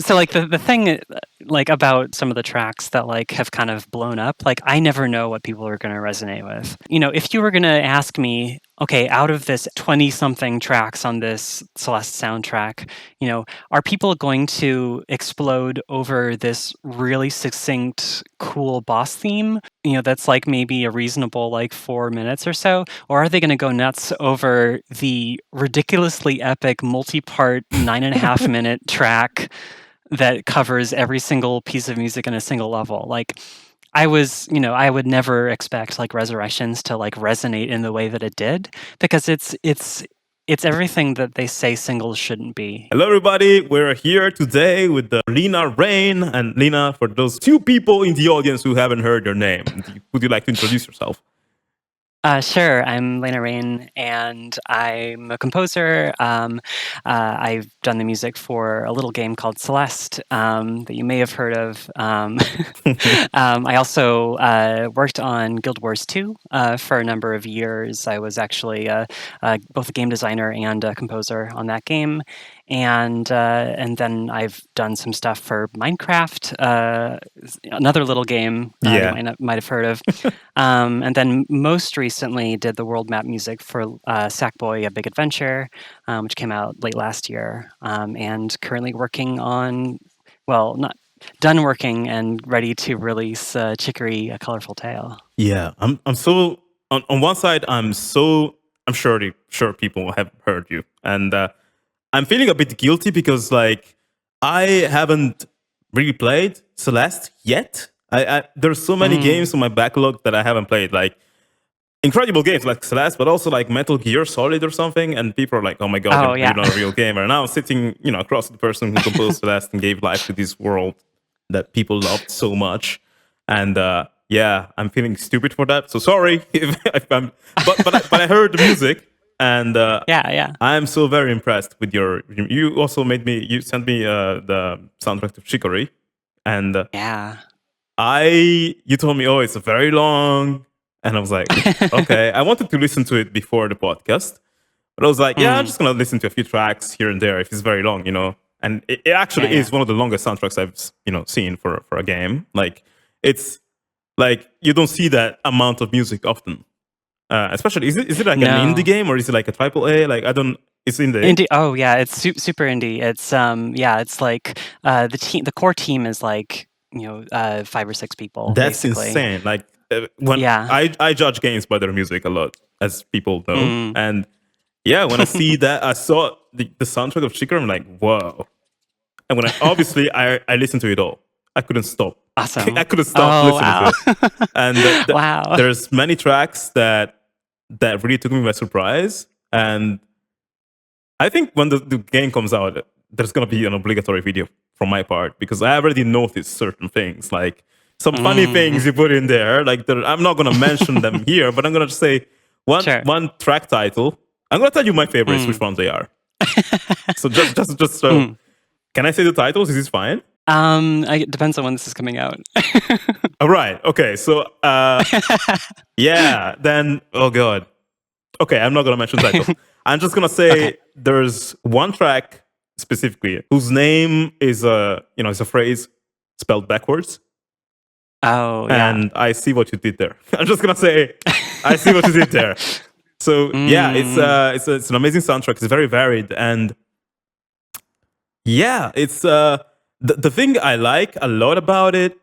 So like the thing like about some of the tracks that like have kind of blown up, like I never know what people are going to resonate with. You know, if you were going to ask me, okay, out of this 20 something tracks on this Celeste soundtrack, you know, are people going to explode over this really succinct, cool boss theme? You know, that's like maybe a reasonable like 4 minutes or so, or are they going to go nuts over the ridiculously epic multi-part 9.5 minute track that covers every single piece of music in a single level? Like I would never expect like Resurrections to like resonate in the way that it did, because it's everything that they say singles shouldn't be. Hello, everybody. We're here today with Lena Raine. And Lena, for those 2 people in the audience who haven't heard your name, would you like to introduce yourself? Sure. I'm Lena Raine, and I'm a composer. I've done the music for a little game called Celeste that you may have heard of. I also worked on Guild Wars 2 for a number of years. I was actually both a game designer and a composer on that game. And then I've done some stuff for Minecraft, another little game you might have heard of. And then most recently did the world map music for Sackboy: A Big Adventure, which came out late last year. And currently working on, well, not done working and ready to release Chicory: A Colorful Tale. Yeah, I'm so on one side. I'm sure people have heard you, and I'm feeling a bit guilty because like I haven't really played Celeste yet. There's so many games on my backlog that I haven't played, like incredible games like Celeste, but also like Metal Gear Solid or something. And people are like, "Oh my god, you're not a real gamer." And now I'm sitting, across the person who composed Celeste and gave life to this world that people loved so much. And I'm feeling stupid for that. So sorry if I'm, but I heard the music. And I'm so very impressed with you also you sent me the soundtrack to Chicory, and you told me, oh, it's very long, and I was like, okay. I wanted to listen to it before the podcast, but I was like, I'm just gonna listen to a few tracks here and there if it's very long, and it actually is one of the longest soundtracks I've seen for a game. Like it's like you don't see that amount of music often. Especially, is it like an indie game or is it like a AAA? Like I don't. It's indie. Oh yeah, it's super indie. It's it's like the core team is like 5 or 6 people. That's basically insane. Like when I judge games by their music a lot, as people know, and when I see that, I saw the soundtrack of Chicory, I'm like, whoa. And when I listened to it all. I couldn't stop. Awesome. I couldn't stop listening to it. And wow. There's many tracks that really took me by surprise. And I think when the game comes out, there's going to be an obligatory video from my part, because I already noticed certain things, like some funny things you put in there. Like I'm not going to mention them here, but I'm going to just say one track title. I'm going to tell you my favorites, which ones they are. So just can I say the titles? Is this fine? It depends on when this is coming out. All right. Okay. So, then, oh God. Okay. I'm not going to mention the title. I'm just going to say there's one track specifically whose name is is a phrase spelled backwards. Oh, yeah. And I see what you did there. I'm just going to say, I see what you did there. So it's an amazing soundtrack. It's very varied. And it's, the thing I like a lot about it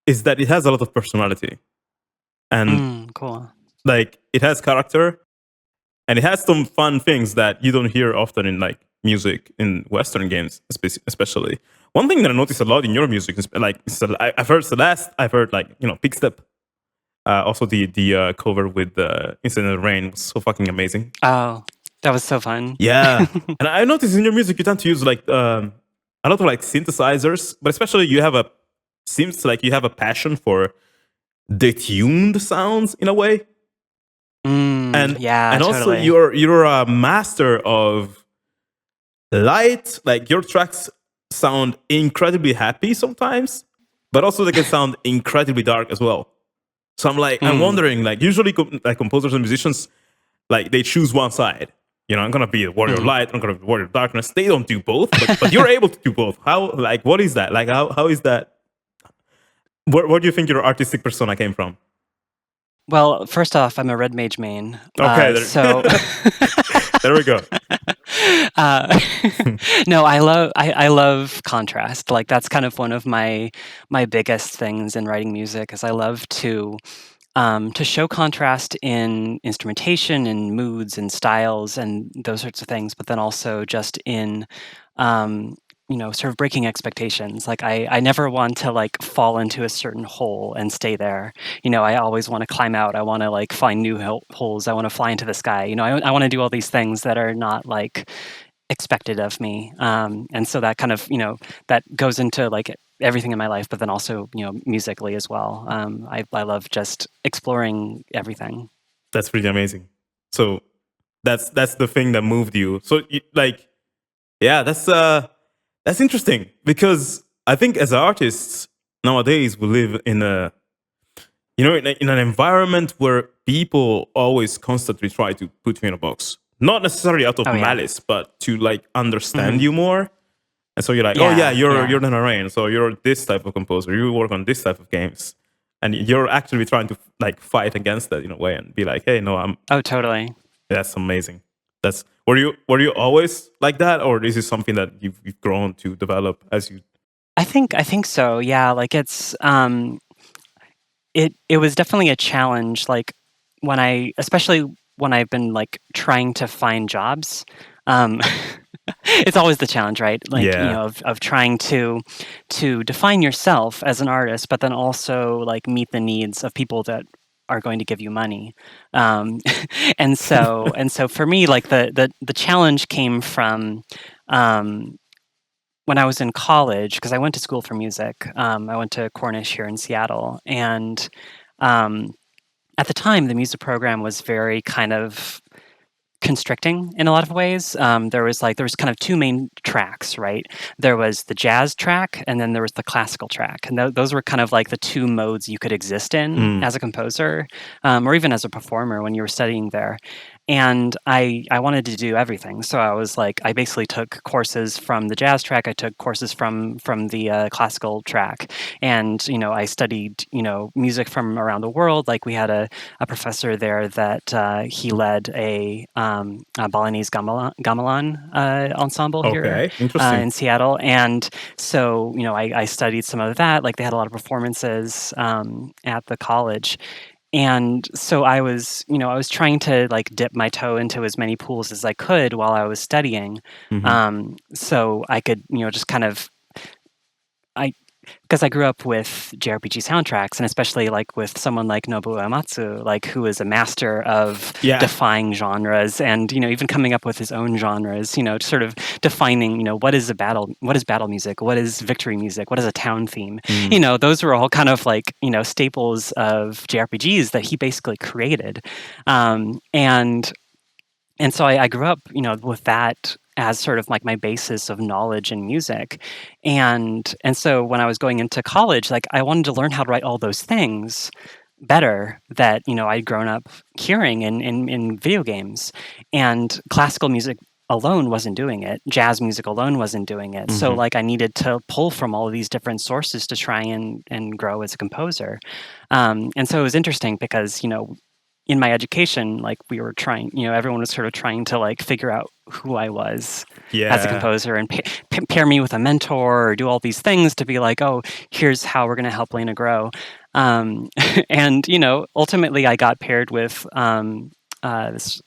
is that it has a lot of personality, and cool. Like it has character, and it has some fun things that you don't hear often in like music in Western games, especially. One thing that I notice a lot in your music is like I've heard Celeste, I've heard like Pigstep, also the cover with Instant Rain was so fucking amazing. Oh, that was so fun. Yeah, and I noticed in your music you tend to use like a lot of like synthesizers, but especially seems like you have a passion for detuned sounds in a way. And also you're a master of light. Like your tracks sound incredibly happy sometimes, but also they can sound incredibly dark as well. So I'm wondering, like usually like composers and musicians, like they choose one side. I'm gonna be a warrior of Mhm. light, I'm gonna be a warrior of darkness. They don't do both, but you're able to do both. How, like, what is that? Like, how is that? Where do you think your artistic persona came from? Well, first off, I'm a red mage main, Okay, so there we go. uh, no, I love contrast. Like that's kind of one of my biggest things in writing music is I love to show contrast in instrumentation and moods and styles and those sorts of things, but then also just in um, sort of breaking expectations. Like I never want to like fall into a certain hole and stay there. I always want to climb out. I want to like find new holes. I want to fly into the sky. I want to do all these things that are not like expected of me. And so that kind of, that goes into like everything in my life, but then also, musically as well. I love just exploring everything. That's pretty amazing. So that's the thing that moved you. So like, yeah, that's interesting because I think as artists nowadays we live in in an environment where people always constantly try to put you in a box, not necessarily out of Oh yeah. malice, but to like understand Hmm. you more. And so you're like, oh yeah, Yeah. you're Yeah. Lena Raine, so you're this type of composer. You work on this type of games, and you're actually trying to like fight against that in a way and be like, hey, no, I'm. Oh, totally. That's amazing. That's were you always like that, or is this something that you've grown to develop as you? I think so. Yeah. Like it was definitely a challenge. Like especially when I've been like trying to find jobs. Um, it's always the challenge, right? Like, Yeah. of trying to define yourself as an artist, but then also like meet the needs of people that are going to give you money. Um, and so for me, like the challenge came from um, when I was in college because I went to school for music. I went to Cornish here in Seattle, and um, at the time, the music program was very kind of constricting in a lot of ways. There was kind of two main tracks, right? There was the jazz track, and then there was the classical track, and those were kind of like the two modes you could exist in Mm. as a composer, or even as a performer when you were studying there. And I wanted to do everything, so I basically took courses from the jazz track. I took courses from the classical track, and I studied music from around the world. Like we had a professor there that he led a Balinese gamelan ensemble here Okay, interesting. in Seattle, and so I studied some of that. Like they had a lot of performances at the college, and so I was trying to like dip my toe into as many pools as I could while I was studying, Hmm. so I could just kind of I because I grew up with JRPG soundtracks, and especially like with someone like Nobuo Uematsu, like who is a master of Yeah. defying genres, and even coming up with his own genres. Sort of defining, what is battle music, what is victory music, what is a town theme. Mm. Those were all kind of like staples of JRPGs that he basically created, and so I grew up, with that as sort of like my basis of knowledge in music, and so when I was going into college, like I wanted to learn how to write all those things better that I'd grown up hearing in video games, and classical music alone wasn't doing it. Jazz music alone wasn't doing it. So Hmm. like I needed to pull from all of these different sources to try and grow as a composer. And so it was interesting because in my education, like we were trying, everyone was sort of trying to like figure out who I was as a Yeah. composer and pair me with a mentor or do all these things to be like, oh, here's how we're going to help Lena grow. Um, and, ultimately I got paired with this,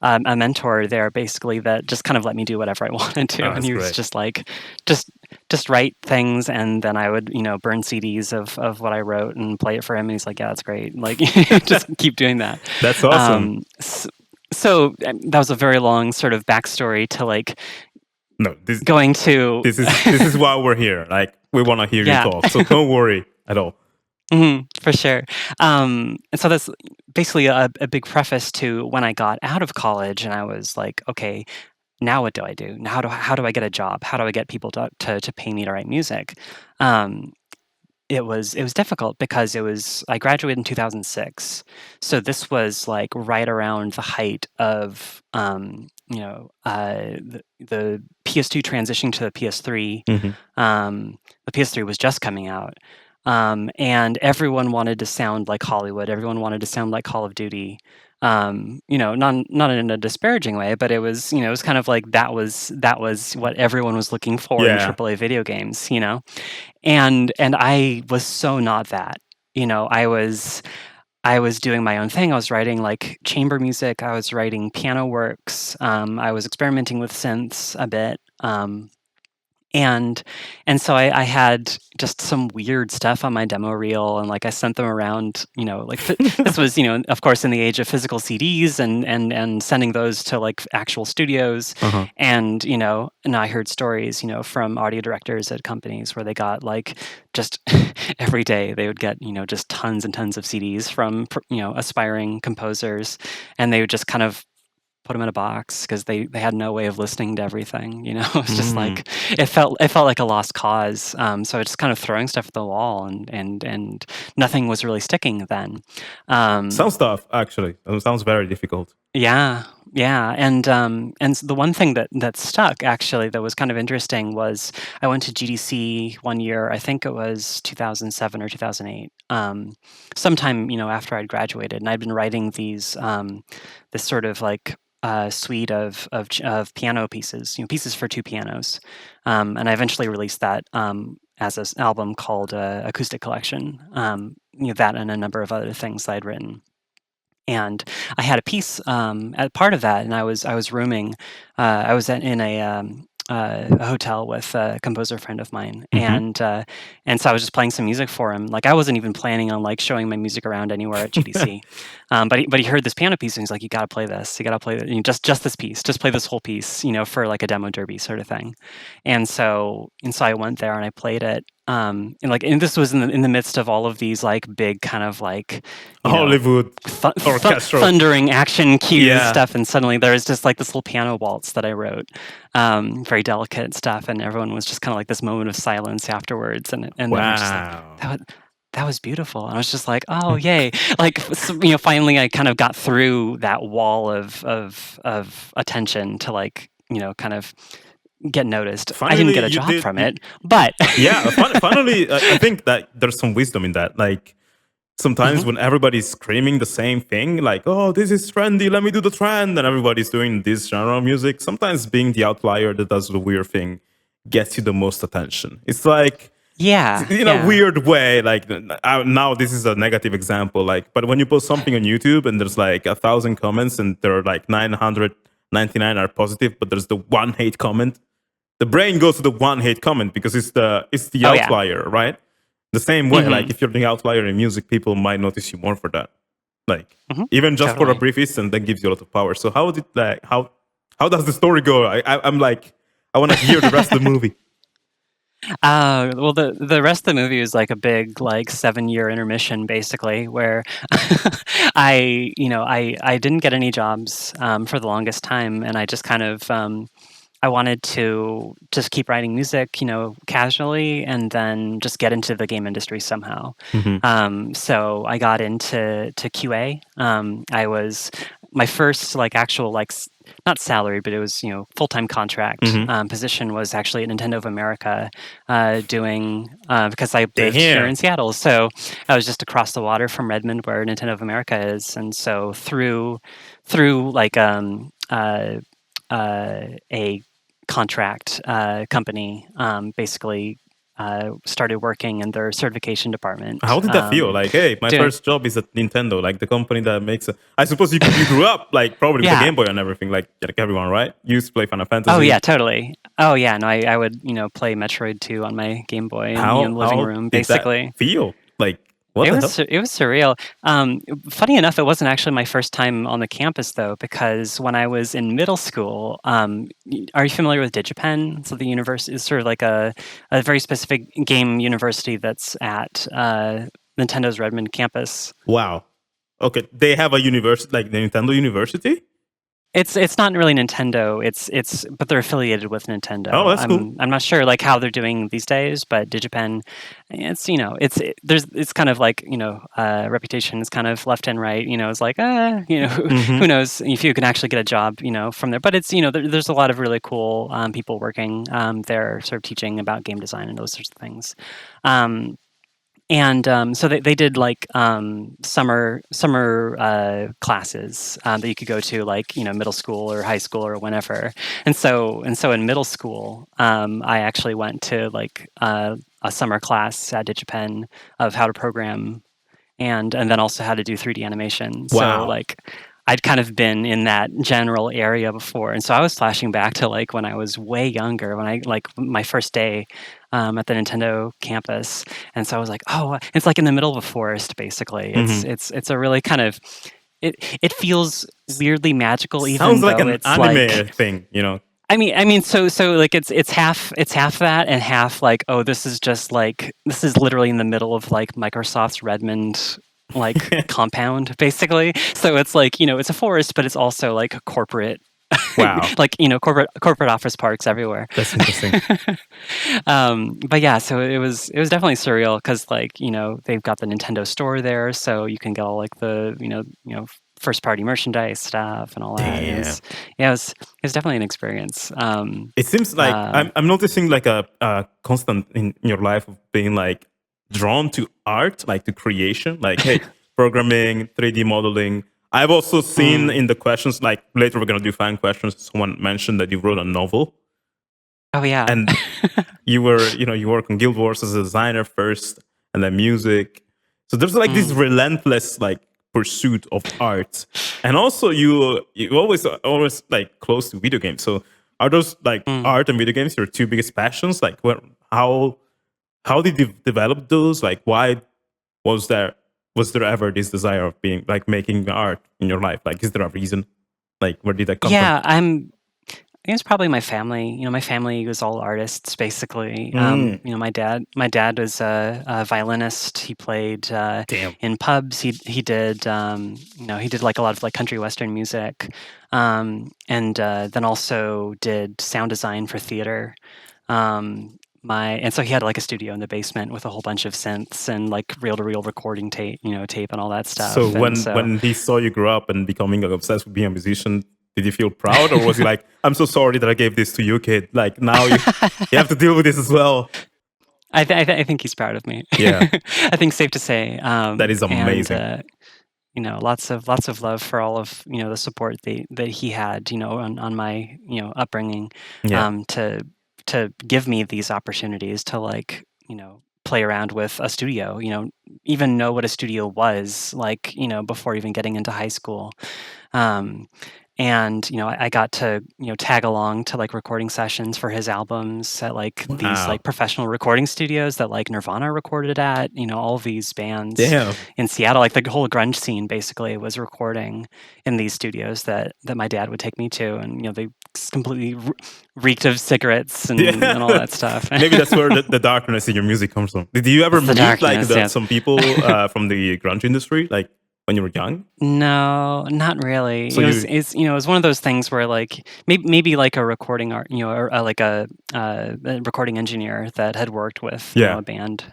a mentor there basically that just kind of let me do whatever I wanted to. Oh, And that's he was great. just like, just write things, and then I would burn CDs of what I wrote and play it for him, and he's like, yeah, that's great, like just keep doing that. That's awesome. So that was a very long sort of backstory to like No, this going to this is why we're here. Like we want to hear you yeah. talk. So don't worry at all. For sure. And so that's basically a big preface to when I got out of college and I was like, okay, now what do I do? Now how do I get a job? How do I get people to pay me to write music? Um, it was difficult because I graduated in 2006, so this was like right around the height of the PS2 transitioning to the PS3. Hmm. The PS3 was just coming out, and everyone wanted to sound like Hollywood. Everyone wanted to sound like Call of Duty. Not in a disparaging way, but it was it was kind of like that was what everyone was looking for in Yeah. AAA video games. And I was so not that. I was doing my own thing. I was writing like chamber music. I was writing piano works. I was experimenting with synths a bit. And so I had just some weird stuff on my demo reel, and like I sent them around. This was of course in the age of physical CDs and sending those to like actual studios. Uh-huh. And and I heard stories from audio directors at companies where they got like just every day they would get just tons and tons of CDs from aspiring composers, and they would just kind of put them in a box because they had no way of listening to everything. It's just Mm. like it felt like a lost cause. So I just kind of throwing stuff at the wall, and nothing was really sticking then. Sounds tough, actually. It sounds very difficult. Yeah, yeah, and the one thing that stuck actually that was kind of interesting was I went to GDC one year. I think it was 2007 or 2008. Sometime after I'd graduated, and I'd been writing this sort of like suite of piano pieces, pieces for two pianos, and I eventually released that as an album called Acoustic Collection. That and a number of other things that I'd written. And I had a piece as part of that, and I was rooming. I was in a hotel with a composer friend of mine, Hmm. and so I was just playing some music for him. Like I wasn't even planning on like showing my music around anywhere at GDC, but he heard this piano piece and he's like, "You got to play this. You got to play it. Just this piece. Just play this whole piece. For like a demo derby sort of thing." And so I went there and I played it. And this was in the midst of all of these like big kind of like Hollywood orchestral. thundering action cues Yeah. stuff, and suddenly there was just like this little piano waltz that I wrote, very delicate stuff, and everyone was just kind of like this moment of silence afterwards, and then I was just like, Wow. that was beautiful, and I was just like, oh yay, like finally I kind of got through that wall of attention to like kind of get noticed. I didn't Finally, get a you job did. from it, but Yeah. Finally, I think that there's some wisdom in that. Like, sometimes Mhm. when everybody's screaming the same thing, like, oh, this is trendy, let me do the trend, and everybody's doing this genre of music, sometimes being the outlier that does the weird thing gets you the most attention. It's like, Yeah, in a yeah. weird way, like, now this is a negative example, like, but when you post something on YouTube and there's like 1,000 comments and there are like 999 are positive, but there's the one hate comment, the brain goes to the one hate comment because it's the Oh yeah. outlier, right? The same way, like Hmm. if you're the outlier in music, people might notice you more for that. Like, Hmm. even just for a Totally. brief instant, that gives you a lot of power. So how does the story go? I'm like, I want to hear the rest of the movie. Well, the rest of the movie is like a big like 7-year intermission, basically, where I didn't get any jobs for the longest time, and I just kind of I wanted to just keep writing music, casually, and then just get into the game industry somehow. Hmm. So I got into QA. I was my first like actual like not salary, but it was full time contract Hmm. position was actually at Nintendo of America, doing because I lived here Damn. in Seattle, so I was just across the water from Redmond, where Nintendo of America is, and so through like a contract company, basically started working in their certification department. How did that feel? Like, hey, my Doing first job is at Nintendo, like the company that makes. I suppose you grew up like probably with the Yeah. Game Boy and everything, like everyone, right? You used to play Final Oh Fantasy. yeah, totally. Oh yeah, no, I would play Metroid 2 on my Game Boy in the living How room, did that basically. feel? Like, what the hell? It was surreal. Funny enough, it wasn't actually my first time on the campus though, because when I was in middle school, are you familiar with DigiPen? So the university is sort of like a very specific game university that's at Nintendo's Redmond campus. Wow. Okay, they have a university, like the Nintendo University. It's not really Nintendo. It's but they're affiliated with Oh, Nintendo. that's cool. I'm not sure like how they're doing these days, but Digipen, it's it's kind of like reputation is kind of left and right. It's like Hmm. who knows if you can actually get a job from there. But it's there's a lot of really cool people working there, sort of teaching about game design and those sorts of things. Um, and so they did like summer classes that you could go to like middle school or high school or whenever. And so in middle school, I actually went to like a summer class at DigiPen of how to program and then also how to do 3D animation. So Wow. like I'd kind of been in that general area before, and so I was flashing back to like when I was way younger, when I like my first day at the Nintendo campus, and so I was like, oh, it's like in the middle of a forest, basically. Hmm. It's a really kind of it feels weirdly magical, Sounds even like though an it's anime like thing, you know. so like it's half that and half like oh this is literally in the middle of like Microsoft's Redmond like compound basically. So it's like it's a forest, but it's also like a corporate Wow, like corporate office parks everywhere. that's interesting. But yeah, so it was definitely surreal because like they've got the Nintendo store there, so you can get all like the first party merchandise stuff and all that. It Damn. was yeah, it was definitely an experience. It seems like Uh, I'm noticing like a constant in your life of being like drawn to art, like to creation, like hey, programming, 3D modeling. I've also seen mm, in the questions, like later we're gonna do fan questions. Someone mentioned that you wrote a novel oh yeah, and you were, you work on Guild Wars as a designer first, and then music. So there's like this mm, relentless like pursuit of art, and also you always like close to video games. So are those like mm. art and video games your two biggest passions? Like how did you develop those? Like why was there was there ever this desire of being like making art in your life? Like is there a reason? Like where did that come from? Yeah, I think it's probably my family. My family was all artists, basically. Mm, My dad was a violinist. He played damn. in pubs. He did he did like a lot of like country western music, and then also did sound design for theater. And so he had like a studio in the basement with a whole bunch of synths and like reel to reel recording tape and all that So stuff. And so when he saw you grow up and becoming obsessed with being a musician, did you feel proud, or was he like, "I'm so sorry that I gave this to you, kid. Like now you have to deal with this as well." I think he's proud of me. Yeah, I think safe to say, that is and amazing. lots of love for all of the support that he had on my upbringing, Yeah. to give me these opportunities to like play around with a studio, even know what a studio was like before even getting into high school. Um, and I got to tag along to like recording sessions for his albums at like these Wow. like professional recording studios that like Nirvana recorded at. All these bands Damn. in Seattle, like the whole grunge scene basically was recording in these studios that my dad would take me to, and they completely reeked of cigarettes and all Yeah. that stuff. Maybe that's where the darkness in your music comes from. Did you ever It's the meet like darkness, yes. some people from the grunge industry, like when you were young? No, not really. So It was you, it's it was one of those things where like maybe like a recording art, or like a recording engineer that had worked with yeah. a band,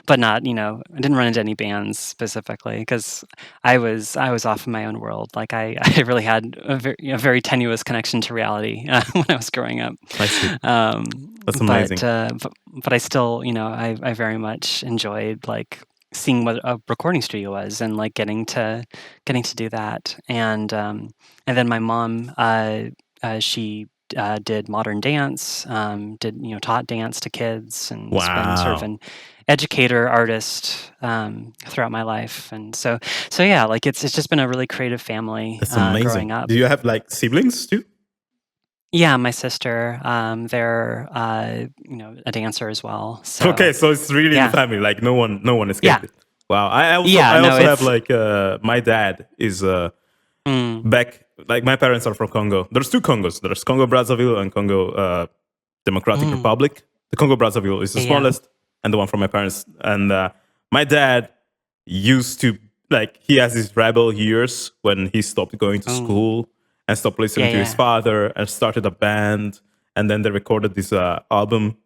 but not I didn't run into any bands specifically because I was off in my own world. Like I really had a very tenuous connection to reality when I was growing up. I see. Um, That's but amazing. uh, but but I still I very much enjoyed like seeing what a recording studio was and like getting to do that. And then my mom, she did modern dance, did taught dance to kids, and has been sort of Wow. an educator artist throughout my life. And so yeah, like it's just been a really creative family That's amazing. growing up. Do you have like siblings too? Yeah, my sister, they're a dancer as well. Okay, So so it's really in the yeah, family. Like no one yeah, escaped it. Wow. I also yeah. I No, also have it's like my dad is mm, back. Like my parents are from Congo. There's two Congos. There's Congo Brazzaville and Congo Democratic mm, Republic. The Congo Brazzaville is the yeah. smallest, and the one from my parents. And my dad used to like he has his rebel years when he stopped going to Oh, school, and stopped listening Yeah, to his yeah. father and started a band. And then they recorded this album,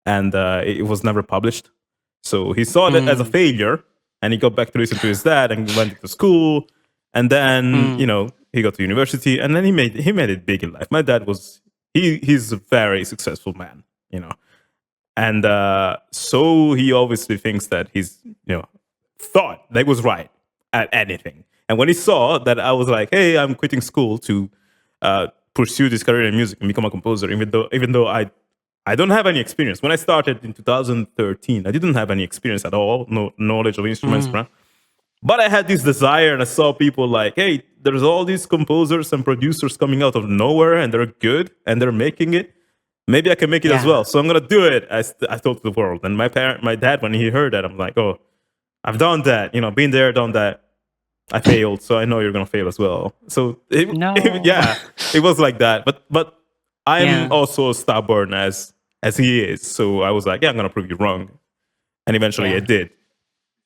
and it was never published. So he saw that as a Mm, failure, and he got back to listen to his dad and went to school. And then mm, he got to university, and then he made it big in life. My dad was he's a very successful man, and so he obviously thinks that he's thought that was right at anything. And when he saw that I was like, hey, I'm quitting school to pursue this career in music and become a composer, even though I don't have any experience. When I started in 2013, I didn't have any experience at all, no knowledge of instruments, mm. right? But I had this desire, and I saw people like, hey, there's all these composers and producers coming out of nowhere, and they're good, and they're making it. Maybe I can make it as Yeah. well. So I'm gonna do it. I told the world. And my dad, when he heard that, I'm like, oh, I've done that. Been there, done that. I failed, so I know you're gonna fail as well. So No. yeah, it was like that. But I'm Yeah. also stubborn as he is. So I was like, yeah, I'm gonna prove you wrong, and eventually I Yeah. did.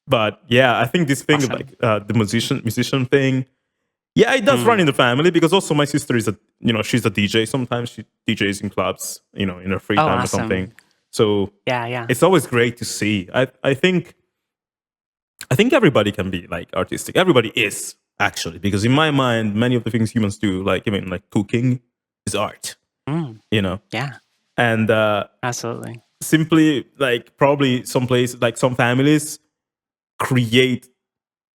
But yeah, I think this thing of Awesome. like the musician thing, yeah, it does run Mm. in the family because also my sister is she's a DJ. Sometimes she DJs in clubs, in her free Oh, time or something. awesome. So Yeah, yeah. it's always great to see. I think everybody can be like artistic. Everybody is actually, because in my mind, many of the things humans do, like even like cooking, is art. Mm. You know, Yeah, and absolutely. simply like probably some place like some families create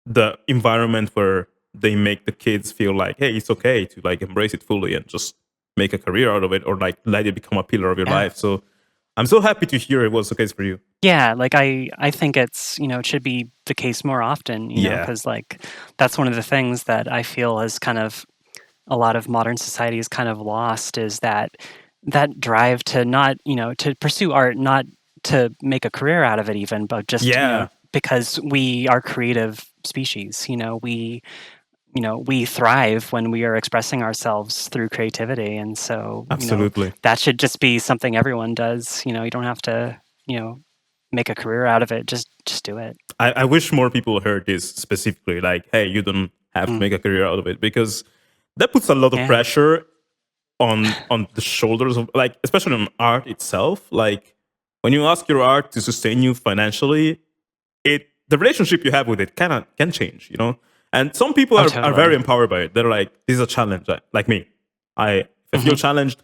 the environment where they make the kids feel like, hey, it's okay to like embrace it fully and just make a career out of it, or like let it become a pillar of your Yeah. life. So I'm so happy to hear it was the case for you. Yeah, like, I think it's, it should be the case more often, Yeah, because like, that's one of the things that I feel is kind of a lot of modern society is kind of lost, is that drive to not, to pursue art, not to make a career out of it even, but just, yeah, because we are creative species, we thrive when we are expressing ourselves through creativity. And so, absolutely. that should just be something everyone does. You don't have to, make a career out of it. Just do it. I wish more people heard this specifically, like, hey, you don't have to Mm, make a career out of it, because that puts a lot of yeah. pressure on the shoulders of, like, especially on art itself. Like when you ask your art to sustain you financially, the relationship you have with it can change. And some people Oh, are very totally. empowered by it. They're like, this is a challenge. Like me, if I feel Hmm. challenged,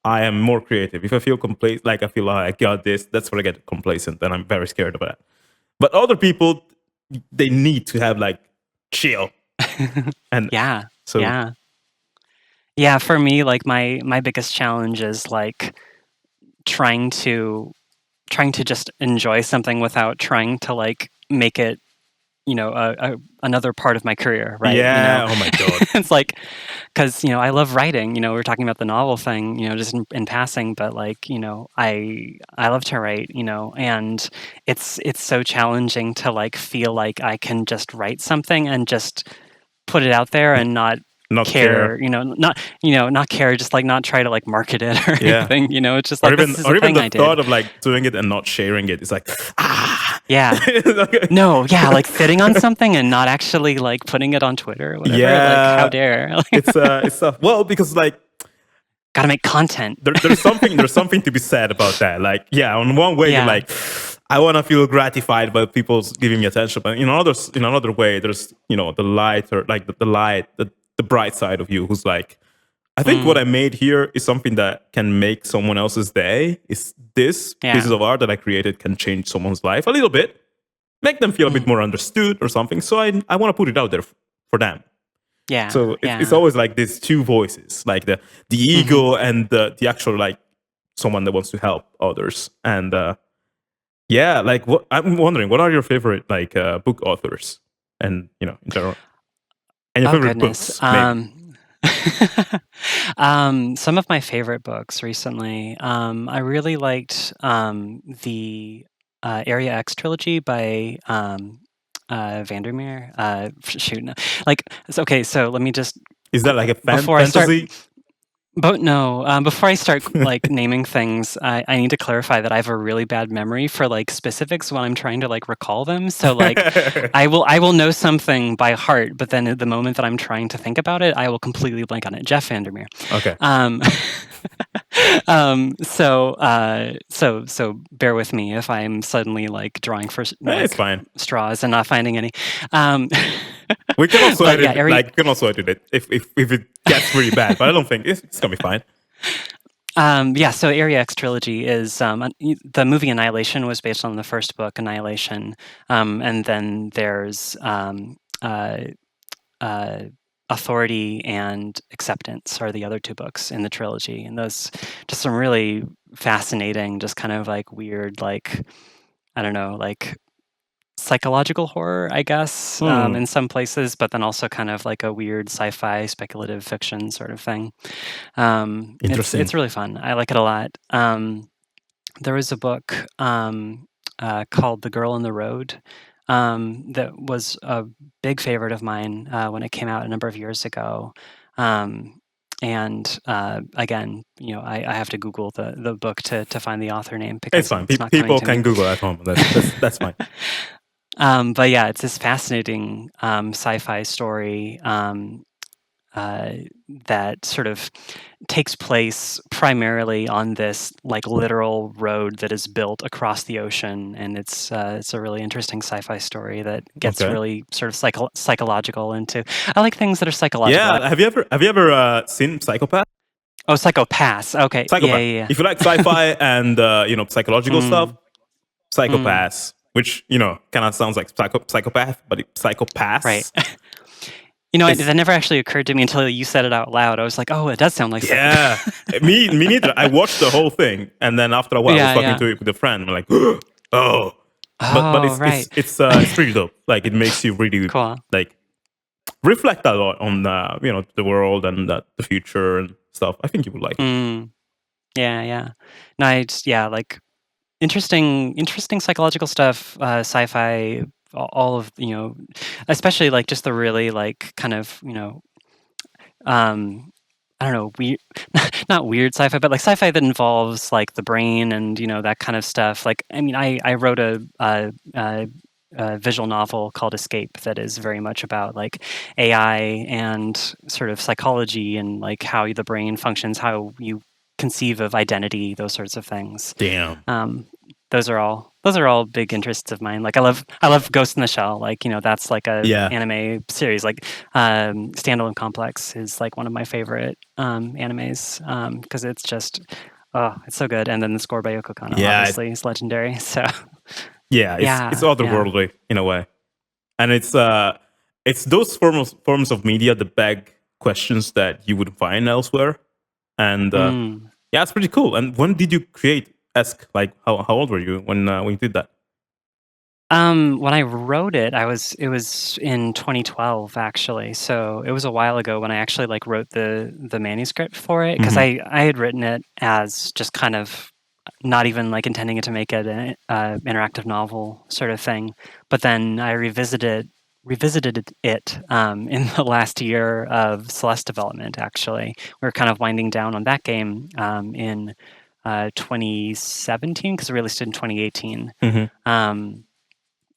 I am more creative. If I feel complacent, like I feel like I got this, that's where I get complacent, and I'm very scared of that. But other people, they need to have like chill. And Yeah. so Yeah. Yeah. For me, like my biggest challenge is like trying to trying to just enjoy something without trying to like make it, another part of my career, right? yeah, oh my god. It's like, because I love writing. We were talking about the novel thing, just in passing, but like, I love to write, and it's so challenging to like feel like I can just write something and just put it out there and not Not care. care, not care, just like not try to like market it or Yeah. anything. It's just Or like, even this is or a even thing the I did. thought of like doing it and not sharing it is like, ah. Yeah. No, yeah, like sitting on something and not actually like putting it on Twitter or whatever. Like, how Yeah. dare? It's tough. Well, because like Gotta make content. there's something to be said about that. Like, yeah, on one way you're Yeah. like, I want to feel gratified by people giving me attention, but in another way, there's the light, or like the light, the bright side of you, who's like, I think what Mm, I made here is something that can make someone else's day. Is this pieces yeah. of art that I created can change someone's life a little bit, make them feel a bit Mm, more understood or something. So I want to put it out there for them. yeah. So it's Yeah. always like these two voices, like the Hmm. ego and the actual, like, someone that wants to help others. And yeah, like, what I'm wondering, what are your favorite like book authors, and in general, and your Oh favorite goodness. books maybe. Some of my favorite books recently. I really liked the Area X trilogy by Vandermeer. Shoot, no. Like, okay. So let me just Is that like a before I start fantasy? But no, before I start like naming things, I need to clarify that I have a really bad memory for like specifics when I'm trying to like recall them. So like I will know something by heart, but then at the moment that I'm trying to think about it, I will completely blank on it. Jeff Vandermeer. Okay. Um, so bear with me if I'm suddenly like drawing for It's like fine. straws and not finding any. Um, We can also but yeah, edit, like, we can also edit it if it gets really bad, but I don't think it's gonna be fine. Yeah, so Area X Trilogy is the movie Annihilation was based on the first book, Annihilation, and then there's Authority and Acceptance are the other two books in the trilogy, and those just some really fascinating, just kind of like weird, like I don't know, like psychological horror, I guess, in some places, but then also kind of like a weird sci-fi speculative fiction sort of thing. Interesting. It's really fun. I like it a lot. There was a book called The Girl in the Road that was a big favorite of mine when it came out a number of years ago. And again, I have to Google the book to find the author name It's because fine. it's not coming People to me. can Google at home. That's fine. But yeah, it's this fascinating sci-fi story that sort of takes place primarily on this like literal road that is built across the ocean, and it's a really interesting sci-fi story that gets Okay. really sort of psychological into. I like things that are psychological. Yeah. Have you ever seen Psychopath? Oh, Psychopaths. Okay, yeah, Psychopath. yeah, yeah. If you like sci-fi and psychological stuff, Mm, mm, Psychopaths, which kind of sounds like psychopath, but it's right. Psychopaths. That never actually occurred to me until you said it out loud. I was like, oh, it does sound like Yeah, Psychopath. me neither. I watched the whole thing, and then after a while, I was Yeah, talking yeah. to it with a friend. I'm like, oh, but Oh, it's right. it's it's uh, it's pretty dope. Like it makes you really Cool. like reflect a lot on the world and the future and stuff. I think you would like it. Mm, yeah, yeah. No, like interesting psychological stuff, sci-fi, all of especially like just the really like kind of um, I don't know, weird, not weird sci-fi, but like sci-fi that involves like the brain and that kind of stuff. Like, I mean, I wrote a visual novel called Escape that is very much about like AI and sort of psychology and like how the brain functions, how you conceive of identity, those sorts of things. Damn. Um, those are all big interests of mine. Like I love Ghost in the Shell. Like that's like a Yeah. anime series. Like Standalone Complex is like one of my favorite animes because it's just it's so good. And then the score by Yoko Kanno Yeah. obviously is legendary. So Yeah. It's yeah, yeah. otherworldly in a way, and it's those forms of media that beg questions that you would find elsewhere, and Mm. yeah, it's pretty cool. And when did you create Esk? Like, how old were you when you did that? When I wrote it, it was in 2012 actually. So it was a while ago when I actually like wrote the manuscript for it because Mhm. I had written it as just kind of not even like intending it to make it an interactive novel sort of thing. But then I revisited it in the last year of Celeste development. Actually, we were kind of winding down on that game in 2017 because it released it in 2018. Mhm. Um,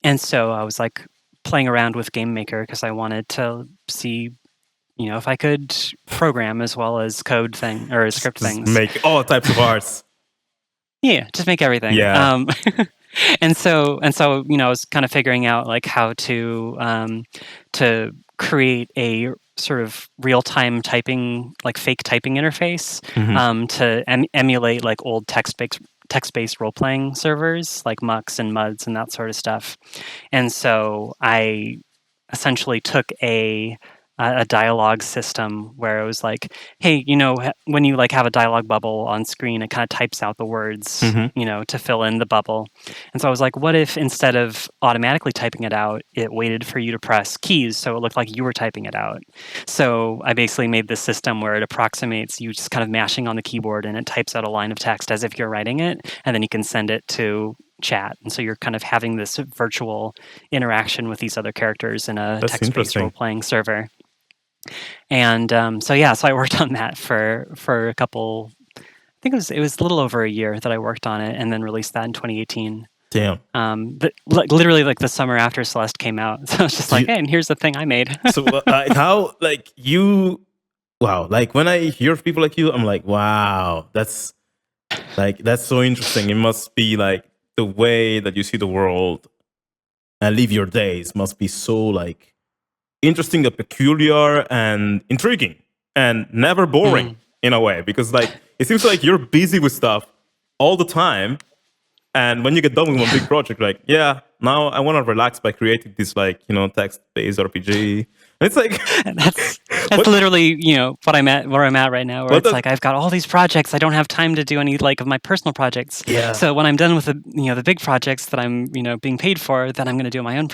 and so I was like playing around with Game Maker because I wanted to see, if I could program as well as code thing or script Just things. make all types of arts. Yeah, just make everything. Yeah. And so I was kind of figuring out like how to create a sort of real-time typing, like fake typing interface Mhm. to emulate like old text-based role-playing servers like Mux and Muds and that sort of stuff. And so I essentially took a dialogue system where it was like, hey, when you like have a dialogue bubble on screen, it kind of types out the words, Mhm. to fill in the bubble. And so I was like, what if instead of automatically typing it out, it waited for you to press keys so it looked like you were typing it out? So I basically made this system where it approximates you just kind of mashing on the keyboard and it types out a line of text as if you're writing it, and then you can send it to chat. And so you're kind of having this virtual interaction with these other characters in a That's text-based interesting. role-playing server. And so I worked on that for a couple. I think it was a little over a year that I worked on it, and then released that in 2018. Damn. But literally like the summer after Celeste came out, so I was just Do like, you, hey, and here's the thing I made. so how like you? Wow, like when I hear of people like you, I'm like, wow, that's so interesting. It must be like the way that you see the world and live your days must be so like interesting and peculiar and intriguing and never boring Mm. in a way, because like it seems like you're busy with stuff all the time, and when you get done with one big project, like, yeah, now I want to relax by creating this like, text-based RPG. And it's like That's what literally, where I'm at right now, where what it's does like I've got all these projects. I don't have time to do any like of my personal projects. yeah So when I'm done with the big projects that I'm, being paid for, then I'm going to do my own.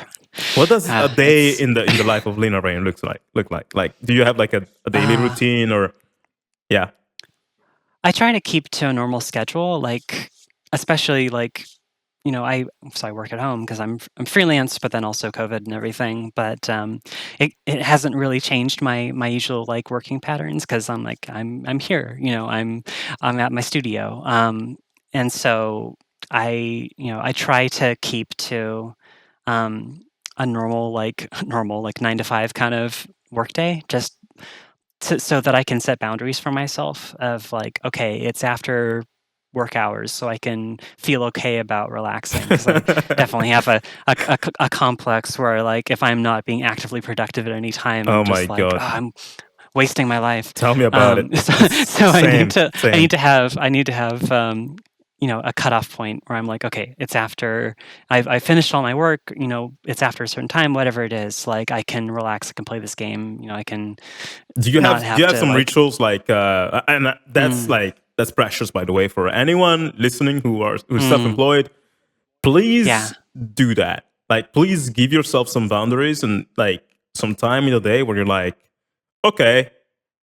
what does a day It's in the life of Lena Raine look like? Like, do you have like a daily uh, routine, or yeah? I try to keep to a normal schedule, like especially like I work at home because I'm freelance, but then also COVID and everything. But it hasn't really changed my usual like working patterns because I'm here, I'm at my studio, and so I try to keep to a normal normal like 9 to 5 kind of workday, just so that I can set boundaries for myself of like, okay, it's after work hours, so I can feel okay about relaxing. Because I definitely have a complex where like if I'm not being actively productive at any time, Oh I'm my just like, oh, god, I'm wasting my life. tell me about it. So, It's so same, I same. need to have a cutoff point where I'm like, okay, it's after I finished all my work. It's after a certain time, whatever it is. Like I can relax. I can play this game. I can not Do have you have to some like. rituals like and that's Mm, like that's precious, by the way, for anyone listening who's mm, self-employed. yeah, Please do that. Like, please give yourself some boundaries and like some time in the day where you're like, okay,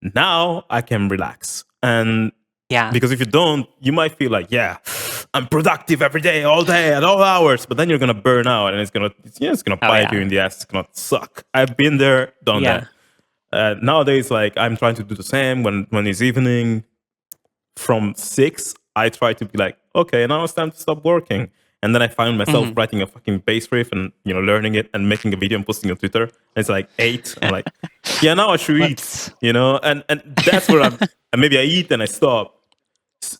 now I can relax. And yeah, because if you don't, you might feel like, yeah, I'm productive every day, all day, at all hours, but then you're gonna burn out, and it's gonna oh bite you yeah, in the ass. It's gonna suck. I've been there, done yeah, that. Nowadays, like I'm trying to do the same when it's evening from 6. I try to be like, okay, now it's time to stop working. And then I find myself hmm writing a fucking bass riff and learning it and making a video and posting on Twitter. And it's like 8. I'm like, yeah, now I should eat, Whoops. and that's where and maybe I eat and I stop.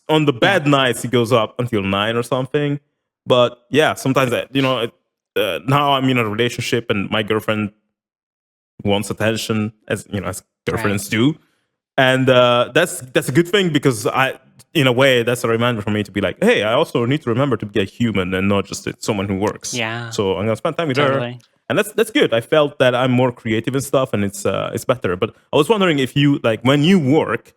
On the Yeah, bad nights, it goes up until 9 or something. But yeah, sometimes now I'm in a relationship and my girlfriend wants attention, as right. girlfriends do, and that's a good thing, because in a way, that's a reminder for me to be like, hey, I also need to remember to be a human and not just someone who works. Yeah, So I'm gonna spend time with her, totally. and that's good. I felt that I'm more creative and stuff, and it's better. But I was wondering if you, like, when you work,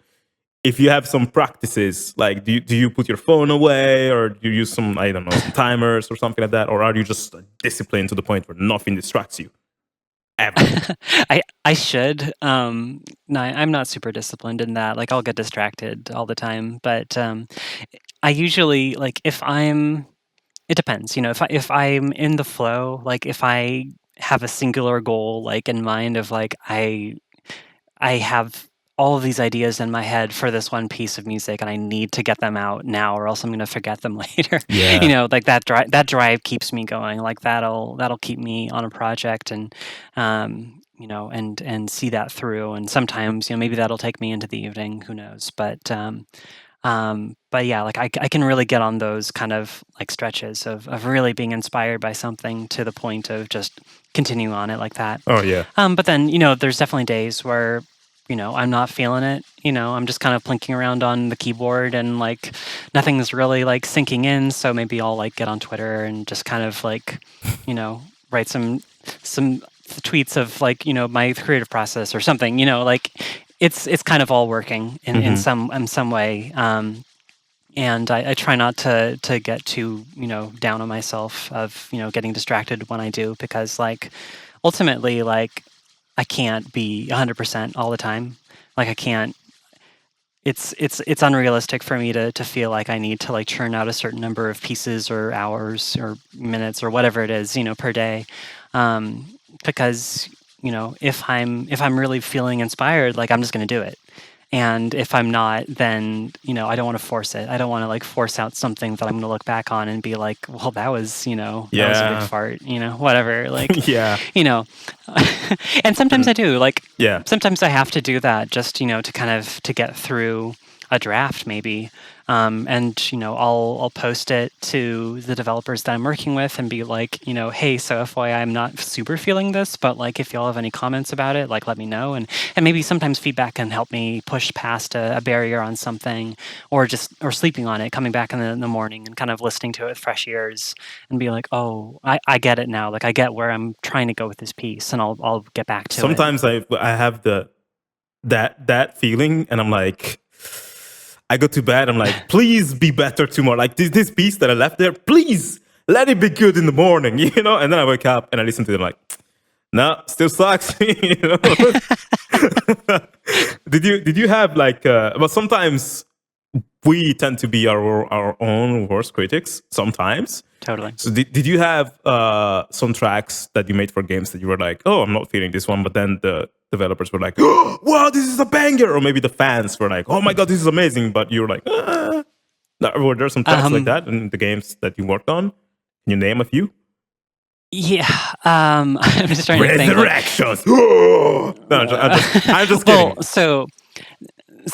if you have some practices, like do you put your phone away, or do you use some, I don't know, some timers or something like that, or are you just disciplined to the point where nothing distracts you ever? I should. No, I'm not super disciplined in that. Like I'll get distracted all the time, but I usually like if I'm. It depends, if I'm in the flow, like if I have a singular goal like in mind of like I have all of these ideas in my head for this one piece of music and I need to get them out now or else I'm going to forget them later. Yeah. Like that drive keeps me going. Like that'll keep me on a project and and see that through. And sometimes, maybe that'll take me into the evening, who knows. But yeah, like I can really get on those kind of like stretches of really being inspired by something to the point of just continue on it like that. Oh yeah. But then, there's definitely days where, I'm not feeling it. I'm just kind of plinking around on the keyboard and like nothing's really like sinking in. So maybe I'll like get on Twitter and just kind of like, write some tweets of like, my creative process or something, like it's kind of all working in Hmm. some way. And I try not to get too down on myself of getting distracted when I do, because like ultimately like I can't be 100% all the time. Like I can't. It's unrealistic for me to feel like I need to like churn out a certain number of pieces or hours or minutes or whatever it is per day, um, because if I'm really feeling inspired, like I'm just going to do it. And if I'm not, then, I don't want to force it. I don't want to like force out something that I'm going to look back on and be like, well, that was a big Yeah. fart, whatever. Like, Yeah. And sometimes And I do. Like, yeah. sometimes I have to do that just, to kind of to get through a draft maybe. And I'll post it to the developers that I'm working with and be like, hey, so FYI, I'm not super feeling this, but like if y'all have any comments about it, like let me know. And maybe sometimes feedback can help me push past a barrier on something, or sleeping on it, coming back in the morning and kind of listening to it with fresh ears and be like, oh, I get it now. Like I get where I'm trying to go with this piece, and I'll get back to it. Sometimes I have that feeling, and I'm like, I go to bed, I'm like, please be better tomorrow. Like this piece that I left there, please let it be good in the morning, And then I wake up and I listen to it, I'm like, no, still sucks. Did you have like? But sometimes we tend to be our own worst critics. Sometimes. Totally. So did you have some tracks that you made for games that you were like, oh, I'm not feeling this one, but then the developers were like, oh, wow, this is a banger, or maybe the fans were like, oh my god, this is amazing, but you were like, ah. Were there some tracks like that in the games that you worked on? Can you name a few? Yeah, I'm just trying to think. Resurrections. No, I'm just kidding. Well, so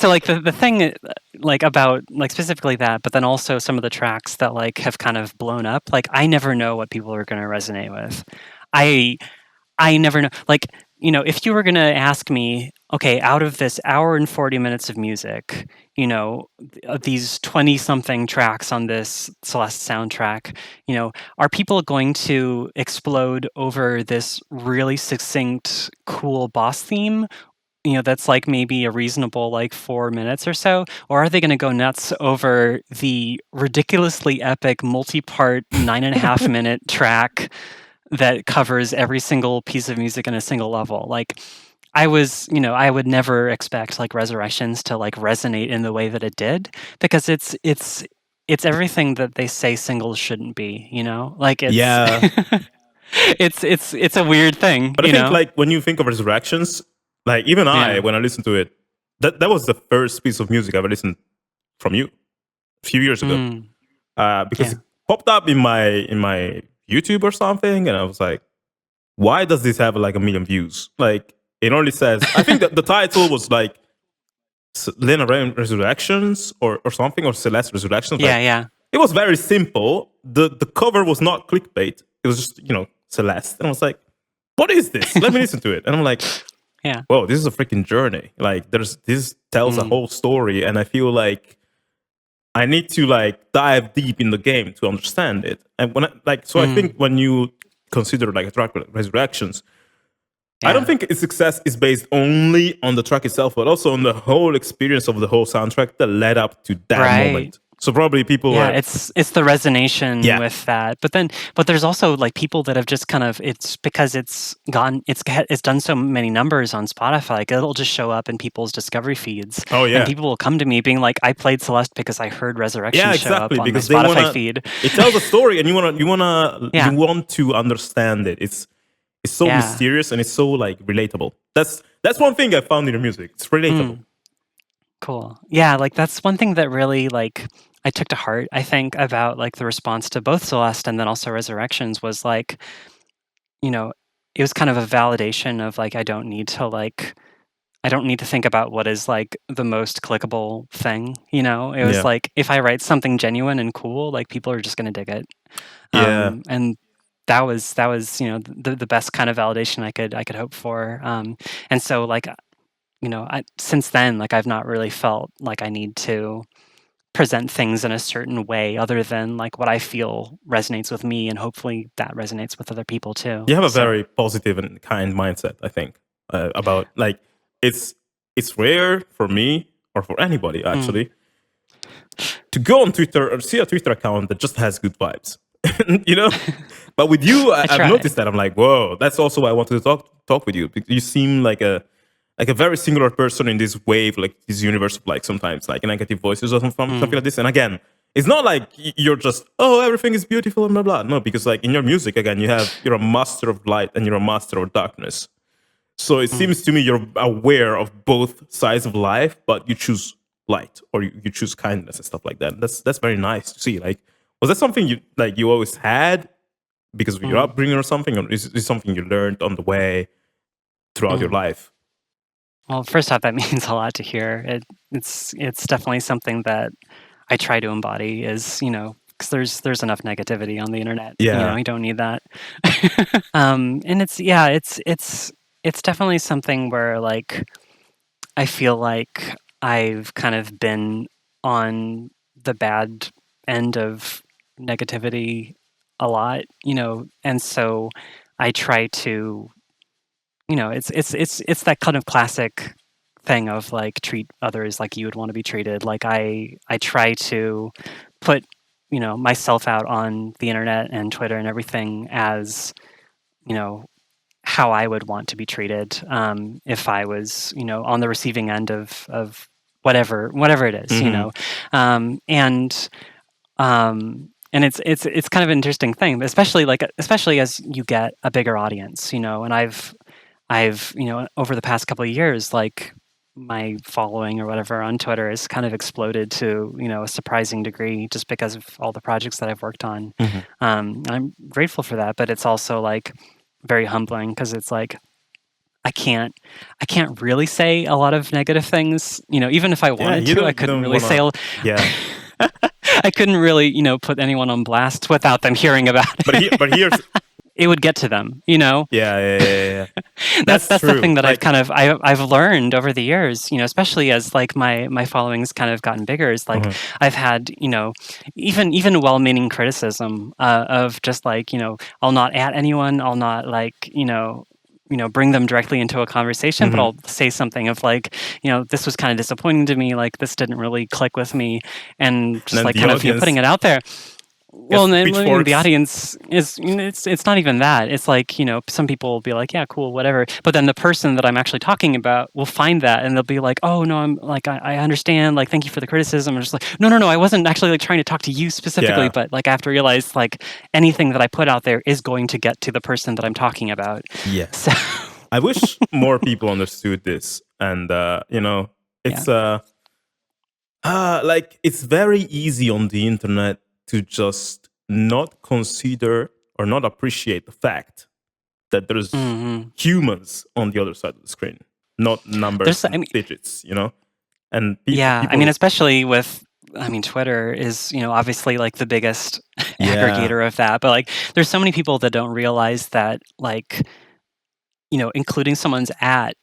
like the thing like about like specifically that, but then also some of the tracks that like have kind of blown up, like I never know what people are going to resonate with. I never know. Like, if you were going to ask me, okay, out of this hour and 40 minutes of music, these 20 something tracks on this Celeste soundtrack, are people going to explode over this really succinct, cool boss theme? That's like maybe a reasonable like 4 minutes or so, or are they going to go nuts over the ridiculously epic multi-part 9.5 minute track that covers every single piece of music in a single level? Like I would never expect like Resurrections to like resonate in the way that it did, because it's everything that they say singles shouldn't be, like it's Yeah. it's a weird thing. But I think like when you think of Resurrections, like even when I listened to it, that was the first piece of music I ever listened from you a few years ago. Because it popped up in my YouTube or something, and I was like, why does this have like 1 million views? Like it only says, I think that the title was like Lena Raine Resurrections or something, or Celeste Resurrections. Yeah. It was very simple. The cover was not clickbait. It was just, Celeste. And I was like, what is this? Let me listen to it. And I'm like, yeah, whoa, this is a freaking journey. Like this tells a whole story, and I feel like I need to like dive deep in the game to understand it. And when I think when you consider like a track like Resurrections, I don't think its success is based only on the track itself, but also on the whole experience of the whole soundtrack that led up to that moment. So probably people it's the resonation with that. But there's also like people that have just kind of, it's because it's done so many numbers on Spotify, like it'll just show up in people's discovery feeds. Oh yeah. And people will come to me being like, I played Celeste because I heard Resurrection show up on because my Spotify feed. It tells a story, and you want to understand it. It's so mysterious, and it's so like relatable. That's one thing I found in your music. It's relatable. Cool. Yeah, like that's one thing that really like I took to heart, I think, about like the response to both Celeste and then also Resurrections, was like, it was kind of a validation of like I don't need to think about what is like the most clickable thing, It was like if I write something genuine and cool, like people are just going to dig it. And that was the best kind of validation I could hope for. And so like since then, like I've not really felt like I need to present things in a certain way other than like what I feel resonates with me, and hopefully that resonates with other people too. You have a very positive and kind mindset, I think, about like it's rare for me or for anybody actually to go on Twitter or see a Twitter account that just has good vibes. But with you, I've noticed that. I'm like, whoa, that's also why I wanted to talk with you. You seem like a very singular person in this wave, like this universe of like sometimes like negative voices or something like this. And again, it's not like you're just, oh, everything is beautiful and blah blah. No, because like in your music, again, you're a master of light and you're a master of darkness. So it Mm. seems to me you're aware of both sides of life, but you choose light or you choose kindness and stuff like that. That's very nice to see. Like, was that something you always had because of your Mm. upbringing or something, or is it something you learned on the way throughout your Mm. life? Well, first off, that means a lot to hear. It's definitely something that I try to embody. Is because there's enough negativity on the internet. Yeah. You don't need that. And it's definitely something where like I feel like I've kind of been on the bad end of negativity a lot, and so I try to, it's that kind of classic thing of like treat others like you would want to be treated. Like I try to put, myself out on the internet and Twitter and everything as, you know, how I would want to be treated if I was, on the receiving end of whatever it is, Hmm. and it's kind of an interesting thing, especially as you get a bigger audience, and I've over the past couple of years, like my following or whatever on Twitter has kind of exploded to a surprising degree just because of all the projects that I've worked on. Hmm. I'm grateful for that, but it's also like very humbling because it's like I can't really say a lot of negative things. Even if I Yeah, wanted to, I you couldn't don't really wanna. say. Yeah, I couldn't really put anyone on blast without them hearing about it. but here's It would get to them. yeah. That's That's the true. thing that Like, I've learned over the years, especially as like my following's kind of gotten bigger, is like uh I've had, even well-meaning criticism of just like, I'll not at anyone, I'll not like, bring them directly into a conversation, but hmm I'll say something of like, this was kind of disappointing to me, like this didn't really click with me, and and just then like the kind of, putting audience it out there. Well, gets and the then the pitchforks. audience is, it's not even that. It's like, some people will be like, yeah, cool, whatever. But then the person that I'm actually talking about will find that and they'll be like, oh, no, I'm like, I understand. Like, thank you for the criticism. I'm just like, no, I wasn't actually like trying to talk to you specifically. Yeah. But like, I have to realize like anything that I put out there is going to get to the person that I'm talking about. So, Yes. I wish more people understood this, and yeah. it's like it's very easy on the internet to just not consider or not appreciate the fact that there's Hmm. humans on the other side of the screen, not numbers I and mean, digits, and yeah, I mean, people, especially with, I mean, Twitter is, obviously like the biggest yeah, aggregator of that. But like, there's so many people that don't realize that, like, including someone's at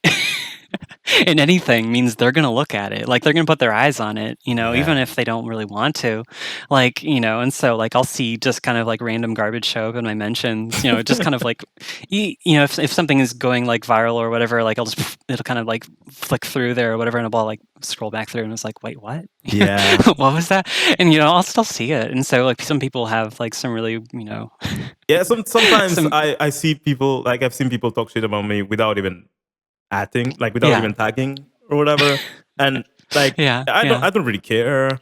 in anything means they're going to look at it. Like, they're going to put their eyes on it, even yeah, if they don't really want to. Like, and so, like, I'll see just kind of like random garbage show up in my mentions, just kind of like, if something is going like viral or whatever, like, it'll kind of like flick through there or whatever, and I'll like scroll back through and it's like, wait, what? yeah. What was that? And, I'll still see it. And so, like, some people have like some really, Yeah, sometimes some, I see people, like I've seen people talk shit about me without even adding, like without yeah. even tagging or whatever. And like Yeah. Yeah. I don't really care.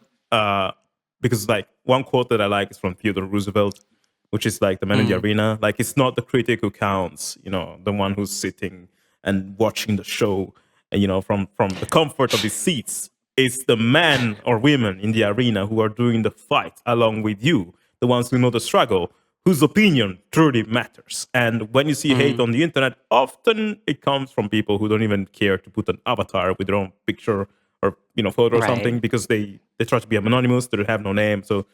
Because like one quote that I like is from Theodore Roosevelt, which is like the man in the Mm, arena. Like, it's not the critic who counts, the one who's sitting and watching the show, and from the comfort of his seats. It's the men or women in the arena who are doing the fight along with you, the ones who know the struggle, whose opinion truly matters. And when you see hate mm, on the internet, often it comes from people who don't even care to put an avatar with their own picture or photo or right. something, because they try to be anonymous, they have no name. So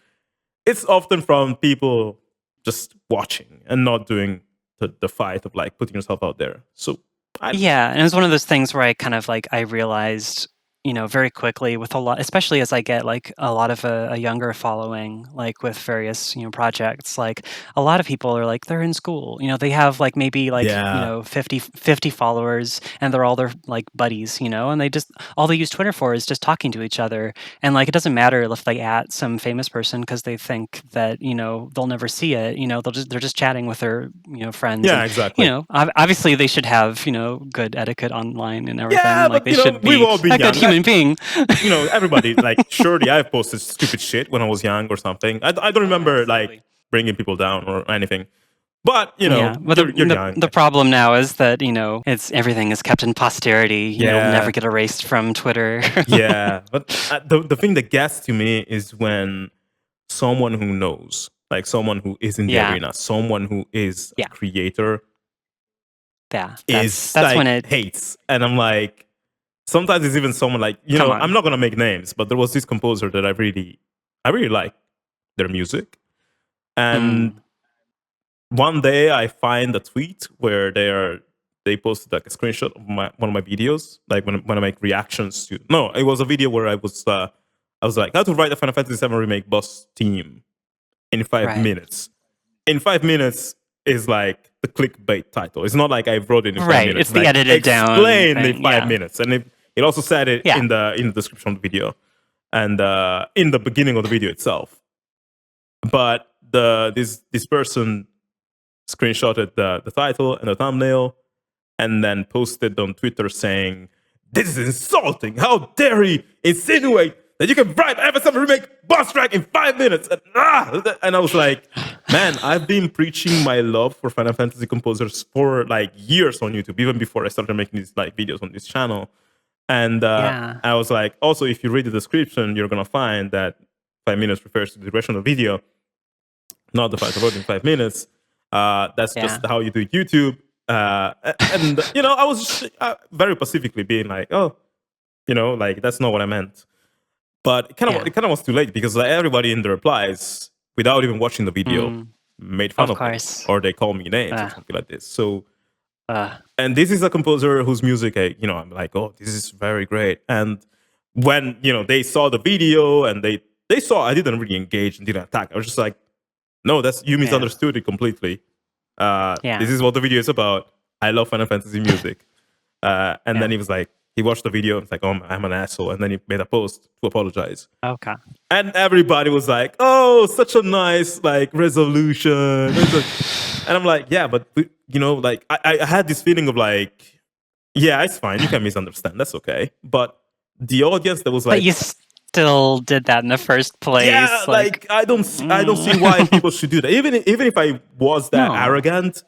it's often from people just watching and not doing the fight of like putting yourself out there. So I Yeah, and it was one of those things where I kind of like I realized, very quickly with a lot, especially as I get like a lot of a younger following, like with various projects. Like a lot of people are like they're in school, they have like maybe like yeah 50 followers, and they're all their like buddies, and they just all they use Twitter for is just talking to each other, and like it doesn't matter if they at some famous person because they think that they'll never see it, they're just chatting with their friends, yeah and exactly. obviously they should have, good etiquette online and everything. Yeah, Like but they should we've be all been a good young. human being. Everybody, like, surely I've posted stupid shit when I was young or something. I don't Oh, remember like absolutely. bringing people down or anything. But Yeah, but you're young. the problem now is that it's everything is kept in posterity. It'll never get erased from Twitter. Yeah, but the thing that gets to me is when someone who knows, like someone who is in the Yeah. arena, someone who is a Yeah. creator, Yeah, is that's when like it. hates, and I'm like, sometimes it's even someone like Come on. I'm not gonna make names, but there was this composer that I really like their music, and one day I find a tweet where they posted like a screenshot of one of my videos, like when I make reactions to. No, it was a video where I was like, how to write a Final Fantasy VII remake boss theme in 5 minutes. In 5 minutes is like the clickbait title. It's not like I wrote it in 5 minutes. It's like, the edited down. Explained in Thing, 5 minutes, and it also said it in the description of the video and in the beginning of the video itself. But this person screenshotted the title and the thumbnail, and then posted on Twitter saying, "This is insulting. How dare he insinuate that you can write FS7 remake boss track in 5 minutes?" And I was like, man, I've been preaching my love for Final Fantasy composers for like years on YouTube, even before I started making these like videos on this channel. And I was like, also, if you read the description, you're gonna find that 5 minutes refers to the duration of the video, not the fact of in 5 minutes. That's just how you do YouTube. And I was just, very pacifically being like, oh, like that's not what I meant. But it kind of was too late, because like, everybody in the replies, without even watching the video, made fun of me, or they call me names or something like this. So, and this is a composer whose music, I'm like, oh, this is very great. And when they saw the video and they saw I didn't really engage and didn't attack, I was just like, no, you misunderstood it completely. This is what the video is about. I love Final Fantasy music. And then he was like, he watched the video and was like, oh, I'm an asshole. And then he made a post to apologize. Okay. And everybody was like, oh, such a nice like resolution. And I'm like, yeah, but like I had this feeling of like, yeah, it's fine. You can misunderstand. That's okay. But the audience that was like, but you still did that in the first place. Yeah, like I don't see why people should do that. Even if I was that arrogant,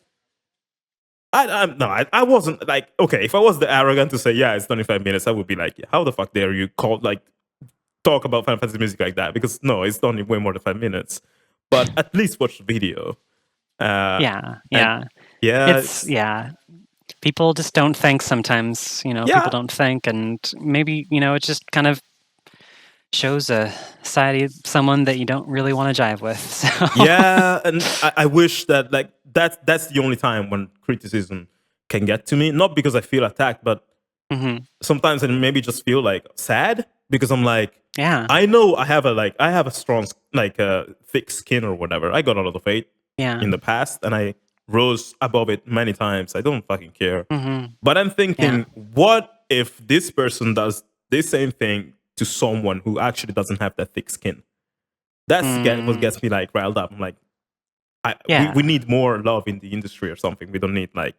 I wasn't like, okay, if I was the arrogant to say, yeah, it's done in 5 minutes, I would be like, how the fuck dare you talk about Final Fantasy music like that? Because no, it's done in way more than 5 minutes. But at least watch the video. People just don't think sometimes. People don't think, and maybe it just kind of shows a side of someone that you don't really want to jive with. So. Yeah, and I wish that like that's the only time when criticism can get to me. Not because I feel attacked, but sometimes I maybe just feel like sad, because I'm like, I know I have a strong like thick skin or whatever. I got a lot of hate in the past, and I rose above it many times. I don't fucking care. But I'm thinking, what if this person does this same thing to someone who actually doesn't have that thick skin? That's what gets me like riled up. I'm like, we need more love in the industry or something. We don't need like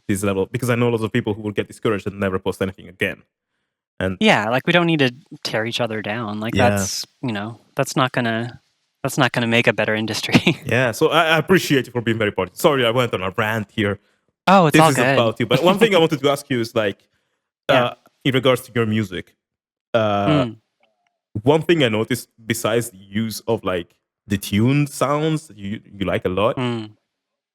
this level, because I know lots of people who will get discouraged and never post anything again. And like we don't need to tear each other down. Like that's not gonna make a better industry. Yeah, so I appreciate you for being very positive. Sorry, I went on a rant here. Oh, it's this all is good. About you. But one thing I wanted to ask you is like, in regards to your music, one thing I noticed besides the use of like the tuned sounds that you like a lot,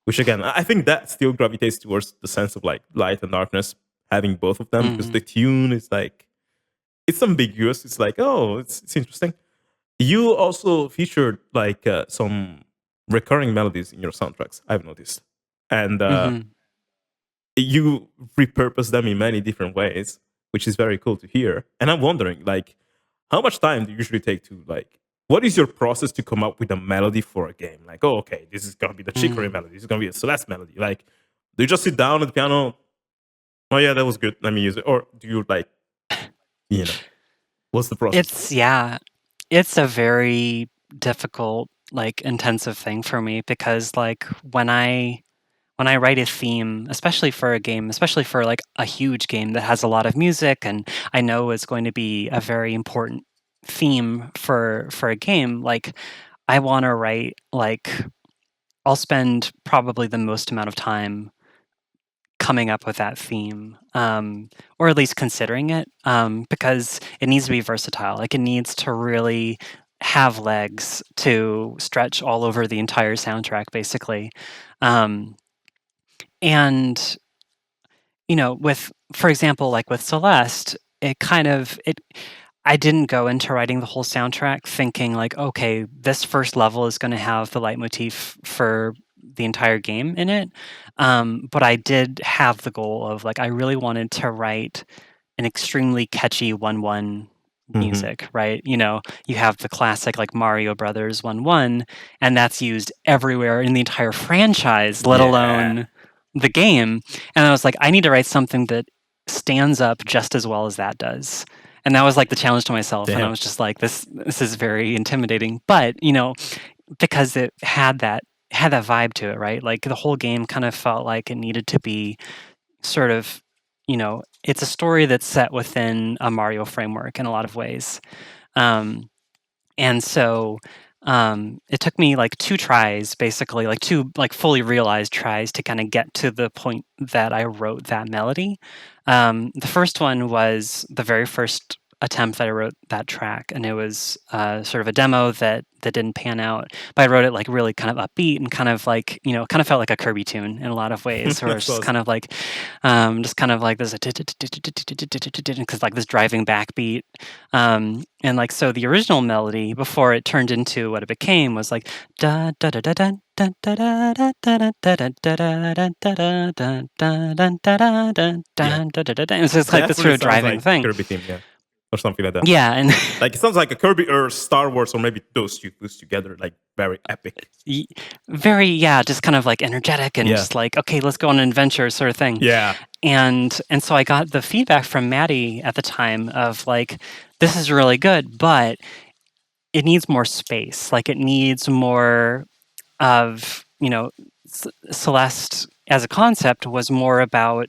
which again, I think that still gravitates towards the sense of like light and darkness, having both of them, because the tune is like, it's ambiguous. It's like, oh, it's interesting. You also featured like some recurring melodies in your soundtracks, I've noticed. And you repurpose them in many different ways, which is very cool to hear. And I'm wondering, like, how much time do you usually take to like, what is your process to come up with a melody for a game? Like, oh, okay, this is gonna be the Chicory melody, this is gonna be a Celeste melody. Like, do you just sit down at the piano? Oh yeah, that was good, let me use it. Or do you like, what's the process? It's a very difficult, like intensive thing for me, because like when I write a theme, especially for a game, especially for like a huge game that has a lot of music, and I know it's going to be a very important theme for a game, like I want to write like I'll spend probably the most amount of time coming up with that theme, or at least considering it, because it needs to be versatile. Like, it needs to really have legs to stretch all over the entire soundtrack, basically. Um, and with, for example, like with Celeste, I didn't go into writing the whole soundtrack thinking like, okay, this first level is going to have the leitmotif for the entire game in it. But I did have the goal of like, I really wanted to write an extremely catchy 1-1 music, right? You have the classic like Mario Brothers 1-1, and that's used everywhere in the entire franchise, let alone the game. And I was like, I need to write something that stands up just as well as that does. And that was like the challenge to myself. And I was just like, this is very intimidating. But, because it had that vibe to it, right? Like the whole game kind of felt like it needed to be sort of, it's a story that's set within a Mario framework in a lot of ways. And so it took me like 2 tries, basically, like 2 like fully realized tries to kind of get to the point that I wrote that melody. The first one was the very first attempt that I wrote that track, and it was sort of a demo that didn't pan out. But I wrote it like really kind of upbeat and kind of like kind of felt like a Kirby tune in a lot of ways, where it's just kind of like this because like this driving backbeat, and like so the original melody before it turned into what it became was like da da da da da da da da da da da da da da. It's just like this sort of driving thing. Kirby theme, yeah. Or something like that. Yeah, and like it sounds like a Kirby or Star Wars, or maybe those two together, like very epic. Very, just kind of like energetic and just like, okay, let's go on an adventure sort of thing. Yeah. And so I got the feedback from Maddie at the time of like, this is really good, but it needs more space. Like it needs more of, Celeste as a concept was more about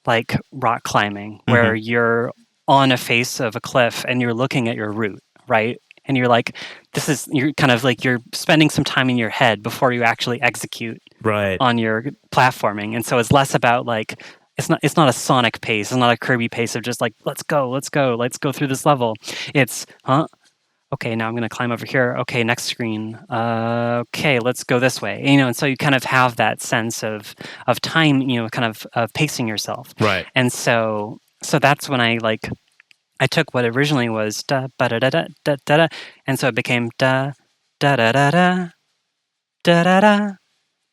like rock climbing, where you're on a face of a cliff and you're looking at your route, right? And you're like, you're kind of like, you're spending some time in your head before you actually execute on your platforming. And so it's less about like, it's not a Sonic pace. It's not a Kirby pace of just like, let's go through this level. It's, okay, now I'm going to climb over here. Okay, next screen. Okay, let's go this way. And so you kind of have that sense of time, kind of pacing yourself. Right. And so that's when I took what originally was da ba da da da da da da, and so it became da da da da da da da da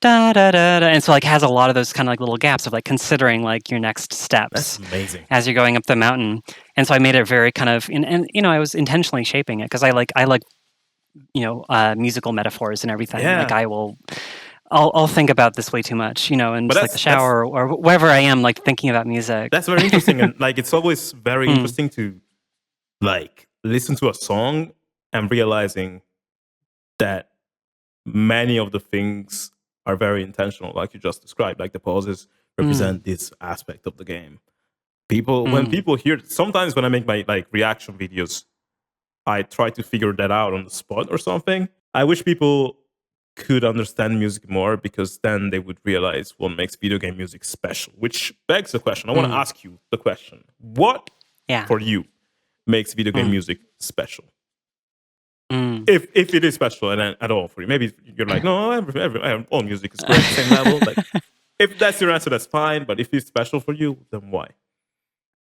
da da da, and so like has a lot of those kind of like little gaps of like considering like your next steps. That's amazing. As you're going up the mountain. And so I made it very kind of, and I was intentionally shaping it because I like musical metaphors and everything. Yeah. Like I'll think about this way too much, in just like the shower or wherever I am, like thinking about music. That's very interesting. And like, it's always very interesting to like listen to a song and realizing that many of the things are very intentional, like you just described, like the pauses represent this aspect of the game. When people hear, sometimes when I make my like reaction videos, I try to figure that out on the spot or something. I wish people could understand music more, because then they would realize what makes video game music special, which begs the question. I want to ask you the question. What for you makes video game music special? If it is special and at all for you. Maybe you're like, no, all music is great, same level. Like, if that's your answer, that's fine. But if it's special for you, then why?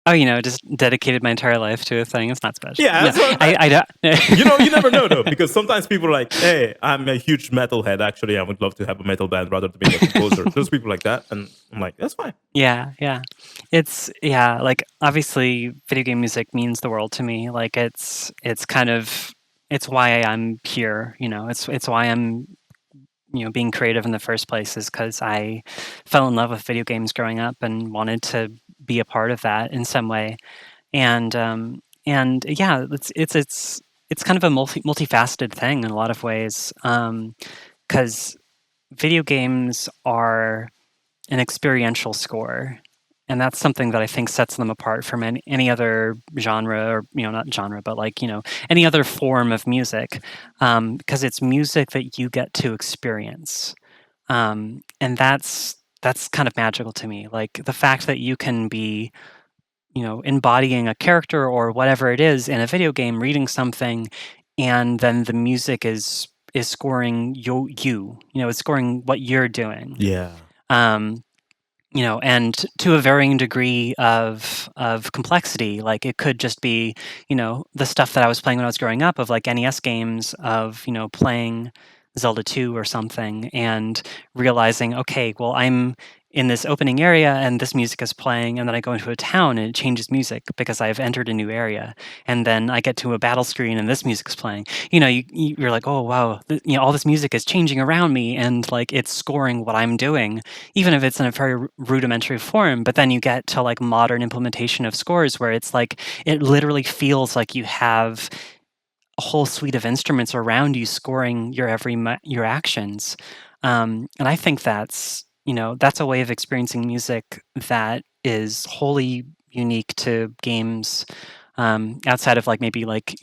Oh, just dedicated my entire life to a thing. It's not special. Yeah, no, I don't. You never know though, because sometimes people are like, "Hey, I'm a huge metalhead. Actually, I would love to have a metal band rather than being a composer." There's people like that, and I'm like, "That's fine." Yeah. It's like obviously, video game music means the world to me. Like it's kind of it's why I'm here. It's why I'm being creative in the first place, is because I fell in love with video games growing up and wanted to be a part of that in some way. And yeah, it's kind of a multifaceted thing in a lot of ways, because video games are an experiential score. And that's something that I think sets them apart from any other genre, or not genre, but like any other form of music, because it's music that you get to experience, And that's kind of magical to me. Like the fact that you can be, embodying a character or whatever it is in a video game, reading something, and then the music is scoring it's scoring what you're doing. Yeah. Um, and to a varying degree of complexity. Like it could just be, the stuff that I was playing when I was growing up, of like NES games, of playing Zelda 2 or something, and realizing, okay, well, I'm in this opening area and this music is playing, and then I go into a town and it changes music because I've entered a new area, and then I get to a battle screen and this music's playing. You're like, oh wow, all this music is changing around me, and like it's scoring what I'm doing, even if it's in a very rudimentary form. But then you get to like modern implementation of scores where it's like it literally feels like you have a whole suite of instruments around you scoring your actions. And I think that's a way of experiencing music that is wholly unique to games, outside of like maybe like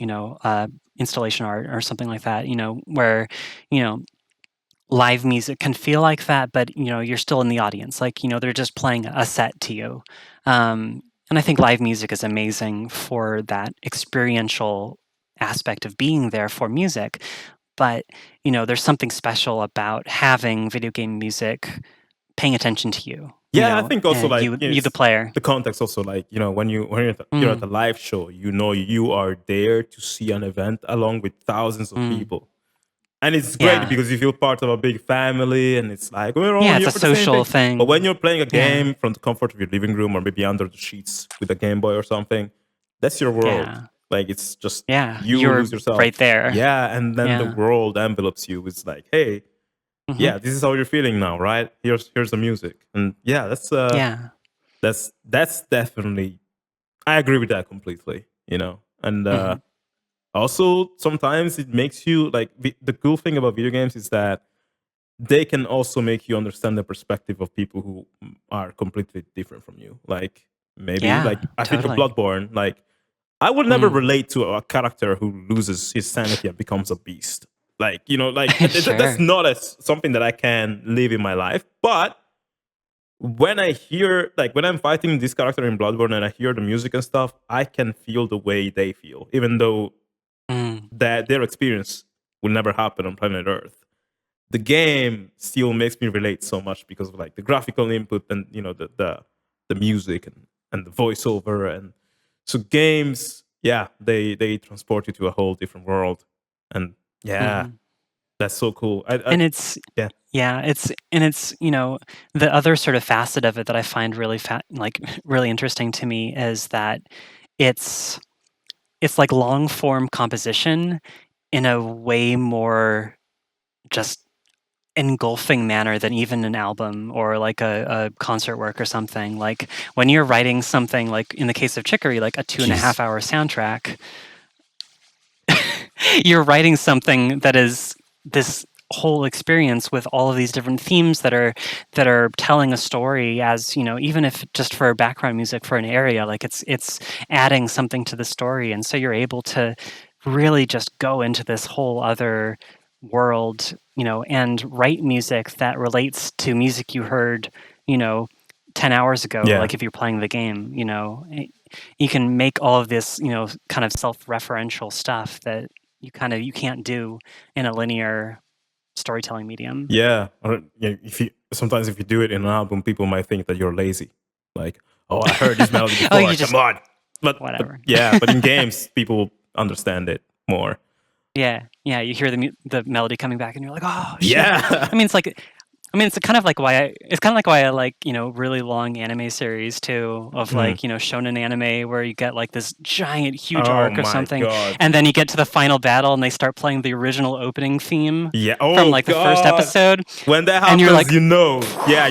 installation art or something like that. Where you know live music can feel like that, but you're still in the audience. Like they're just playing a set to you. And I think live music is amazing for that experiential aspect of being there for music. But there's something special about having video game music paying attention to you. Yeah, I think also like You the player. the context also, like when you're at the live show, you are there to see an event along with thousands of Mm. people. And it's great Yeah. because you feel part of a big family, and it's like we're all Yeah, it's here a for the same social thing. But when thing. you're playing a Yeah. game from the comfort of your living room, or maybe under the sheets with a Game Boy or something, that's your world. Yeah. Like it's just Yeah. you You're lose yourself. right there. Yeah, and then the Yeah. world envelops you. It's like, hey, Mhm. yeah, this is how you're feeling now, right? Here's the music, and yeah, Yeah. that's definitely, I agree with that completely. And Mhm. also sometimes it makes you like the cool thing about video games is that they can also make you understand the perspective of people who are completely different from you. Like maybe like Yeah, I think of totally. Bloodborne. Like I would never Mm. relate to a character who loses his sanity and becomes a beast. Like like that's Sure. not something that I can live in my life. But when I hear, like when I'm fighting this character in Bloodborne and I hear the music and stuff, I can feel the way they feel, even though Mm. that their experience will never happen on planet Earth. The game still makes me relate so much because of like the graphical input, and the music, and the voiceover. And so games, yeah, they transport you to a whole different world. And yeah, Mhm. that's so cool. And it's Yeah. yeah, it's the other sort of facet of it that I find really like really interesting to me is that it's it's like long form composition in a way more just engulfing manner than even an album or like a concert work or something. Like when you're writing something, like in the case of Chicory, like a 2.5 hour soundtrack, you're writing something that is this whole experience with all of these different themes that are telling a story, as even if just for background music for an area, like it's adding something to the story, and so you're able to really just go into this whole other world, and write music that relates to music you heard, you know 10 hours ago. Yeah. Like if you're playing the game, you can make all of this, kind of self-referential stuff that you can't do in a linear storytelling medium. Yeah. Or, yeah, if you do it in an album, people might think that you're lazy. Like, oh, I heard this melody Oh, before. you Come just on. But whatever. yeah, but in games, people understand it more. Yeah, yeah. You hear the melody coming back, and you're like, oh shit. Yeah. I mean, it's kind of like why I like really long anime series too, of Mm. like shonen anime, where you get like this giant huge Oh arc or my something, god. and then you get to the final battle and they start playing the original opening theme Yeah. from Oh like the first god. episode, When that and you're happens, like, yeah,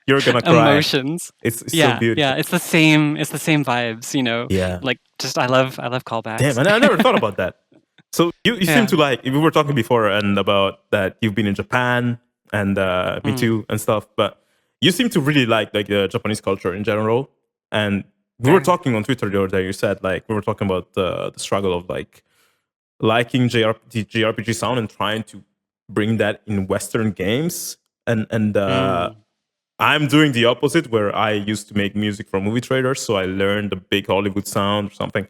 you're gonna cry. emotions. It's so Yeah, yeah. beautiful. It's the same vibes. Yeah. Like just I love Damn, callbacks. and I never thought about that. So you seem Yeah. to like, we were talking before and about that you've been in Japan, and me Mm, too and stuff, but you seem to really like the Japanese culture in general. And we were sure. talking on Twitter the other day. You said like we were talking about the struggle of like liking the JRPG sound and trying to bring that in Western games. and Mm. I'm doing the opposite, where I used to make music for movie trailers, so I learned the big Hollywood sound or something,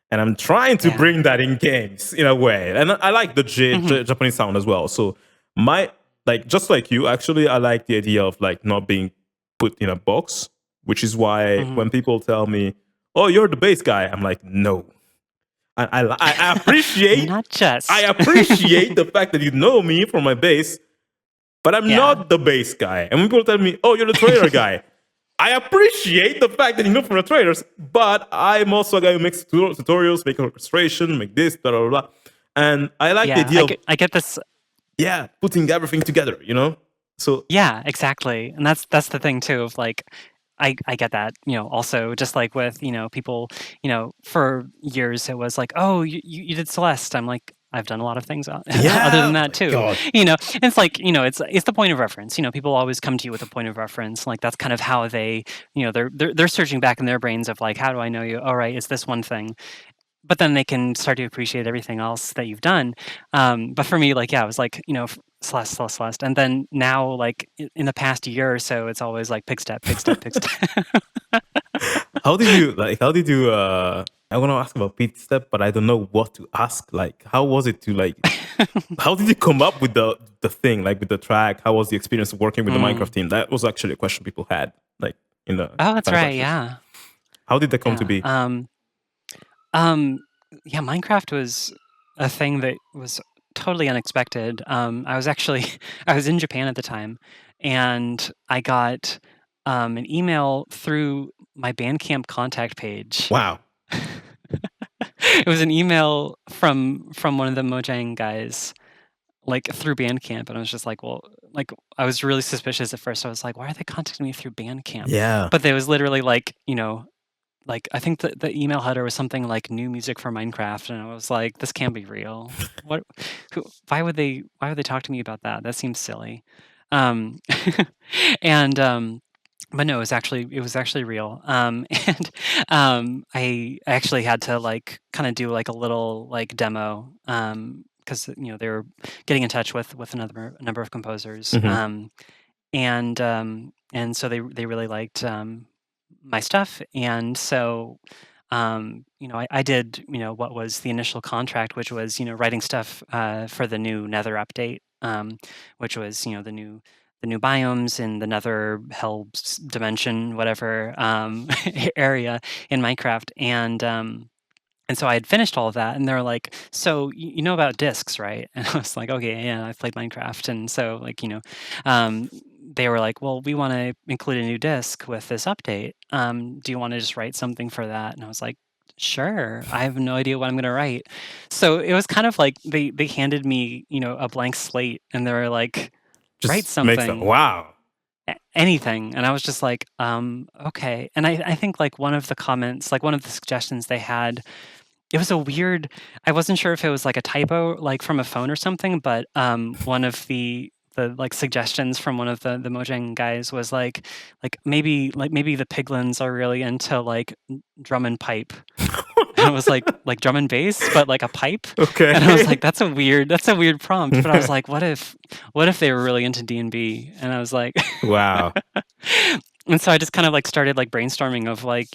and I'm trying to Yeah. bring that in games in a way. And I like the Mhm. Japanese sound as well. So my like just like you, actually, I like the idea of like not being put in a box, which is why when Mhm. people tell me, "Oh, you're the bass guy," I'm like, no. I appreciate Not I just. appreciate the fact that you know me from my bass, but I'm Yeah. not the bass guy. And when people tell me, "Oh, you're the trailer guy," I appreciate the fact that you know from the trailers, but I'm also a guy who makes tutorials, make orchestration, make this, blah blah blah. And I like the Yeah, idea of I get this. putting everything together. So Yeah, exactly. And that's the thing too of like I get that, also just like with, people, for years it was like, "Oh, you did Celeste." I'm like, "I've done a lot of things other than yeah, that my too." God, It's like, it's the point of reference. People always come to you with a point of reference. Like that's kind of how they, they're searching back in their brains of like, "How do I know you? All right, it's this one thing." But then they can start to appreciate everything else that you've done. But for me, like, yeah, it was like, Celeste, Celeste, Celeste. And then now, like, in the past year or so, it's always like Pigstep, Pigstep, Pigstep. how did you like? How did you? I want to ask about Pete Step, but I don't know what to ask. Like, how was it to like? How did you come up with the thing, like with the track? How was the experience of working with the Minecraft Mm. team? That was actually a question people had, like in the Oh, that's fan right. questions. Yeah. How did that come to Yeah. be? Um, yeah, Minecraft was a thing that was totally unexpected. I was actually I was in Japan at the time, and I got an email through my Bandcamp contact page. Wow. It was an email from one of the Mojang guys, like through Bandcamp, and I was just like, well, like I was really suspicious at first. I was like, why are they contacting me through Bandcamp? Yeah. But there was literally like, like I think the email header was something like new music for Minecraft, and I was like, this can't be real. What? Why would they talk to me about that? That seems silly. Um, and but no, it was actually real. And I actually had to like kind of do like a little like demo because they were getting in touch with a number of composers. Hmm. And so they really liked my stuff, and so I did what was the initial contract, which was writing stuff for the new Nether update, which was the new biomes in the Nether hell dimension, whatever area in Minecraft, and so I had finished all of that, and they were like, "So you know about discs, right?" And I was like, "Okay, yeah, I've played Minecraft." And so um, they were like, "Well, we want to include a new disc with this update. Do you want to just write something for that?" And I was like, "Sure." I have no idea what I'm going to write. So it was kind of like they handed me a blank slate, and they were like, "Write Just makes that. something." Wow. Anything. And I was just like, okay. And I think like one of the comments, like one of the suggestions they had, it was a weird, I wasn't sure if it was like a typo, like from a phone or something, but one of the like suggestions from one of the Mojang guys was maybe the piglins are really into like drum and pipe. And I was like drum and bass, but like a pipe. And I was Okay. like, that's a weird prompt. But I was like, what if they were really into D&B? And I was like, Wow. and so I just kind of like started like brainstorming of like,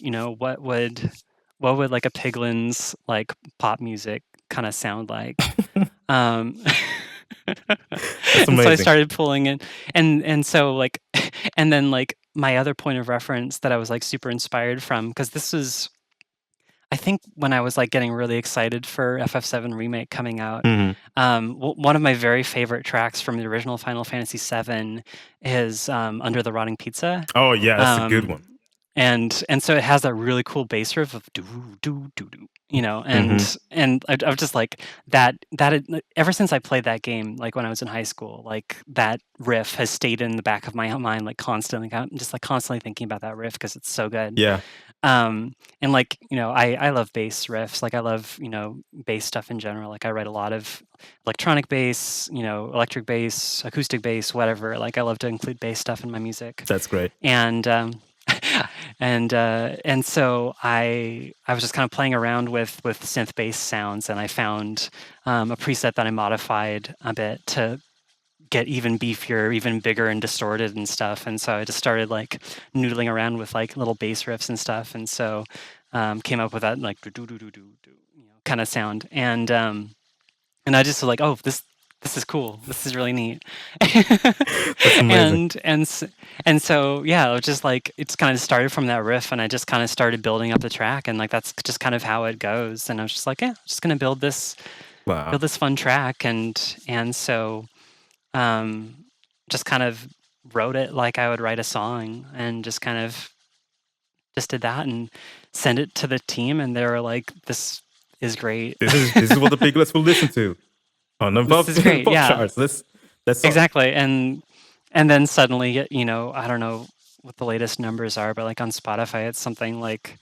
what would like a Piglin's like pop music kind of sound like? Um, That's and so I amazing. started pulling it, and so like, and then like my other point of reference that I was like super inspired from, because this was, I think, when I was like getting really excited for FF7 Remake coming out. Hmm. One of my very favorite tracks from the original Final Fantasy VII is Under the Rotting Pizza. Oh yeah, that's a good Um, one. and so it has that really cool bass riff of doo doo doo doo, Hmm. and I was just like ever since I played that game, like when I was in high school, like that riff has stayed in the back of my mind, like constantly. I'm just like constantly thinking about that riff because it's so good. Yeah, And like, I love bass riffs. Like I love, bass stuff in general. Like I write a lot of electronic bass, electric bass, acoustic bass, whatever. Like I love to include bass stuff in my music. that's great. And and so I was just kind of playing around with synth bass sounds, and I found a preset that I modified a bit to get even beefier, even bigger and distorted and stuff. And so I just started like noodling around with like little bass riffs and stuff. And so came up with that like kind of sound. And I just was like, oh, this is cool. This is really neat. That's amazing. And so yeah, it was just like it's kind of started from that riff, and I just kind of started building up the track, and like that's just kind of how it goes. And I was just like, yeah, I'm just gonna build this Wow. fun track, and so just kind of wrote it like I would write a song, and just kind of just did that and sent it to the team, and they were like, this is great. This is what the piglets will listen to on the This is great, pop yeah. charts. That's Exactly. And then suddenly, you know, I don't know what the latest numbers are, but like on Spotify, it's something like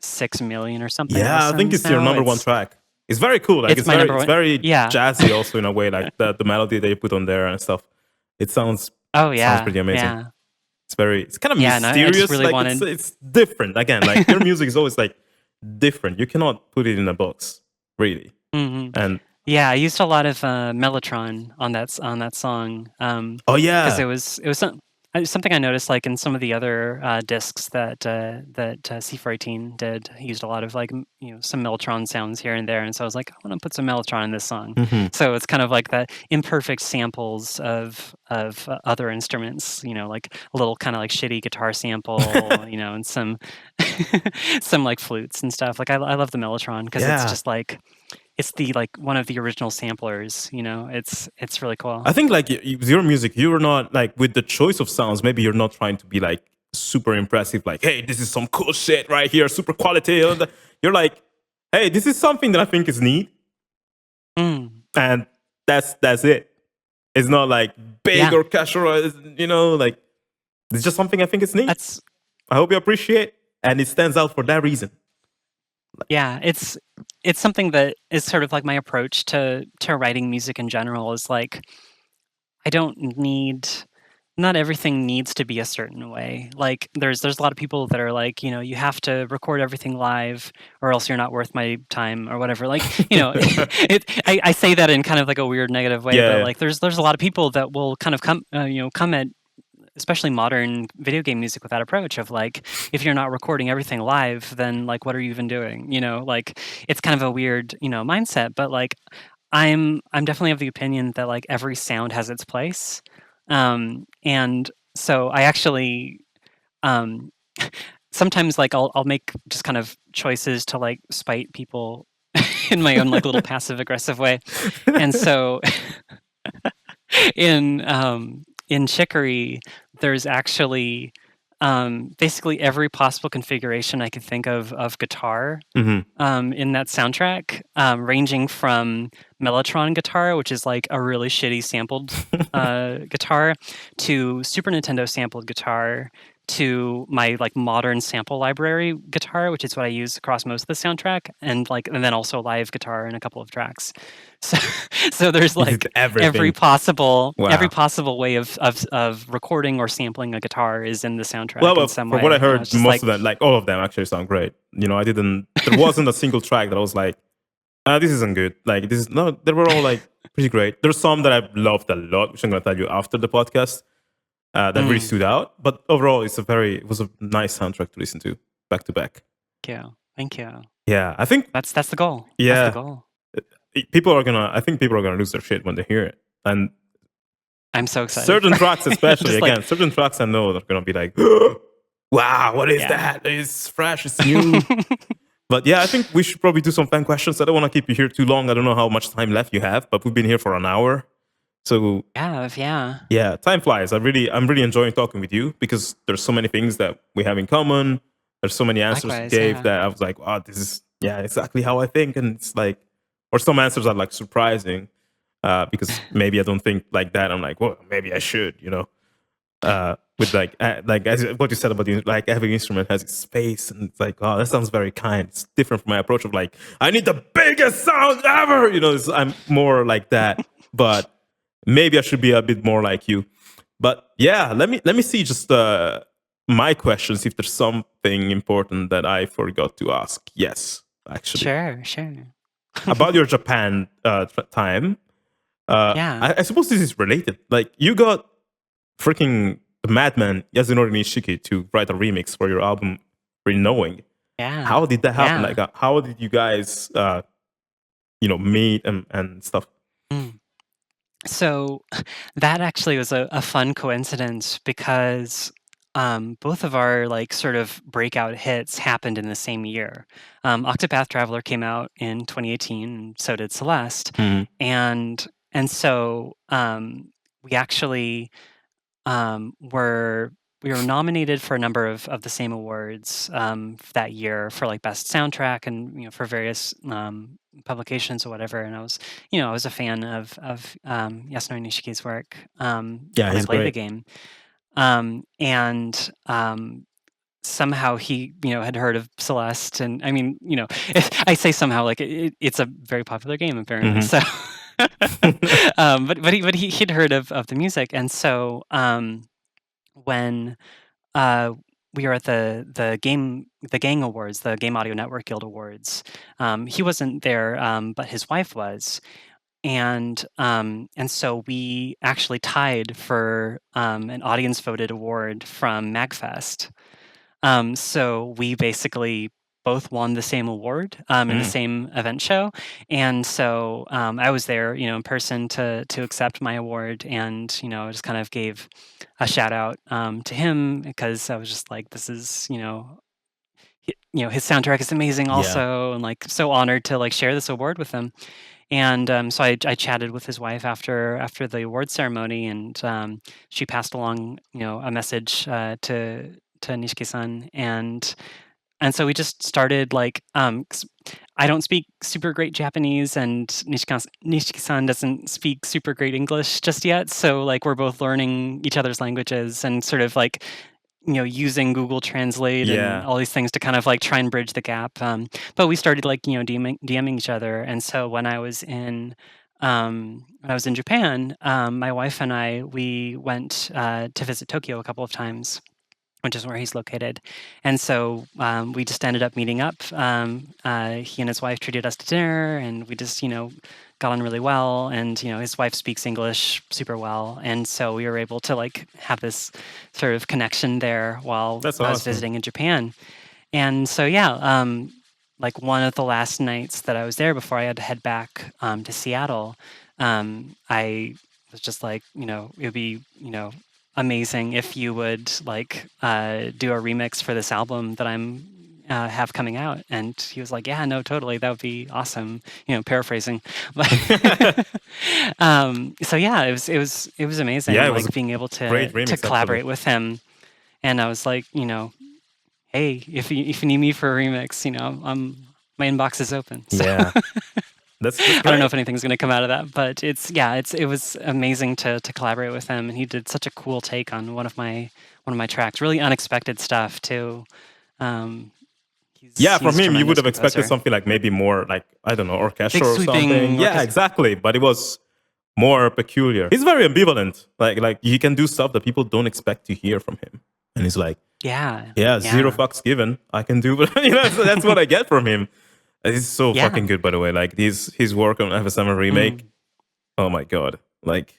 6 million or something. Yeah, I think it's your number one track. It's very cool. Like It's my number it's one. very Yeah. jazzy also in a way, like the melody that you put on there and stuff. It sounds sounds pretty amazing. Yeah. It's kind of Yeah, no, I mysterious. just really like wanted... it's different. Again, like your music is always like different. You cannot put it in a box, really. And yeah, I used a lot of Mellotron on that song. oh yeah, because it was something I noticed like in some of the other discs that C418 did. He used a lot of like some Mellotron sounds here and there, and so I was like, I want to put some Mellotron in this song. So it's kind of like the imperfect samples of other instruments, like a little kind of like shitty guitar sample, and some some like flutes and stuff. Like I love the Mellotron because it's just like it's the like one of the original samplers. It's really cool. I think like with your music, you're not like with the choice of sounds. Maybe you're not trying to be like super impressive. Like, hey, this is some cool shit right here, super quality. You're like, hey, this is something that I think is neat, and that's it. It's not like big orchestra, like it's just something I think is neat. I hope you appreciate, and it stands out for that reason. Yeah, it's something that is sort of like my approach to writing music in general is like, I don't need, not everything needs to be a certain way. Like there's a lot of people that are like, you have to record everything live or else you're not worth my time or whatever. Like, I say that in kind of like a weird negative way, but like there's a lot of people that will kind of come at especially modern video game music with that approach of like, if you're not recording everything live, then like, what are you even doing? Like it's kind of a weird, mindset, but like, I'm definitely of the opinion that like every sound has its place. And so I actually, sometimes like I'll make just kind of choices to like spite people in my own like little passive aggressive way. And so in Chicory, there's actually basically every possible configuration I could think of guitar in that soundtrack, ranging from Mellotron guitar, which is like a really shitty sampled guitar, to Super Nintendo sampled guitar, to my like modern sample library guitar, which is what I use across most of the soundtrack, and then also live guitar in a couple of tracks. So there's like every possible way of recording or sampling a guitar is in the soundtrack. Well, in some from way. what I heard, most of them, like all of them, actually sound great. There wasn't a single track that I was like, this isn't good. Like they were all like pretty great. There's some that I loved a lot, which I'm going to tell you after the podcast. That really stood out, but overall, it was a nice soundtrack to listen to back to back. Thank you. Yeah, I think that's the goal. Yeah, that's the goal. I think people are gonna lose their shit when they hear it, and I'm so excited. Certain tracks, especially certain tracks, I know they're gonna be like, "Wow, what is that? It's fresh, it's new." But yeah, I think we should probably do some fan questions. I don't want to keep you here too long. I don't know how much time left you have, but we've been here for an hour. So yeah, time flies. I'm really enjoying talking with you because there's so many things that we have in common. There's so many answers you gave that I was like, wow, this is exactly how I think. And it's like, or some answers are like surprising because maybe I don't think like that. I'm like, well, maybe I should, with like as what you said about like every instrument has its space, and it's like, oh, that sounds very kind. It's different from my approach of like, I need the biggest sound ever. I'm more like that, but maybe I should be a bit more like you. But yeah, let me see just my questions if there's something important that I forgot to ask. Yes, actually. Sure. About your Japan time. Yeah. I suppose this is related. Like, you got freaking the madman Yasunori Nishiki to write a remix for your album, Really Knowing. Yeah. How did that happen? Yeah. Like, how did you guys, meet and stuff? Mm. So that actually was a fun coincidence because both of our like sort of breakout hits happened in the same year. Octopath Traveler came out in 2018, and so did Celeste, Mhm. and so we actually were we were nominated for a number of the same awards that year for like best soundtrack and for various publications or whatever. And I was a fan of Yasunori Nishiki's work Yeah, when I he's played the great. game, and somehow he had heard of Celeste, and I mean I say somehow like it's a very popular game apparently, Mhm. so. But he'd heard of the music, and so when uh, we were at the Gang Awards, the Game Audio Network Guild Awards. He wasn't there, but his wife was, and so we actually tied for an audience voted award from MagFest. So we basically both won the same award in the Mm. same event show, and so I was there, in person to accept my award, and just kind of gave a shout out to him because I was just like, this is his soundtrack is amazing Yeah. also, and like so honored to like share this award with him. And so I chatted with his wife after the award ceremony, and she passed along a message to Nishiki-san, and so we just started like 'cause I don't speak super great Japanese, and Nishiki-san doesn't speak super great English just yet. So like we're both learning each other's languages and sort of like using Google Translate and Yeah. all these things to kind of like try and bridge the gap. But we started like DMing each other, and so when I was in Japan, my wife and we went to visit Tokyo a couple of times, which is where he's located. And so we just ended up meeting up. He and his wife treated us to dinner, and we just, got on really well. And, his wife speaks English super well. And so we were able to like have this sort of connection there while That's I was awesome. visiting in Japan. And so, yeah, like one of the last nights that I was there before I had to head back to Seattle, I was just like, it would be, amazing if you would like do a remix for this album that I'm have coming out. And he was like, yeah, no, totally, that would be awesome. Paraphrasing, but so yeah, it was Yeah, amazing, it was like a being able great to remix, actually. collaborate with him. And I was like, hey, if you need me for a remix, my inbox is open. So Yeah, that's I don't know great. if anything's going to come out of that, but it was amazing to collaborate with him, and he did such a cool take on one of my tracks. Really unexpected stuff too. Um, Yeah, he's from a him, you would tremendous have expected composer. something like maybe more like, I don't know, Big orchestra or something. sweeping Yeah, orchestra. exactly. But it was more peculiar. He's very ambivalent. Like he can do stuff that people don't expect to hear from him, and he's like, Yeah, yeah, zero yeah, fucks given. I can do, but so that's what I get from him. He's so yeah. fucking good, by the way. Like his work on FSM remake. Mm. Oh my god. Like,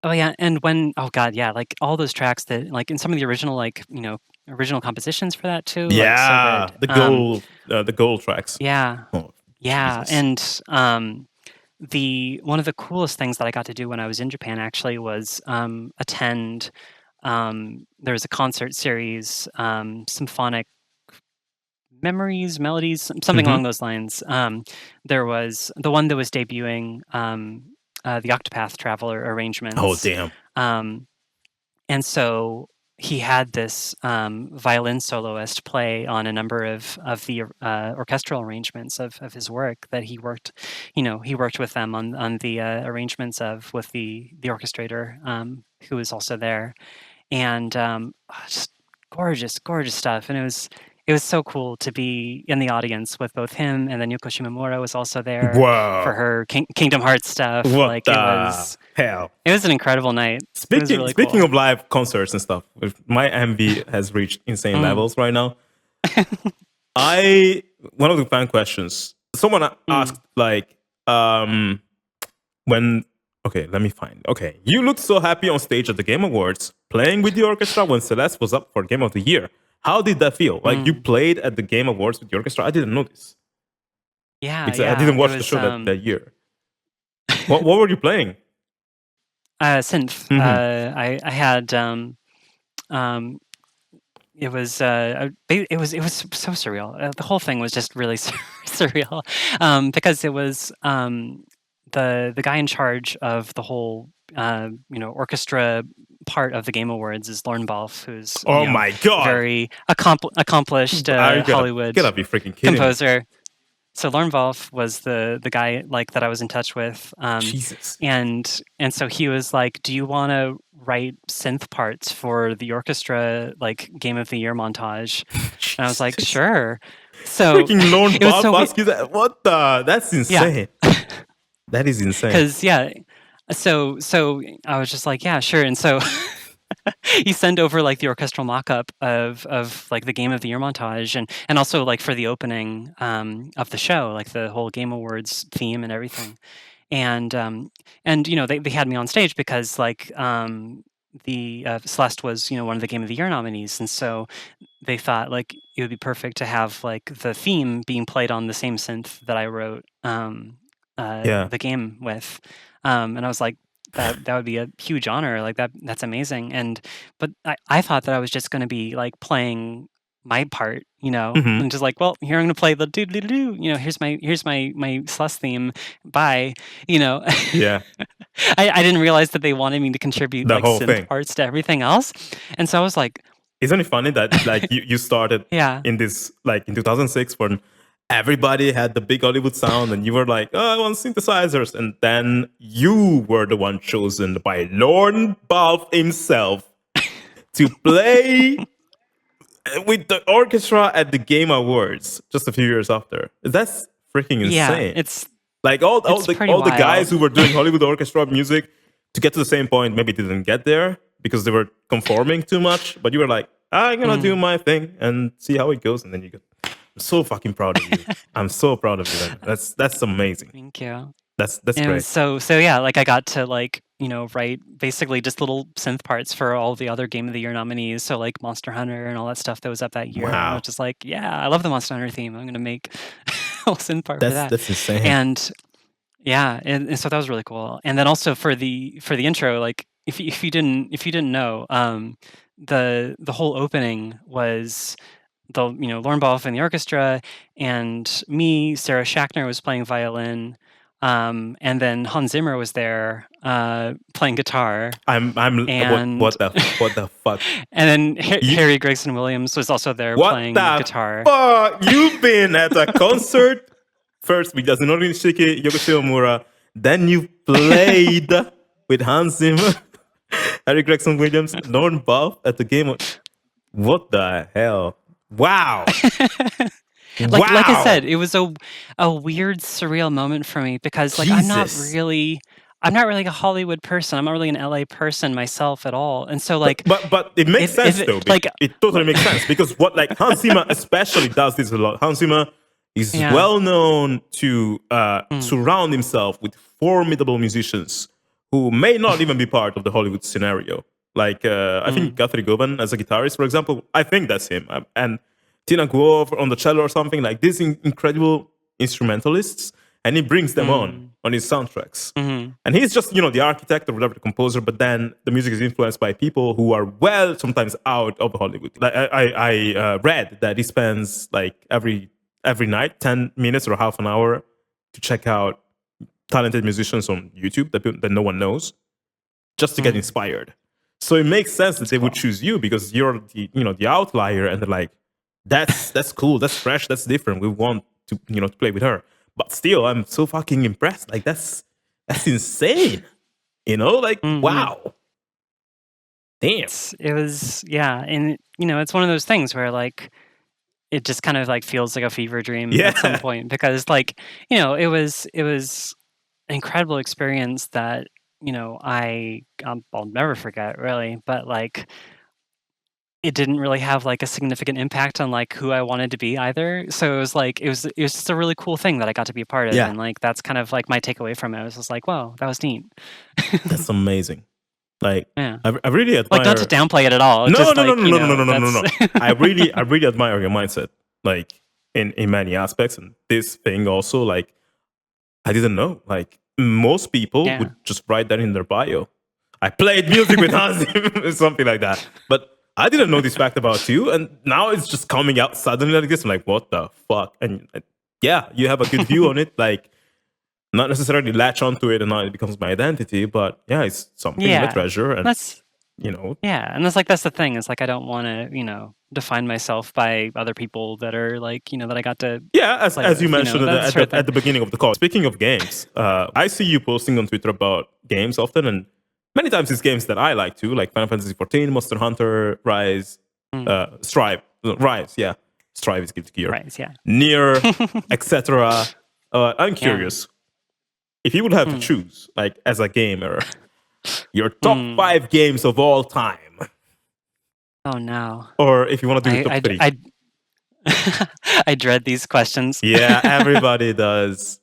Oh yeah, and oh god, yeah, like all those tracks that like in some of the original like original compositions for that too, like so yeah, good. the gold tracks. Yeah, Oh yeah, Jesus. and the one of the coolest things that I got to do when I was in Japan actually was attend. There was a concert series, symphonic memories, melodies, something Hmm. along those lines. There was the one that was debuting, the Octopath Traveler Oh arrangements, damn. um, and so he had this violin soloist play on a number of the orchestral arrangements of his work that he worked. He worked with them on the arrangements of with the orchestrator who was also there, and just gorgeous, gorgeous stuff. And it was so cool to be in the audience with both him, and then Yoko Shimomura was also there for Wow. her Kingdom Hearts stuff. What Like it the was hell? it was an incredible night. It was Speaking really speaking cool. of live concerts and stuff, my envy has reached insane Mm. levels right now. I One of the fan questions. Someone Mm. asked like, when Okay, let me find. Okay, you looked so happy on stage at the Game Awards, playing with the orchestra when Celeste was up for Game of the Year. How did that feel? Like you Mm. played at the Game Awards with the orchestra? I didn't know this Yeah, because I yeah. didn't It watch the was show that year. What were you playing? synth. Mm-hmm. I had um, it was it was so surreal. The whole thing was just really surreal because it was the guy in charge of the whole orchestra part of the Game Awards is Lorne Balfe, who's Oh my god! very accomplished Are you Hollywood gotta be freaking kidding me? composer. So Lorne Balfe was the guy like that I was in touch with, Jesus. and so he was like, "Do you want to write synth parts for the orchestra like Game of the Year montage?" And I was like, Jesus. "Sure." So Freaking Lorne it was Bob so ask you that? What the? That's yeah, insane. That is insane. because yeah, so I was just like, "Yeah, sure." And so you send over like the orchestral mock-up of like the Game of the Year montage and also like for the opening of the show, like the whole Game Awards theme and everything. And they had me on stage because like the Celeste was one of the Game of the Year nominees, and so they thought like it would be perfect to have like the theme being played on the same synth that I wrote Yeah. the game with, and I was like, that would be a huge honor, like that's amazing. But I thought that I was just going to be like playing my part, Mm-hmm. and just like, well, here I'm going to play the do do do, here's my Celeste theme, bye, you know. Yeah. I didn't realize that they wanted me to contribute The like whole synth thing. parts to everything else, and so I was like, Isn't it funny that like you started yeah. in this like in 2006 when everybody had the big Hollywood sound and you were like, oh, I want synthesizers, and then you were the one chosen by Lorne Balfe himself to play with the orchestra at the Game Awards just a few years after. That's freaking Yeah, insane. it's Like all, all it's the pretty all the guys wild. who were doing Hollywood orchestra music to get to the same point maybe didn't get there because they were conforming too much. But you were like, I'm gonna do Mhm. my thing and see how it goes, and then you go. I'm so fucking proud of you. I'm so proud of you, Lena. That's amazing. Thank you. That's And it great. was so yeah, like I got to like, write basically just little synth parts for all the other Game of the Year nominees. So like Monster Hunter and all that stuff that was up that year. And I was Wow, just like, yeah, I love the Monster Hunter theme. I'm gonna make a whole synth part for that. that's insane. And yeah, and so that was really cool. And then also for the intro, like if you didn't know, the whole opening was the Lorne Balfe and the orchestra, and me, Sarah Schachner was playing violin, and then Hans Zimmer was there playing guitar, I'm and what the fuck? and then You Harry Gregson-Williams was also there what playing the guitar. fuck? You've been at a concert first with Yasunori Nishiki, Yoko Shimomura, then you played with Hans Zimmer, Harry Gregson-Williams, Lorne Balfe at the game. What the hell? Wow. Like I said, Wow. it was a weird, surreal moment for me because like Jesus. I'm not really a Hollywood person. I'm not really an LA person myself at all. And so like But it makes sense if though. like It totally makes sense because what like Hans Zimmer especially does this a lot. Hans Zimmer is yeah. well known to Mm, surround himself with formidable musicians who may not even be part of the Hollywood scenario. Like I think mm, Guthrie Govan as a guitarist, for example, I think that's him. And Tina Guo on the cello or something like these incredible instrumentalists, and he brings them mm, on his soundtracks. mhm, And he's just the architect or whatever, the composer, but then the music is influenced by people who are well sometimes out of Hollywood. Like I read that he spends like every night 10 minutes or half an hour to check out talented musicians on YouTube that no one knows just to get mm. inspired. So it makes sense that That's they would cool. choose you because you're the outlier, and they're like, that's cool, that's fresh, that's different. We want to play with her. But still, I'm so fucking impressed. Like that's insane. Like Mhm. wow, damn. It was yeah, and it's one of those things where like it just kind of like feels like a fever dream at some Yeah. point because like, it was an incredible experience that, I'll never forget really, but like it didn't really have like a significant impact on like who I wanted to be either. So it was like it was just a really cool thing that I got to be a part of, Yeah, and like that's kind of like my takeaway from it. I was just like, "Whoa, that was neat." that's amazing. Like, Yeah, I really like not to admire. downplay it at all. It's No, just no, no, like no, no, no, no, no, no, that's no. I really admire your mindset. Like in many aspects, and this thing also. Like, I didn't know. Like most people yeah, would just write that in their bio. I played music with Hans Zimmer, something like that. But I didn't know this fact about you, and now it's just coming out suddenly like this. I'm like, what the fuck? And yeah, you have a good view on it. Like, not necessarily latch onto it, and now it becomes my identity. But yeah, it's something I yeah. treasure, and That's you know, yeah, and that's the thing. It's like I don't want to define myself by other people that are like that I got to yeah, play as you with. mentioned That sort of at thing. the beginning of the call. Speaking of games, I see you posting on Twitter about games often, and many times it's games that I like too, like Final Fantasy 14, Monster Hunter, Rise, Mm, Strive, Rise, yeah, Strive is Guilty Gear, right? Yeah. Near, etc. I'm Yeah. curious if you would have to Mm, choose, like as a gamer, your top mm. 5 games of all time, Oh no. or if you want to do I top I d- 3. I I dread these questions. Yeah, everybody does.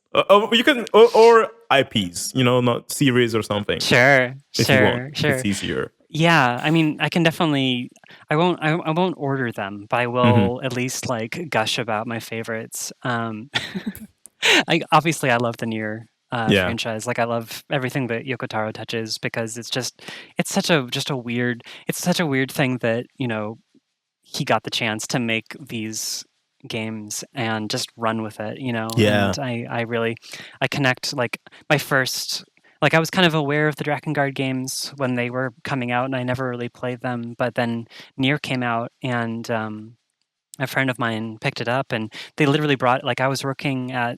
You can or IPs, not series or something. Sure, If you want, sure, if it's sure. easier. Yeah, I mean, I can definitely. I won't order them, but I Hmm. will at least like gush about my favorites. I obviously I love the Nier Yeah, franchise. Like I love everything that Yoko Taro touches because it's such a just a weird it's such a weird thing that he got the chance to make these games and just run with it, yeah. and I really I connect like my first like I was kind of aware of the Drakengard games when they were coming out and I never really played them, but then Nier came out and a friend of mine picked it up and they literally brought like I was working at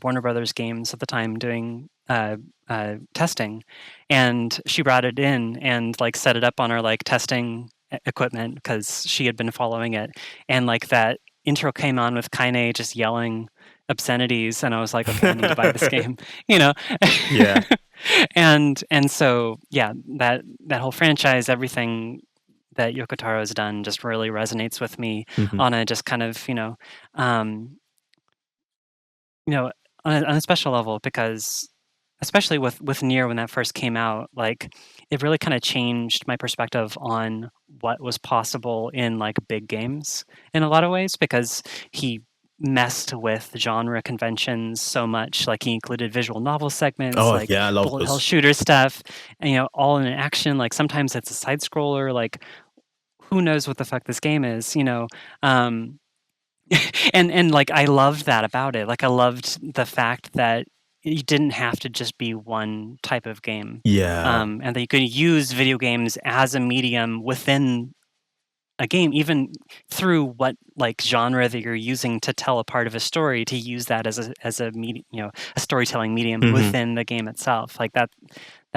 Warner Brothers Games at the time doing testing, and she brought it in and like set it up on our like testing equipment because she had been following it, and like that intro came on with Kaine just yelling obscenities, and I was like, okay, I need to buy this game, you know. Yeah. And so yeah, that whole franchise, everything that Yoko Taro has done just really resonates with me Hmm. on a just kind of, um, you know, on a special level because especially with Nier when that first came out, like it really kind of changed my perspective on what was possible in like big games in a lot of ways because he messed with genre conventions so much. Like he included visual novel segments, Oh like yeah, I love bullet hell those. shooter stuff, and all in action. Like sometimes it's a side scroller, like who knows what the fuck this game is. Um, and like I loved that about it. Like I loved the fact that you didn't have to just be one type of game, Yeah, and that you could use video games as a medium within a game, even through what like genre that you're using to tell a part of a story, to use that as a medium, a storytelling medium hmm, within the game itself. Like that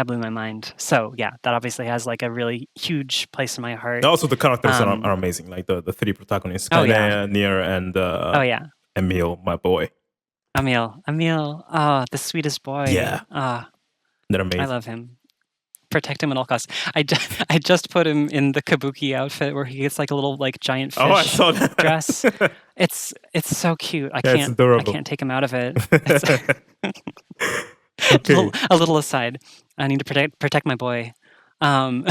blew my mind. So yeah, that obviously has like a really huge place in my heart. also the characters are Um, amazing. Like the 3 protagonists, oh yeah, Kaine, Nier, and oh yeah. Emil, my boy. Emil, ah, the sweetest boy. Yeah, Ah, they're I amazing. love him. Protect him at all costs. I just put him in the kabuki outfit where he gets like a little like giant Oh, I fish saw dress. that. It's so cute. Yeah, it's I adorable. can't take him out of it. It's Okay. a little aside. I need to protect my boy. Um,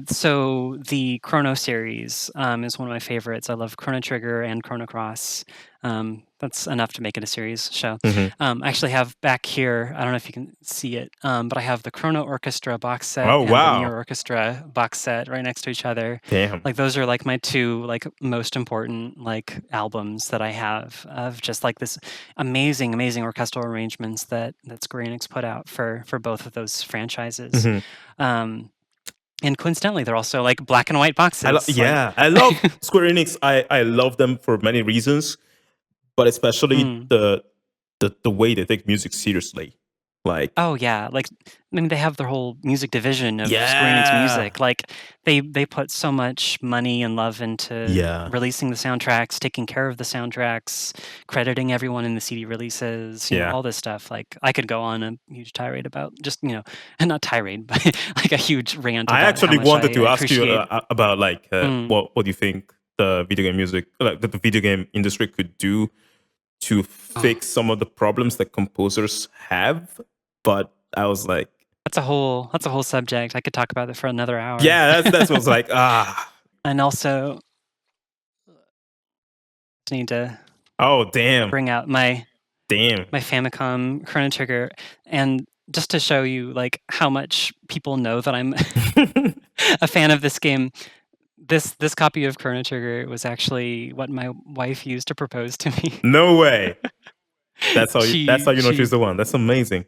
So the Chrono series is one of my favorites. I love Chrono Trigger and Chrono Cross. That's enough to make it a series show. Hmm. I actually have back here, I don't know if you can see it, but I have the Chrono Orchestra box set Oh and the wow. Nier Orchestra box set right next to each other. Damn. Like those are like my two like most important like albums that I have of just like this amazing orchestral arrangements that Square Enix put out for both of those franchises. Hmm. Um, and coincidentally, they're also like black and white boxes. Like, Yeah, I love Square Enix. I love them for many reasons, but especially mm, the way they take music seriously. Like, Oh, yeah, like, I mean, they have their whole music division of Square Enix yeah, Music, like, they put so much money and love into yeah, releasing the soundtracks, taking care of the soundtracks, crediting everyone in the CD releases, yeah. all this stuff, like, I could go on a huge tirade about just, and not tirade, but, like, a huge rant I about how actually much I wanted to ask you appreciate. about like Mm, what do you think the video game music, like that the video game industry could do to oh, fix some of the problems that composers have, but I was like, that's a whole subject, I could talk about it for another hour. yeah, that's what I was like, ah, And also, just need to oh damn, bring out my damn. Famicom Chrono Trigger, and just to show you, like, how much people know that I'm a fan of this game, this copy of Chrono Trigger was actually what my wife used to propose to me. No way. That's how She you know she she's the one. That's amazing.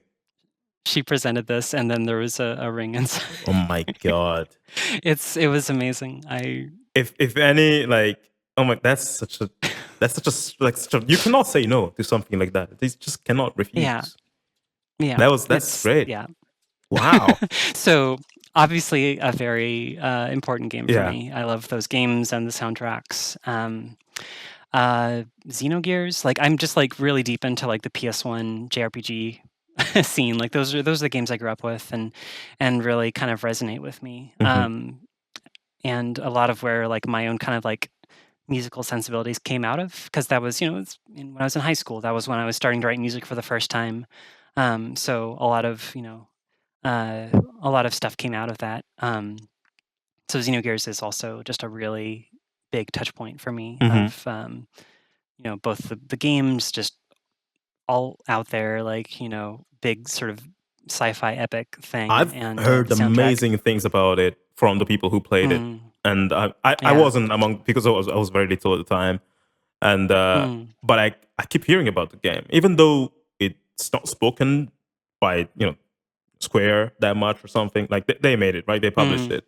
she presented this, and then there was a ring inside. Oh my god. It was amazing. I If any like, oh my, like such a, you cannot say no to something like that. They just cannot Yeah, refuse. yeah, That's great. yeah. Wow. So, obviously a very, important game for Yeah. me. I love those games and the soundtracks. Xenogears, like, I'm just, like, really deep into, like, the PS1 JRPG scene, like, those are the games I grew up with and really kind of resonate with me, Hmm. and a lot of where, like, my own kind of, like, musical sensibilities came out of, because that was, when I was in high school, that was when I was starting to write music for the first time, so uh, a lot of stuff came out of that, so Xenogears is also just a really big touch point for me Hmm. of, both the games just all out there, like, big sort of sci-fi epic thing, I've and the heard soundtrack. amazing things about it from the people who played it, Mm, and I yeah. wasn't among because I was very little at the time, and Mm, but I keep hearing about the game, even though it's not spoken by Square that much or something. Like they made it right, they published mm. it,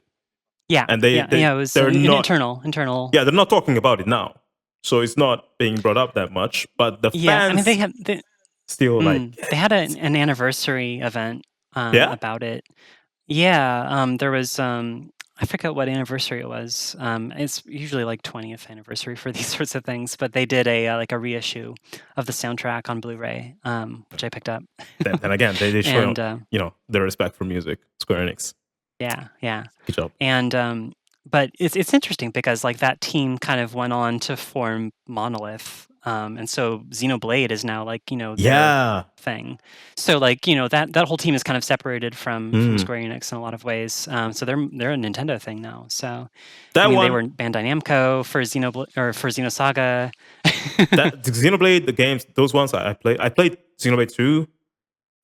Yeah, and yeah, yeah. It was they're an not, internal. yeah, they're not talking about it now, so it's not being brought up that much. But the Yeah, I mean fans still like, they had an anniversary event yeah, about it. Yeah, there was, I forget what anniversary it was. It's usually like 20th anniversary for these sorts of things, but they did like a reissue of the soundtrack on Blu-ray, which I picked up. then again they show And their respect for music. Square Enix, yeah, yeah. good job. And but it's interesting because like that team kind of went on to form Monolith. And so Xenoblade is now like, their Yeah. thing. So like, that whole team is kind of separated from Mm. Square Enix in a lot of ways. So they're a Nintendo thing now. So I That mean they one, were Bandai Namco for Xenoblade or for Xenosaga. that the Xenoblade, the games, those ones I played Xenoblade 2.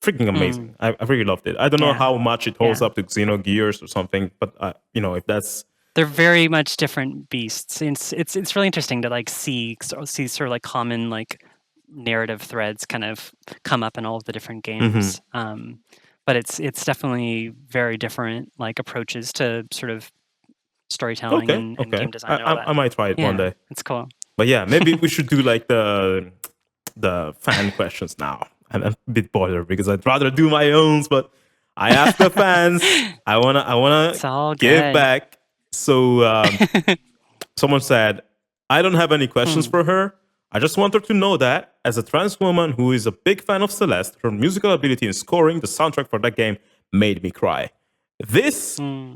Freaking Mm, amazing. I really loved it. I don't know yeah, how much it holds yeah. up to Xenogears or something, but if that's They're very much different beasts. It's really interesting to like see sort of like common like narrative threads kind of come up in all of the different mhm. games. But it's definitely very different like approaches to sort of storytelling Okay, and okay. game design and all I that. might try it one Yeah, day. it's cool. But yeah, maybe we should do like the fan questions now. I'm a bit bothered because I'd rather do my own, but I ask the fans. I wanna It's all give good. back. So someone said, I don't have any questions Hmm. for her. I just want her to know that, as a trans woman who is a big fan of Celeste, her musical ability in scoring the soundtrack for that game made me cry. This, Hmm.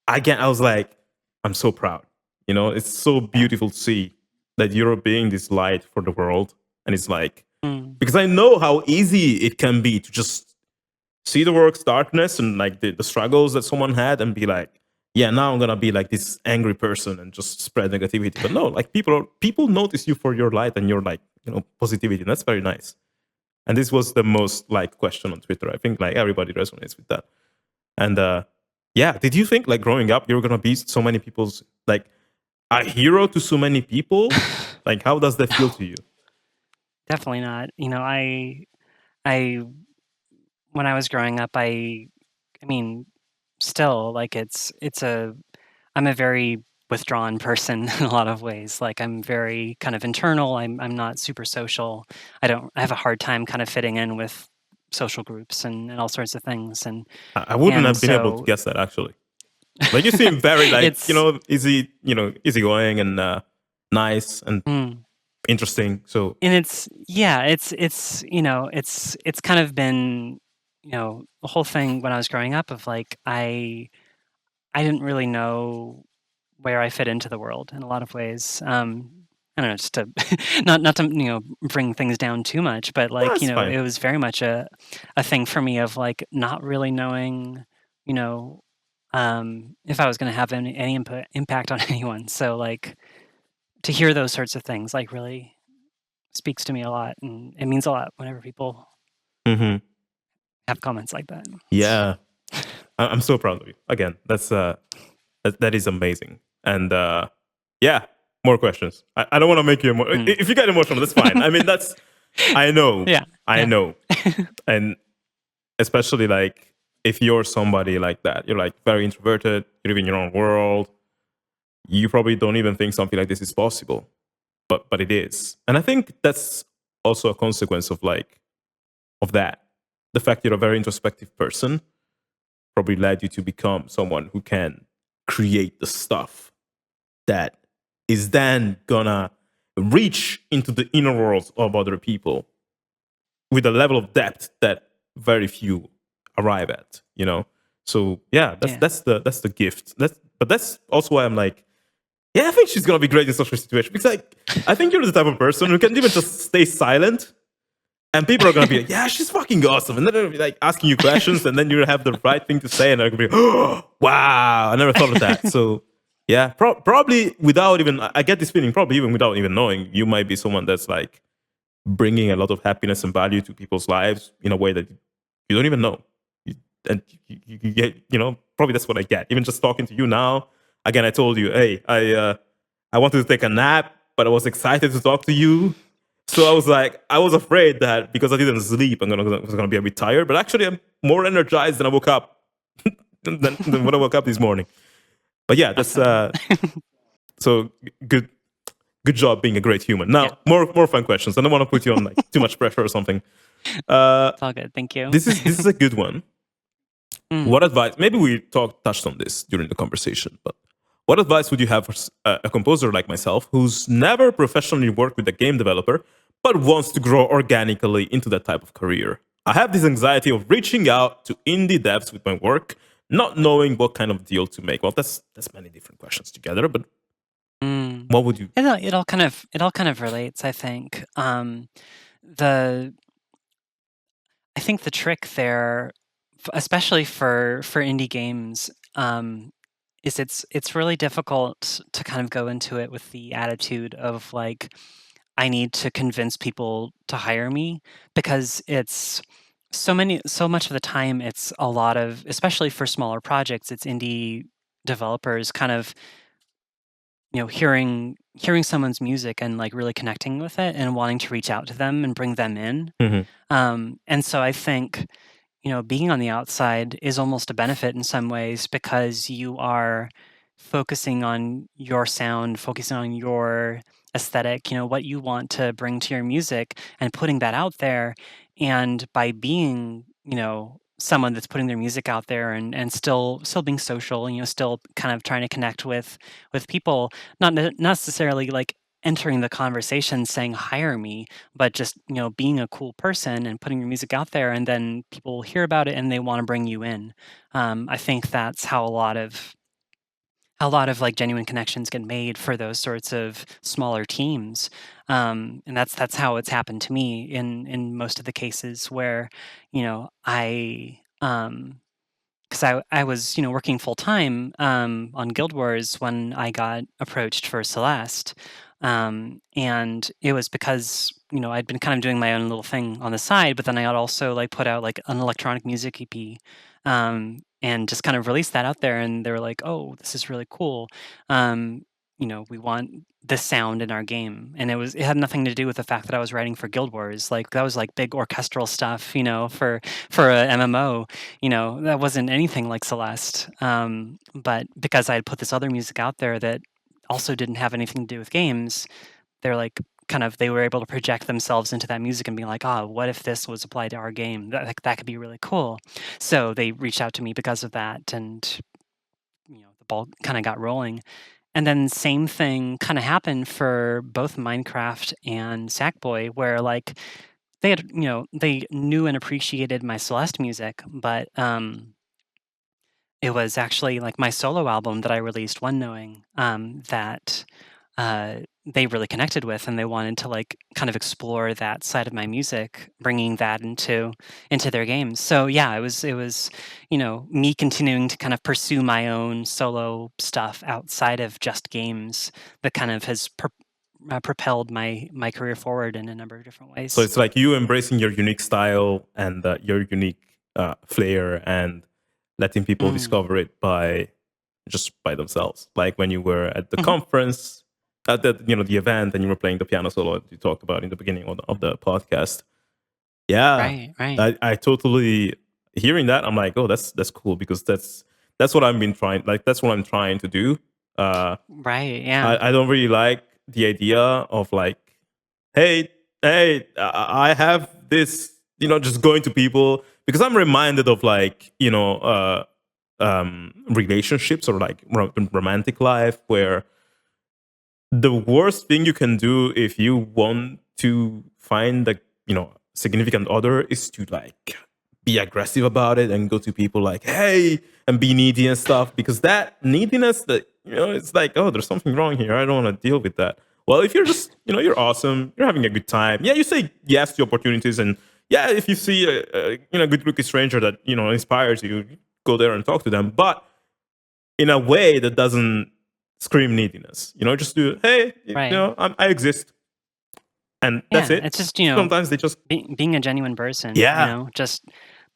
again, I was like, I'm so proud. It's so Yeah. beautiful to see that you're being this light for the world. And it's like, Hmm. because I know how easy it can be to just see the work's darkness and like the struggles that someone had and be like, yeah, now I'm gonna be like this angry person and just spread negativity. But no, like people notice you for your light and your like positivity, and that's very nice. And this was the most liked question on Twitter. I think like everybody resonates with that. And yeah, did you think like growing up you were gonna be so many people's like a hero to so many people? Like how does that feel No, to you? definitely not. I when I was growing up, I mean, still, like, I'm a very withdrawn person in a lot of ways. Like, I'm very kind of internal. I'm not super social. I have a hard time kind of fitting in with social groups and all sorts of things. I wouldn't And have been able to so guess that actually. Like you seem very like it's easygoing and nice and mm, interesting. So and it's kind of been, the whole thing when I was growing up of like I didn't really know where I fit into the world in a lot of ways. I don't know, just to not to bring things down too much, but like that's fine. it was very much a thing for me of like not really knowing, you know, if I was going to have any impact on anyone. So like to hear those sorts of things like really speaks to me a lot, and it means a lot whenever people Hmm. have comments like that. It's Yeah, I'm so proud of you. Again, that is amazing. And yeah, more questions. I don't want to make you mm. if you get emotional, that's fine. I mean, that's I know, Yeah, I yeah. know, and especially like if you're somebody like that, you're like very introverted, you live in your own world, you probably don't even think something like this is possible, but it is. And I think that's also a consequence of that. The fact you're a very introspective person probably led you to become someone who can create the stuff that is then gonna reach into the inner worlds of other people with a level of depth that very few arrive at, So yeah, that's Yeah. that's the gift. That's also why I'm like, yeah, I think she's gonna be great in such a situation. Because like I think you're the type of person who can even just stay silent and people are gonna be like, yeah, she's fucking awesome. And then they'll be like asking you questions, and then you have the right thing to say, and they're gonna be, oh, wow, I never thought of that. So yeah, probably without even, I get this feeling, probably even without even knowing, you might be someone that's like bringing a lot of happiness and value to people's lives in a way that you don't even know. And you get, probably that's what I get. Even just talking to you now, again, I told you, hey, I wanted to take a nap, but I was excited to talk to you. So I was afraid that because I didn't sleep, I was gonna be a bit tired. But actually, I'm more energized than I woke up than when I woke up this morning. But yeah, that's Awesome. so good. Good job being a great human. Yeah, Now, more fun questions. I don't want to put you on like too much pressure or something. Uh, it's all good. Thank you. this is a good one. Mm. What advice? Maybe we touched on this during the conversation, but what advice would you have for a composer like myself who's never professionally worked with a game developer but wants to grow organically into that type of career? I have this anxiety of reaching out to indie devs with my work, not knowing what kind of deal to make. Well, that's many different questions together, but Mm. what would you? It all kind of relates, I think. The I think the trick there, especially for indie games, is it's really difficult to kind of go into it with the attitude of like I need to convince people to hire me, because it's so much of the time it's a lot of, especially for smaller projects, it's indie developers kind of hearing someone's music and like really connecting with it and wanting to reach out to them and bring them in. Mhm. And so I think being on the outside is almost a benefit in some ways, because you are focusing on your sound, focusing on your aesthetic, what you want to bring to your music and putting that out there. And by being, someone that's putting their music out there and still being social, still kind of trying to connect with people, not necessarily like entering the conversation saying hire me, but just being a cool person and putting your music out there, and then people hear about it and they want to bring you in. I think that's how a lot of like genuine connections get made for those sorts of smaller teams. And that's how it's happened to me in most of the cases where I because I was working full time on Guild Wars when I got approached for Celeste, and it was because I'd been kind of doing my own little thing on the side, but then I had also like put out like an electronic music EP, and just kind of released that out there, and they were like, "Oh, this is really cool. We want this sound in our game," and it had nothing to do with the fact that I was writing for Guild Wars. Like that was like big orchestral stuff, for a MMO. That wasn't anything like Celeste. But because I had put this other music out there that also didn't have anything to do with games, they're like, kind of they were able to project themselves into that music and be like, oh, what if this was applied to our game? That could be really cool. So they reached out to me because of that, and the ball kind of got rolling. And then same thing kind of happened for both Minecraft and Sackboy, where like they had, they knew and appreciated my Celeste music, but it was actually like my solo album that I released, One Knowing, that they really connected with, and they wanted to like kind of explore that side of my music, bringing that into their games. So yeah, it was me continuing to kind of pursue my own solo stuff outside of just games that kind of has propelled my career forward in a number of different ways. So it's like you embracing your unique style and your unique flair, and letting people discover it by themselves. Like when you were at the conference, at the event, and you were playing the piano solo that you talked about in the beginning of the podcast. Yeah, Right. I totally hearing that. I'm like, oh, that's cool, because that's what I've been trying. Like that's what I'm trying to do. Right. Yeah. I don't really like the idea of like, hey, I have this, just going to people, because I'm reminded of like, relationships, or like romantic life, where the worst thing you can do if you want to find a significant other is to like be aggressive about it and go to people like, hey, and be needy and stuff, because that neediness, that it's like, oh, there's something wrong here, I don't want to deal with that. Well, if you're just you're awesome, you're having a good time, yeah, you say yes to opportunities, and yeah, if you see a good looking stranger that inspires you, go there and talk to them, but in a way that doesn't scream neediness. Just do, hey, Right. I exist, and that's Yeah, it. it's just, Sometimes they just, being a genuine person, yeah, just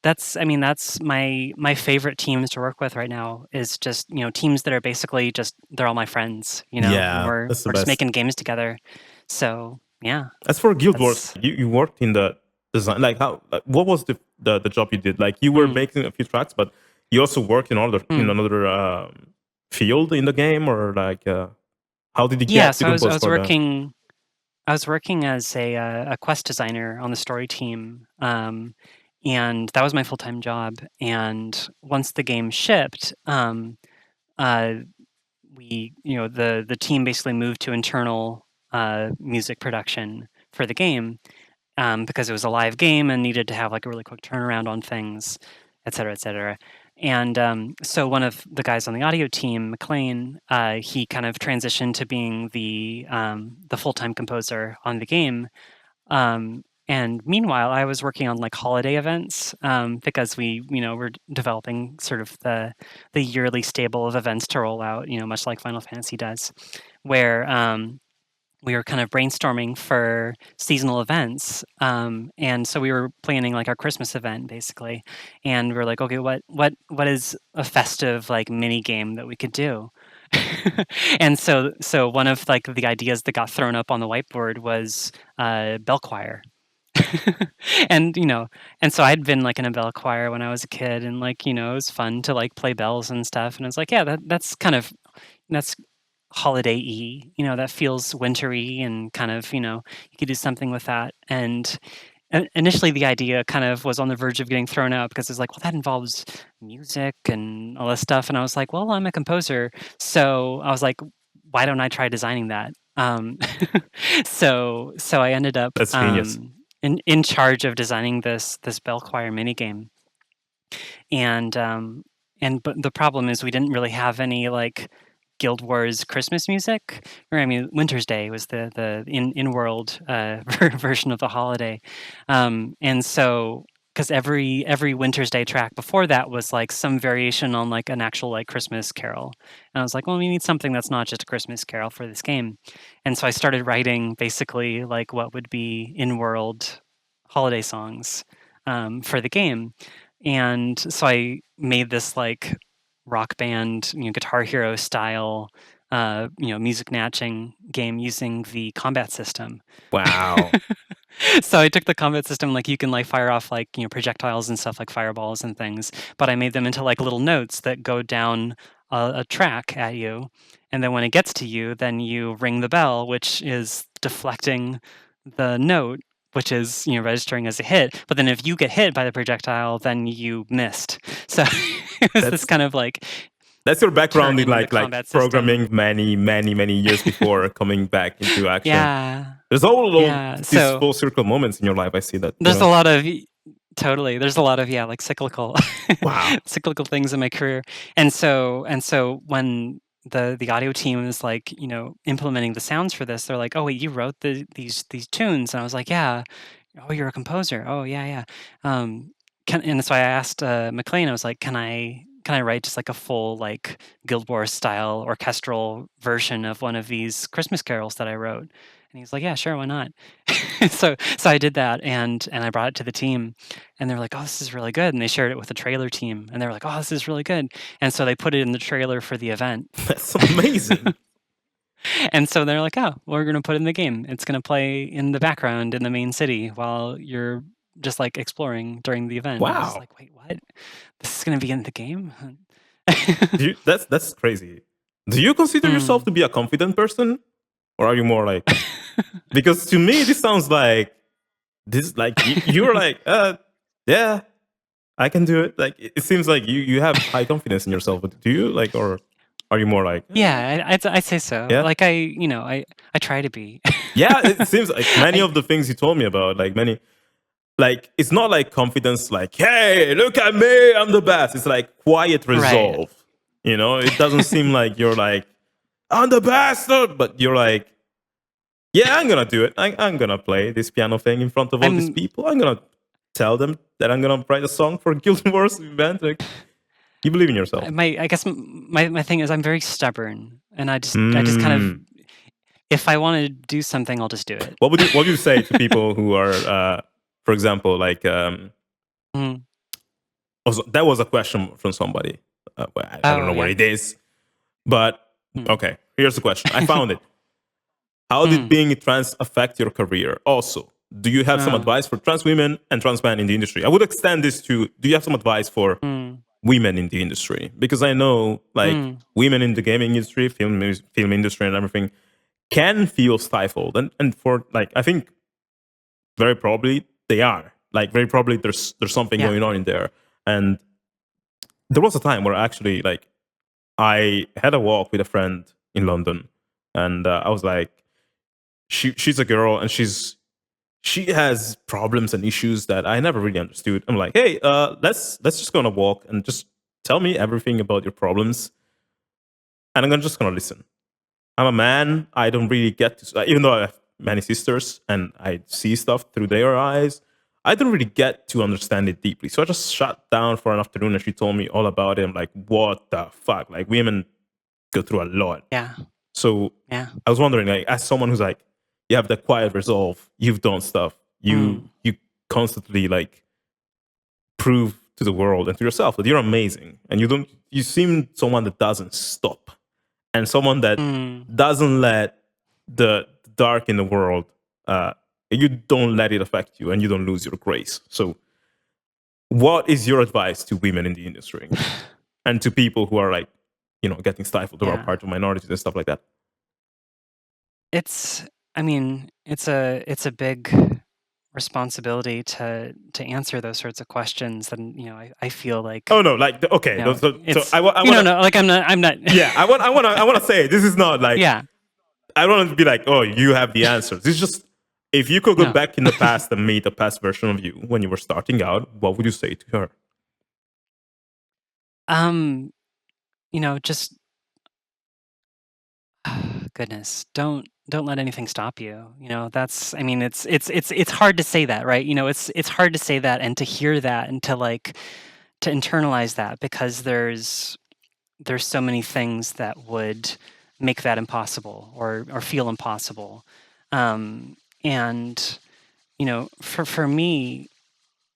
that's my favorite teams to work with right now, is just, teams that are basically just, they're all my friends, and yeah, we're that's the we're just best. making games together. So, yeah, As for Guild Wars, that's you worked in the design. Like how? Like, what was the job you did? Like you were mm, making a few tracks, but you also worked in mm. another field in the game, or like how did you Yeah, get to so I was I compose was for the? working I was working as a quest designer on the story team, and that was my full-time job, and once the game shipped, uh we the team basically moved to internal music production for the game, because it was a live game and needed to have like a really quick turnaround on things, et cetera, et cetera. And so one of the guys on the audio team, McLean, he kind of transitioned to being the full-time composer on the game. And meanwhile, I was working on like holiday events, because we're developing sort of the yearly stable of events to roll out, much like Final Fantasy does, where we were kind of brainstorming for seasonal events. And so we were planning like our Christmas event basically, and we were like, okay, what is a festive like mini game that we could do? And so one of like the ideas that got thrown up on the whiteboard was bell choir. And and so I'd been like in a bell choir when I was a kid, and like it was fun to like play bells and stuff, and I was like, yeah, that's holiday-y, that feels wintry, and kind of you could do something with that. And initially the idea kind of was on the verge of getting thrown out, because it's like, well, that involves music and all this stuff, and I was like, well, I'm a composer, so I was like, why don't I try designing that? So I ended up That's genius. in charge of designing this bell choir minigame. And but the problem is we didn't really have any like Guild Wars Christmas music, or I mean, Winter's Day was the in world version of the holiday, and so because every Winter's Day track before that was like some variation on like an actual like Christmas carol, and I was like, well, we need something that's not just a Christmas carol for this game, and so I started writing basically like what would be in world holiday songs for the game, and so I made this like rock band, Guitar Hero style, music matching game using the combat system. Wow. So I took the combat system, like you can like fire off like projectiles and stuff like fireballs and things, but I made them into like little notes that go down a track at you, and then when it gets to you, then you ring the bell, which is deflecting the note, which is, you know, registering as a hit. But then if you get hit by the projectile, then you missed. So it was this That's kind of like that's your background in turning the like combat programming system. many years before coming back into action. Yeah. There's all of Yeah. these So full circle moments in your life. I see that, you there's a know. lot of totally. There's a lot of like cyclical Wow. cyclical things in my career. And so when the audio team is like, you know, implementing the sounds for this, they're like, "Oh, wait, you wrote these tunes?" And I was like, "Yeah." "Oh, you're a composer." "Oh, yeah, yeah." And so I asked McLean, I was like, can I write just like a full like Guild Wars style orchestral version of one of these Christmas carols that I wrote? And he's like, "Yeah, sure, why not?" So I did that, and I brought it to the team, and they're like, "Oh, this is really good." And they shared it with the trailer team, and they were like, "Oh, this is really good." And so they put it in the trailer for the event. That's amazing. And so they're like, "Oh, we're gonna put it in the game. It's gonna play in the background in the main city while you're just like exploring during the event." And I was Wow. like, "Wait, what? This is gonna be in the game?" That's crazy. Do you consider yourself Mm. to be a confident person, or are you more like? Because to me, this sounds like this. Like you're like, yeah, I can do it. Like it seems like you have high confidence in yourself. But do you like, or are you more like, Yeah, I'd say so. yeah, Like I try to be. yeah? It seems like many I of the things you told me about, like many, like it's not like confidence, like hey, look at me, I'm the best. It's like quiet right. resolve. You know, it doesn't seem like you're like I'm the best, but you're like, yeah, I'm gonna do it. I'm gonna play this piano thing in front of all these I'm people. I'm gonna tell them that I'm gonna write a song for Guild Wars event. Like, you believe in yourself. I guess my thing is I'm very stubborn, and I just kind of, Mm. if I want to do something, I'll just do it. What would you say to people who are, for example, like Mm. also, that was a question from somebody. Well, I don't Oh know what yeah. it is, but Mm. okay. Here's the question. I found it. How did Mm. being trans affect your career? Also, do you have some Oh. advice for trans women and trans men in the industry? I would extend this to: do you have some advice for Mm. women in the industry? Because I know, like, Mm. women in the gaming industry, film industry, and everything can feel stifled, and for like, I think very probably they are. Like, very probably there's something Yeah. going on in there. And there was a time where actually, like, I had a walk with a friend in London, and I was like, she's a girl, and she has problems and issues that I never really understood. I'm like, hey, let's just go on a walk and just tell me everything about your problems, and just gonna listen. I'm a man. I don't really get to, even though I have many sisters and I see stuff through their eyes. I don't really get to understand it deeply. So I just shut down for an afternoon, and she told me all about it. I'm like, what the fuck? Like, women go through a lot. Yeah. So Yeah. I was wondering, like, as someone who's like, you have that quiet resolve, you've done stuff, you Mm. you constantly like prove to the world and to yourself that you're amazing, and you seem someone that doesn't stop, and someone that Mm. doesn't let the dark in the world, you don't let it affect you, and you don't lose your grace. So what is your advice to women in the industry and to people who are like, getting stifled, who are Yeah. part of minorities and stuff like that? It's I mean, it's a big responsibility to answer those sorts of questions, and I feel like, Oh no, like okay, so it's I want to, no, like I'm not yeah, I want to say this is not like, yeah, I don't want to be like, oh, you have the answers. It's just, if you could go no. back in the past and meet a past version of you when you were starting out, what would you say to her? um just goodness, don't let anything stop you. That's I mean, it's hard to say that, right? It's hard to say that and to hear that and to internalize that, because there's so many things that would make that impossible or feel impossible. And for me,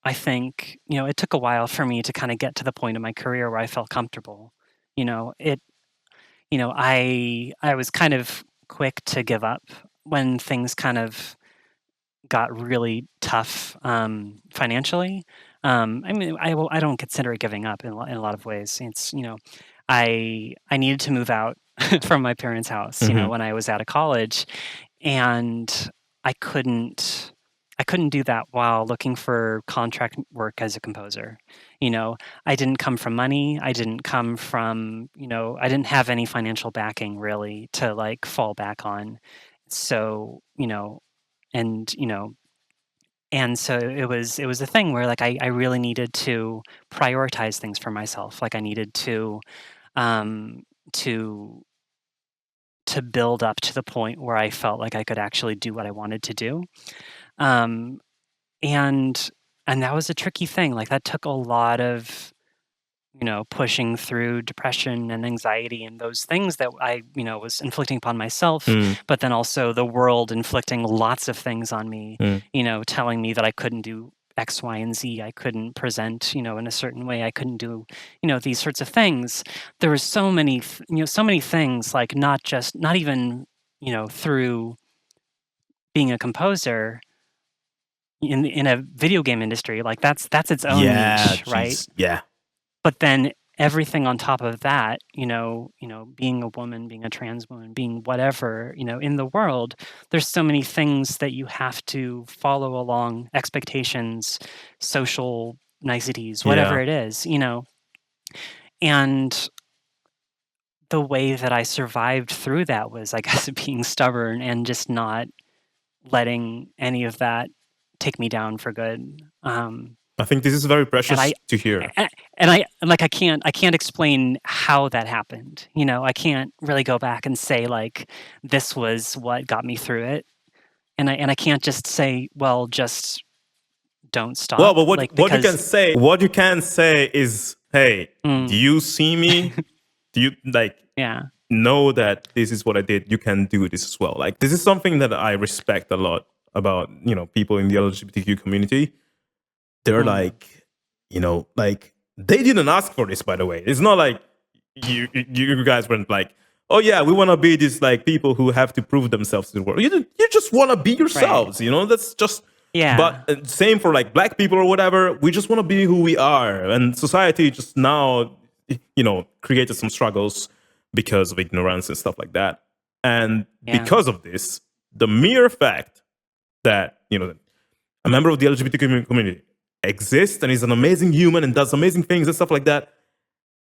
I think it took a while for me to kind of get to the point in my career where I felt comfortable. It I was kind of quick to give up when things kind of got really tough, financially. I mean, I don't consider it giving up in a lot of ways. It's I needed to move out from my parents' house, when I was out of college, and I couldn't do that while looking for contract work as a composer. I didn't come from money. I didn't come from, I didn't have any financial backing really to like fall back on. So, and and so it was a thing where like I really needed to prioritize things for myself. Like I needed um to to build up to the point where I felt like I could actually do what I wanted to do. Um, and and that was a tricky thing. Like that took a lot of, pushing through depression and anxiety and those things that I, was inflicting upon myself, Mm, but then also the world inflicting lots of things on me, mm. telling me that I couldn't do X, Y, and Z. I couldn't present, in a certain way. I couldn't do, these sorts of things. There was so many, so many things, like not even, through being a composer in a video game industry. Like that's its own Yeah, niche, right? jeez. Yeah. But then everything on top of that, being a woman, being a trans woman, being whatever, in the world, there's so many things that you have to follow along, expectations, social niceties, whatever Yeah. it is, And the way that I survived through that was, I guess, being stubborn and just not letting any of that take me down for good. I think this is very And precious I to hear. like I can't explain how that happened. I can't really go back and say like this was what got me through it. And I can't just say, well, just don't Well, stop. but Like because what you can say is, hey, do mm, you see me? Do you like yeah. know that this is what I did? You can do this as well. Like this is something that I respect a lot about, people in the LGBTQ community. They're Mm, like, like they didn't ask for this, by the way. It's not like you guys weren't like, oh yeah, we want to be these like people who have to prove themselves to the world. You just want to be right. yourselves, That's just. But Yeah. same for like black people or whatever. We just want to be who we are, and society just now, created some struggles because of ignorance and stuff like that. And Yeah. because of this, the mere fact that a member of the LGBT community exists and is an amazing human and does amazing things and stuff like that,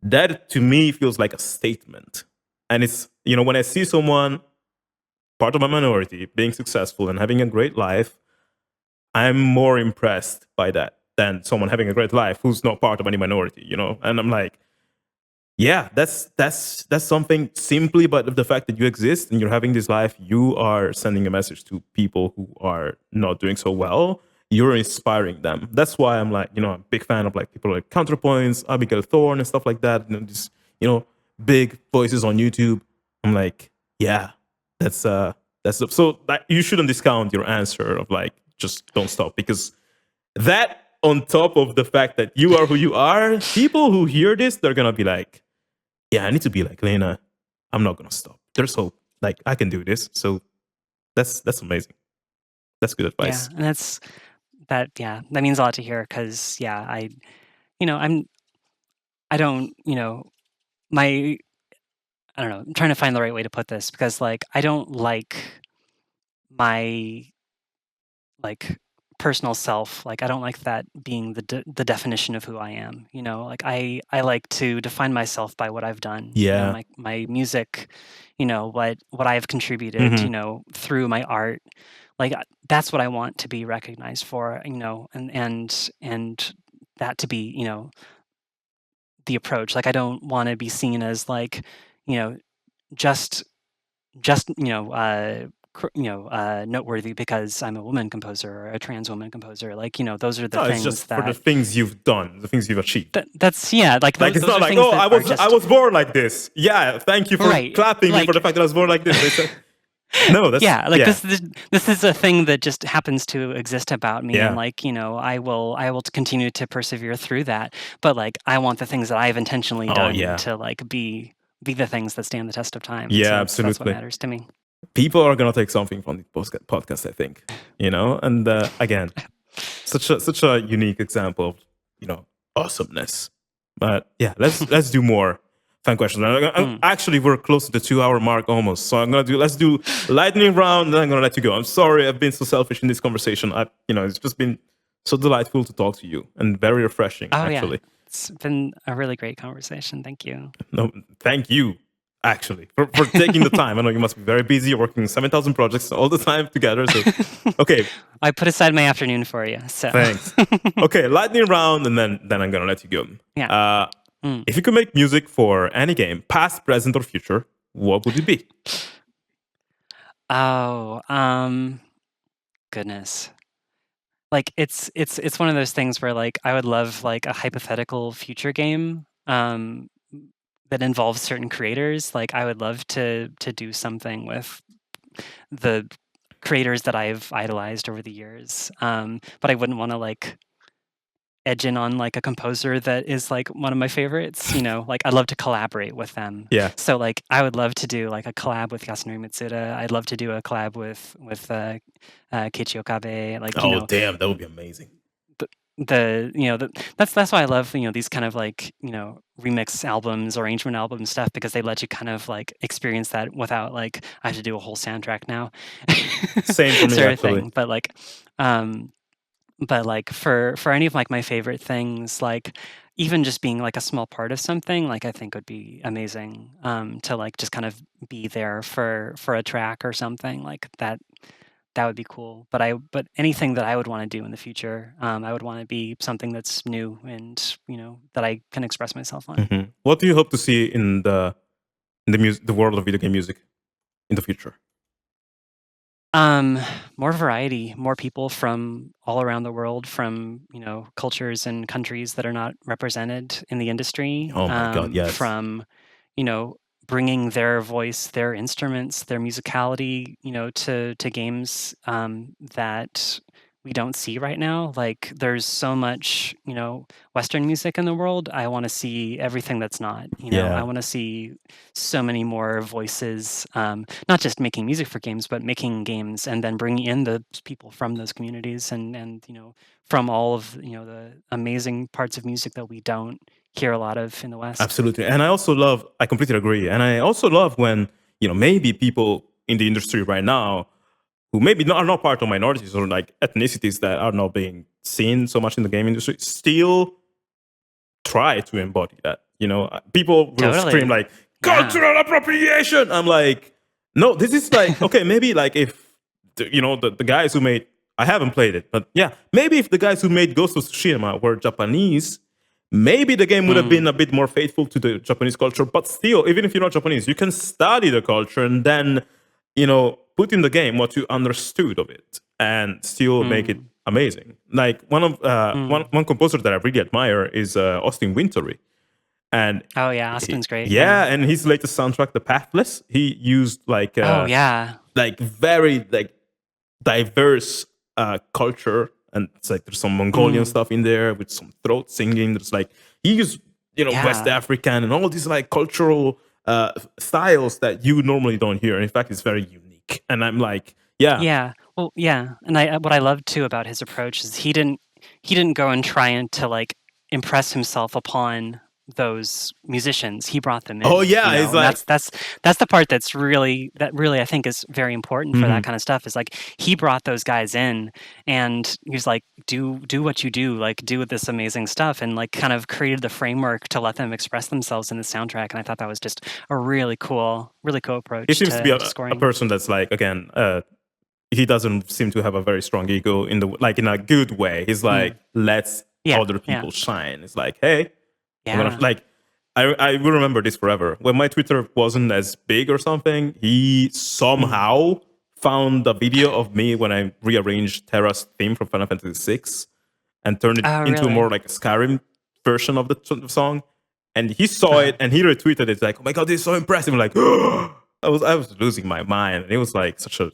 that to me feels like a statement. And it's, when I see someone, part of my minority, being successful and having a great life, I'm more impressed by that than someone having a great life who's not part of any minority. And I'm like, yeah, that's something simply, but the fact that you exist and you're having this life, you are sending a message to people who are not doing so well. You're inspiring them. That's why I'm like, I'm a big fan of like people like Counterpoints, Abigail Thorne, and stuff like that. These, big voices on YouTube. I'm like, yeah, that's so that you shouldn't discount your answer of like just don't stop, because that on top of the fact that you are who you are, people who hear this, they're gonna be like, yeah, I need to be like Lena. I'm not gonna stop. There's hope. Like I can do this. So that's amazing. That's good Yeah. advice. And that means a lot to hear because you know, I'm I don't, my I don't know, I'm trying to find the right way to put this because like I don't like my like personal self. Like I don't like that being the definition of who I am. Like I like to define myself by what I've done. Yeah. My music, what I've contributed, Hmm. through my art. Like that's what I want to be recognized for. And that to be, the approach. Like I don't want to be seen as like, you know, just just noteworthy because I'm a woman composer or a trans woman composer. Like those are the No, it's things just for the that things you've done, the things you've achieved. that's yeah. Like Like it's those not are like, things oh, that I are was I just was born like this. Yeah, thank you for right. clapping me for the Like fact that I was born like this. It's no, that's yeah. Like yeah, this is a thing that just happens to exist about me, and yeah. like I will continue to persevere through that. But like I want the things that I've intentionally Oh done yeah, to like be the things that stand the test of time. And so yeah, that's what absolutely. matters to me. People are gonna take something from the podcast, I think. And again, such a unique example of awesomeness. But yeah, let's do more. fun questions. Actually, we're close to the 2-hour mark almost. So let's do lightning round, and then I'm gonna let you go. I'm sorry, I've been so selfish in this conversation. It's just been so delightful to talk to you and very refreshing, Oh actually. yeah, it's been a really great conversation. Thank you. No, thank you, actually, for taking the time. I know you must be very busy. You're working 7,000 projects all the time together. So, okay. I put aside my afternoon for you. So Thanks. Okay, lightning round, and then I'm gonna let you go. Yeah. If you could make music for any game, past, present, or future, what would it be? Oh, goodness. Like it's one of those things where like I would love like a hypothetical future game that involves certain creators. Like I would love to do something with the creators that I've idolized over the years. But I wouldn't want to like edge in on like a composer that is like one of my favorites, like I'd love to collaborate with them. Yeah. So like I would love to do like a collab with Yasunori Mitsuda. I'd love to do a collab with Keiichi Okabe. Like, damn, that would be amazing. That's why I love these kind of like remix albums, arrangement album stuff, because they let you kind of like experience that without like I have to do a whole soundtrack now. Same for me, sort of actually. thing. But like for any of like my favorite things, like even just being like a small part of something, like I think would be amazing to like just kind of be there for a track or something like that. That would be cool. But anything that I would want to do in the future, I would want to be something that's new and that I can express myself on. Mm-hmm. What do you hope to see in the world of video game music in the future? More variety, more people from all around the world, from cultures and countries that are not represented in the industry. Oh my God, yes. From bringing their voice, their instruments, their musicality, to games that we don't see right now. Like there's so much, Western music in the world. I want to see everything that's not. Yeah. I want to see so many more voices, not just making music for games, but making games and then bringing in the people from those communities and from all of the amazing parts of music that we don't hear a lot of in the West. Absolutely. And I completely agree. And I also love when, maybe people in the industry right now who maybe are not part of minorities or like ethnicities that are not being seen so much in the game industry still try to embody that. People will scream like cultural appropriation. I'm like, no, this is like, okay, maybe like if, the guys who made, I haven't played it, but yeah, maybe if the guys who made Ghost of Tsushima were Japanese, maybe the game would have been a bit more faithful to the Japanese culture. But still, even if you're not Japanese, you can study the culture and then, put in the game what you understood of it and still make it amazing. Like one composer that I really admire is Austin Wintory. And oh yeah, Austin's great. Yeah, and his latest soundtrack, The Pathless, he used like like very like diverse culture, and it's like there's some Mongolian stuff in there with some throat singing. There's like he used West African and all these like cultural styles that you normally don't hear. And in fact, it's very unique. And I'm like, yeah. Well, yeah. And what I love too about his approach is he didn't go and try to like impress himself upon those musicians. He brought them in. Oh yeah, it's like that's the part that really I think is very important for that kind of stuff. Is like he brought those guys in and he was like, do what you do, like do this amazing stuff, and like kind of created the framework to let them express themselves in the soundtrack. And I thought that was just a really cool approach. He seems to be scoring. A person that's like, again, he doesn't seem to have a very strong ego in a good way. He's like, let's other people shine. It's like, hey. Yeah. I will remember this forever. When my Twitter wasn't as big or something, he somehow found a video of me when I rearranged Terra's theme from Final Fantasy VI and turned it into more like a Skyrim version of the song. And he saw it and he retweeted it like, "Oh my god, this is so impressive!" I'm like, I was losing my mind. And it was like such a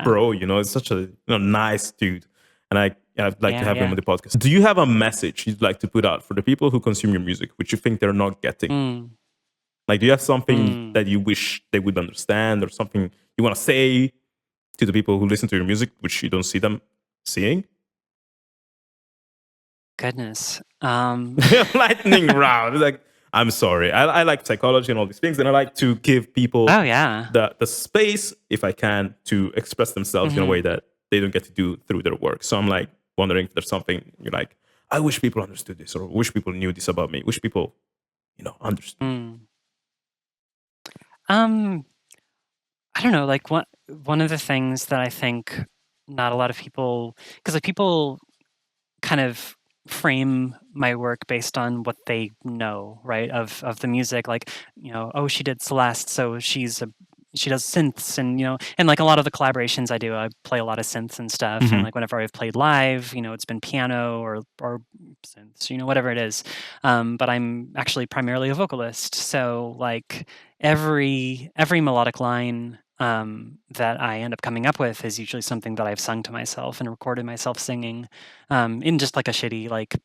bro, it's such a nice dude. And I'd like to have him on the podcast. Do you have a message you'd like to put out for the people who consume your music, which you think they're not getting? Like, do you have something that you wish they would understand, or something you want to say to the people who listen to your music, which you don't see them seeing? Goodness. Lightning round. Like, I'm sorry. I like psychology and all these things, and I like to give people Oh yeah. the space, if I can, to express themselves in a way that they don't get to do through their work. So I'm like wondering if there's something you're like, I wish people understood this, or wish people knew this about me. Wish people, understood. I don't know. Like one of the things that I think not a lot of people, because like people kind of frame my work based on what they know, right? Of the music, like, oh, she did Celeste, so she does synths, and like a lot of the collaborations I do, I play a lot of synths and stuff. And like whenever I've played live, it's been piano or synths, whatever it is. But I'm actually primarily a vocalist, so like every melodic line that I end up coming up with is usually something that I've sung to myself and recorded myself singing in just like a shitty like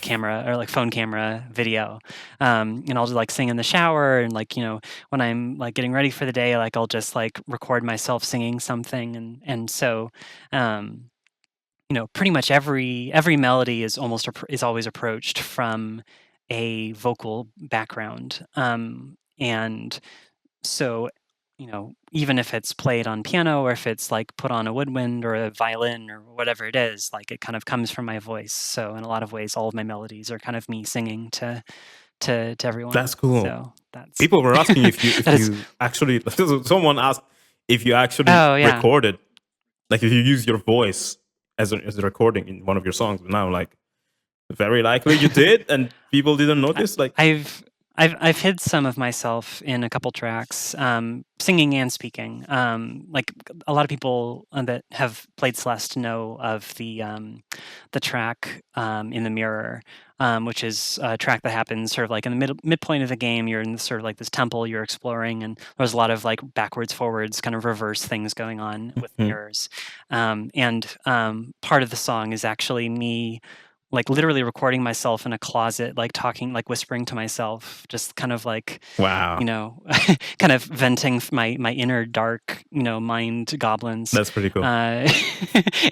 camera or like phone camera video. And I'll just like sing in the shower, and like when I'm like getting ready for the day, like I'll just like record myself singing something, and so pretty much every melody is always approached from a vocal background, and so even if it's played on piano or if it's like put on a woodwind or a violin or whatever it is, like it kind of comes from my voice. So in a lot of ways, all of my melodies are kind of me singing to everyone. That's cool. So that's people were asking if you actually. Someone asked if you actually recorded, like if you use your voice as a recording in one of your songs. But now, like, very likely you did, and people didn't notice. Like I've hid some of myself in a couple tracks, singing and speaking. Like a lot of people that have played Celeste know of the track in the mirror, which is a track that happens sort of like in the midpoint of the game. You're in sort of like this temple you're exploring, and there's a lot of like backwards, forwards, kind of reverse things going on with mirrors. And part of the song is actually me like literally recording myself in a closet, like talking, like whispering to myself, just kind of like, wow, kind of venting my inner dark, mind goblins. That's pretty cool.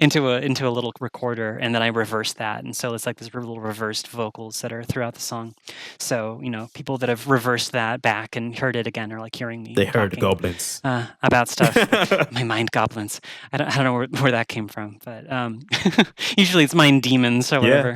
into a little recorder, and then I reverse that, and so it's like this little reversed vocals that are throughout the song. So people that have reversed that back and heard it again are like hearing me. They heard goblins about stuff. My mind goblins. I don't know where that came from, but usually it's mind demons or whatever.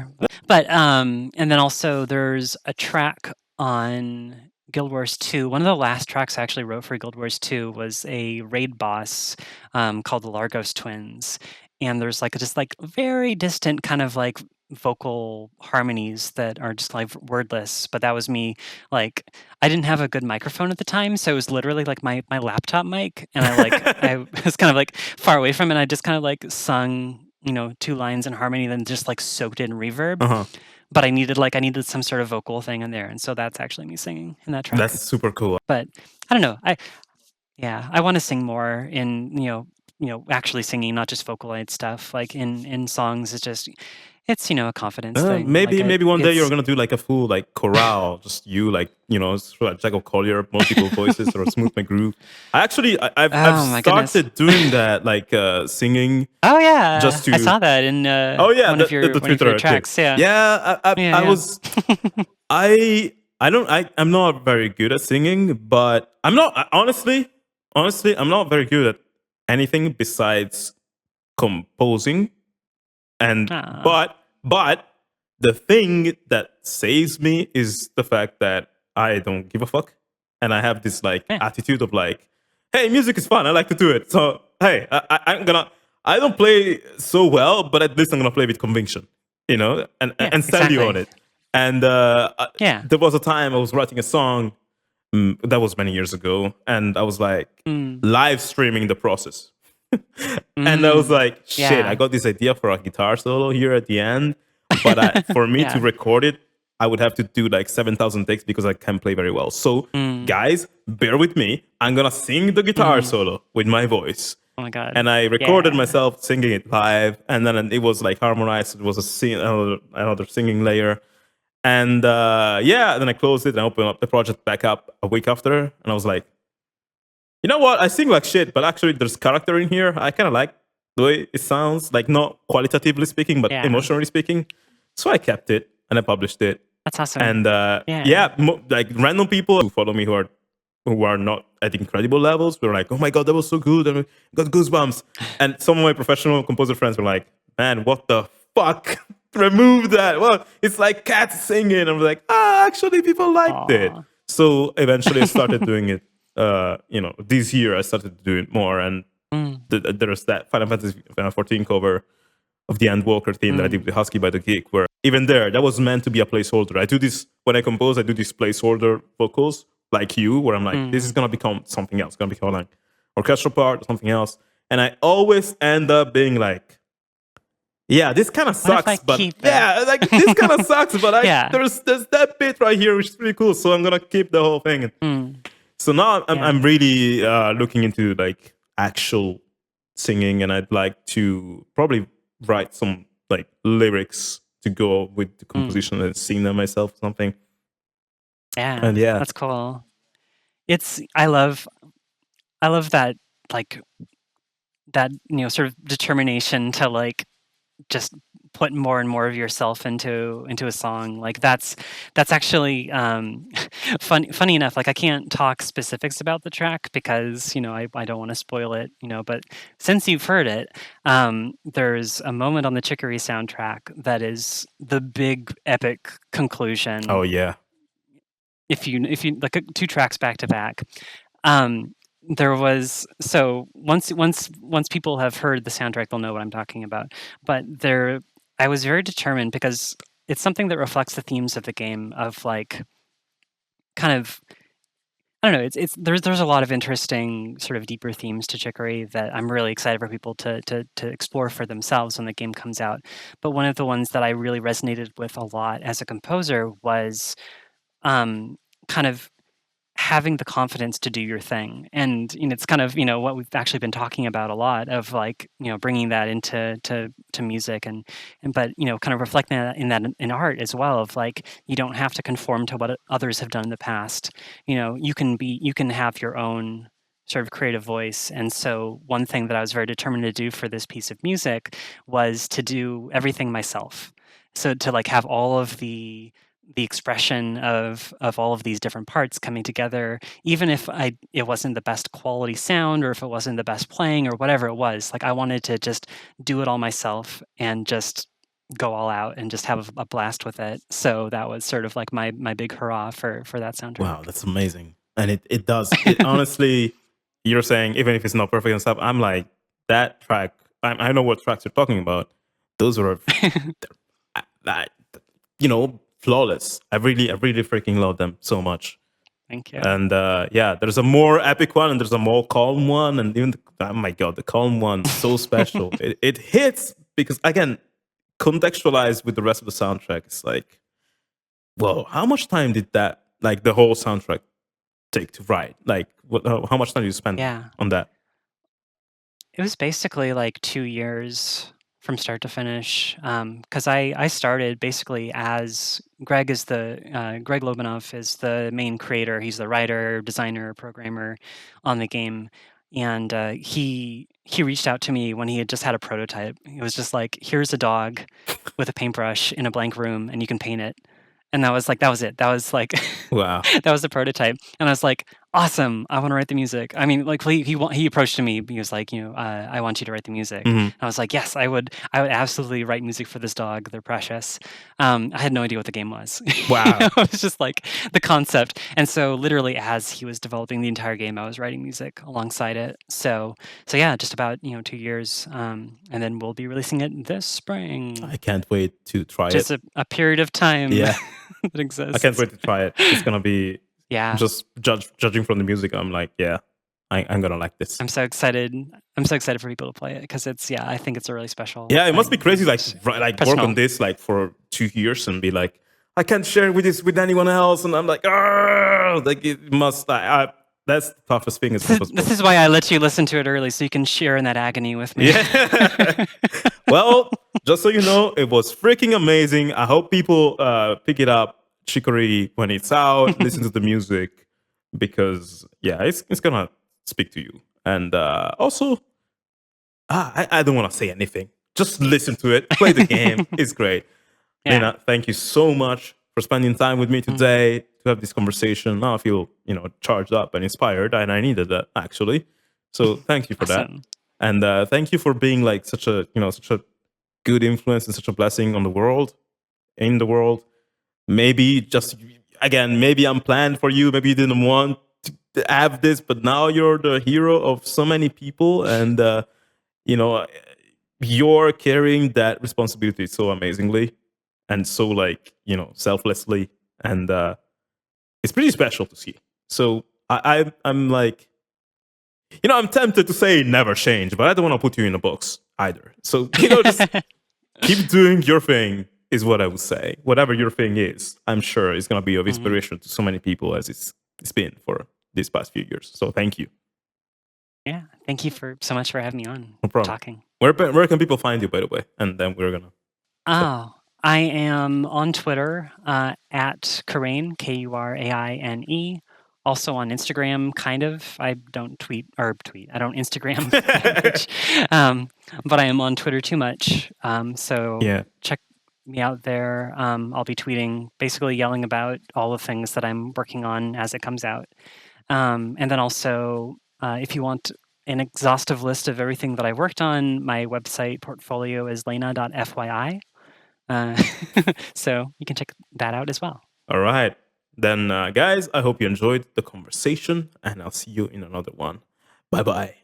But and then also there's a track on Guild Wars 2. One of the last tracks I actually wrote for Guild Wars 2 was a raid boss called the Largos Twins. And there's like just like very distant kind of like vocal harmonies that are just like wordless. But that was me. Like I didn't have a good microphone at the time, so it was literally like my laptop mic, and I was kind of like far away from it. And I just kind of like sung 2 lines in harmony, then just like soaked in reverb. But I needed some sort of vocal thing in there, and so that's actually me singing in that track. That's super cool. But I don't know. I want to sing more in actually singing, not just vocaloid stuff. Like in songs, it's a confidence thing. Maybe one day you're gonna do like a full like chorale, just you like Jack of Collier, multiple voices, or Smooth My Groove. I've started doing that, like singing. Oh yeah, I saw that in one of your Twitter tracks. I was. I'm not very good at singing, but I'm not honestly I'm not very good at anything besides composing. And but the thing that saves me is the fact that I don't give a fuck, and I have this like attitude of like, hey, music is fun. I like to do it. So hey, I don't play so well, but at least I'm gonna play with conviction, and sell you on it. And there was a time I was writing a song that was many years ago, and I was like live streaming the process. And I was like, shit, I got this idea for a guitar solo here at the end. But for me to record it, I would have to do like 7,000 takes because I can't play very well. So, guys, bear with me. I'm going to sing the guitar solo with my voice. Oh my God. And I recorded myself singing it live. And then it was like harmonized. It was another singing layer. And then I closed it and I opened up the project back up a week after. And I was like, you know what? I sing like shit, but actually there's character in here. I kind of like the way it sounds, like not qualitatively speaking, but emotionally speaking. So I kept it and I published it. That's awesome. And Yeah. like random people who follow me who are not at incredible levels were like, oh my god, that was so good, and I got goosebumps. And some of my professional composer friends were like, man, what the fuck? Remove that. Well, it's like cats singing. I'm like, actually people liked it. Aw. So eventually I started doing it. This year I started to do it more, and Mm, there's that Final Fantasy 14 cover of the Endwalker theme that I did mm, with Husky by the Geek, where even there, that was meant to be a placeholder. I do this when I compose, I do these placeholder vocals like you, where I'm like, this is mm. gonna become something else, it's gonna become like orchestral part or something else. And I always end up being like, yeah, this kind of What if I sucks, but keep it? yeah, like this kind of sucks, but Yeah. there's that bit right here which is pretty cool, so I'm gonna keep the whole thing. Mm, So now I'm yeah. really looking into like actual singing, and I'd like to probably write some like lyrics to go with the Mm, composition and sing them myself or something. And yeah. yeah, That's cool. I love that, like, that, sort of determination to, like, just put more and more of yourself into a song. Like, that's actually, funny enough, like, I can't talk specifics about the track because, I don't wanna spoil it, but since you've heard it, there's a moment on the Chicory soundtrack that is the big epic oh conclusion. yeah, If you like, 2 tracks back to back. Um, there was so once people have heard the soundtrack, they'll know what I'm talking about. But I was very determined because it's something that reflects the themes of the game of, like, kind of, I don't know, there's a lot of interesting sort of deeper themes to Chicory that I'm really excited for people to explore for themselves when the game comes out. But one of the ones that I really resonated with a lot as a composer was, um, kind of having the confidence to do your thing. And, it's kind of, what we've actually been talking about a lot of, like, bringing that into to music, and but, kind of reflecting that in art as well of, like, you don't have to conform to what others have done in the past. You can have your own sort of creative voice. And so one thing that I was very determined to do for this piece of music was to do everything myself. So to, like, have all of the expression of all of these different parts coming together, even if it wasn't the best quality sound, or if it wasn't the best playing, or whatever it was. Like, I wanted to just do it all myself and just go all out and just have a blast with it. So that was sort of like my big hurrah for that soundtrack. wow, that's amazing. And it does it honestly. You're saying even if it's not perfect and stuff, I'm like that track. I know what tracks you're talking about. Those are I, flawless. I really freaking love them so much. Thank you. And yeah, there's a more epic one and there's a more calm one, and even oh my god, the calm one so special. It hits because again, contextualized with the rest of the soundtrack. It's like, whoa, how much time did that like the whole soundtrack take to write? Like, how much time did you spend Yeah. on that? It was basically like 2 years from start to finish. Because I started basically as Greg Lobanov is the main creator. He's the writer, designer, programmer on the game, and he reached out to me when he had just had a prototype. He was just like, "Here's a dog with a paintbrush in a blank room, and you can paint it." And that was it. That was like Wow. that was the prototype, and I was like, "Awesome! I want to write the music." I mean, like, he approached me. He was like, "I want you to write the music." Mhm. And I was like, "Yes, I would absolutely write music for this dog. They're precious." I had no idea what the game was. Wow. It was just like the concept. And so, literally, as he was developing the entire game, I was writing music alongside it. So yeah, just about 2 years, and then we'll be releasing it this spring. I can't wait to try it. Just a period of time Yeah, that I can't exists. wait to try it. It's gonna be Yeah. just judging from the music. I'm like, yeah, I'm gonna like this. I'm so excited. I'm so excited for people to play it because I think it's a really special Yeah, it must be thing crazy. Like, and like work on personal. this like for 2 years and be like, I can't share with this with anyone else, and I'm like, like it must. That's the toughest thing. Is This is why I let you listen to it early so you can share in that agony with me. yeah. Well, just so you know, it was freaking amazing. I hope people pick it up, Chicory, when it's out. Listen to the music because yeah, it's gonna speak to you. And also, I don't want to say anything. Just listen to it, play the game. It's great. Yeah. Lena, thank you so much for spending time with me today to have this conversation. Now I feel, charged up and inspired, and I needed that actually. So thank you for that. Awesome. And thank you for being like such a good influence and such a blessing on the world, in the world. Maybe just again, maybe I'm planned for you. Maybe you didn't want to have this, but now you're the hero of so many people, and you're carrying that responsibility so amazingly and so selflessly, and it's pretty special to see. So I'm like, I'm tempted to say never change, but I don't want to put you in a box either. So just keep doing your thing is what I would say. Whatever your thing is, I'm sure it's going to be of inspiration to so many people as it's been for these past few years. So thank you. Yeah, thank you so much for having me on. No problem. Talking. Where can people find you, by the way? And then we're gonna. I am on Twitter at Kuraine, Kuraine. Also on Instagram, kind of. I don't tweet. I don't Instagram that much. But I am on Twitter too much. So check me out there. I'll be tweeting, basically yelling about all the things that I'm working on as it comes out. And then also, if you want an exhaustive list of everything that I worked on, my website portfolio is lena.fyi. So you can check that out as well. All right. Then, guys, I hope you enjoyed the conversation, and I'll see you in another one. Bye-bye.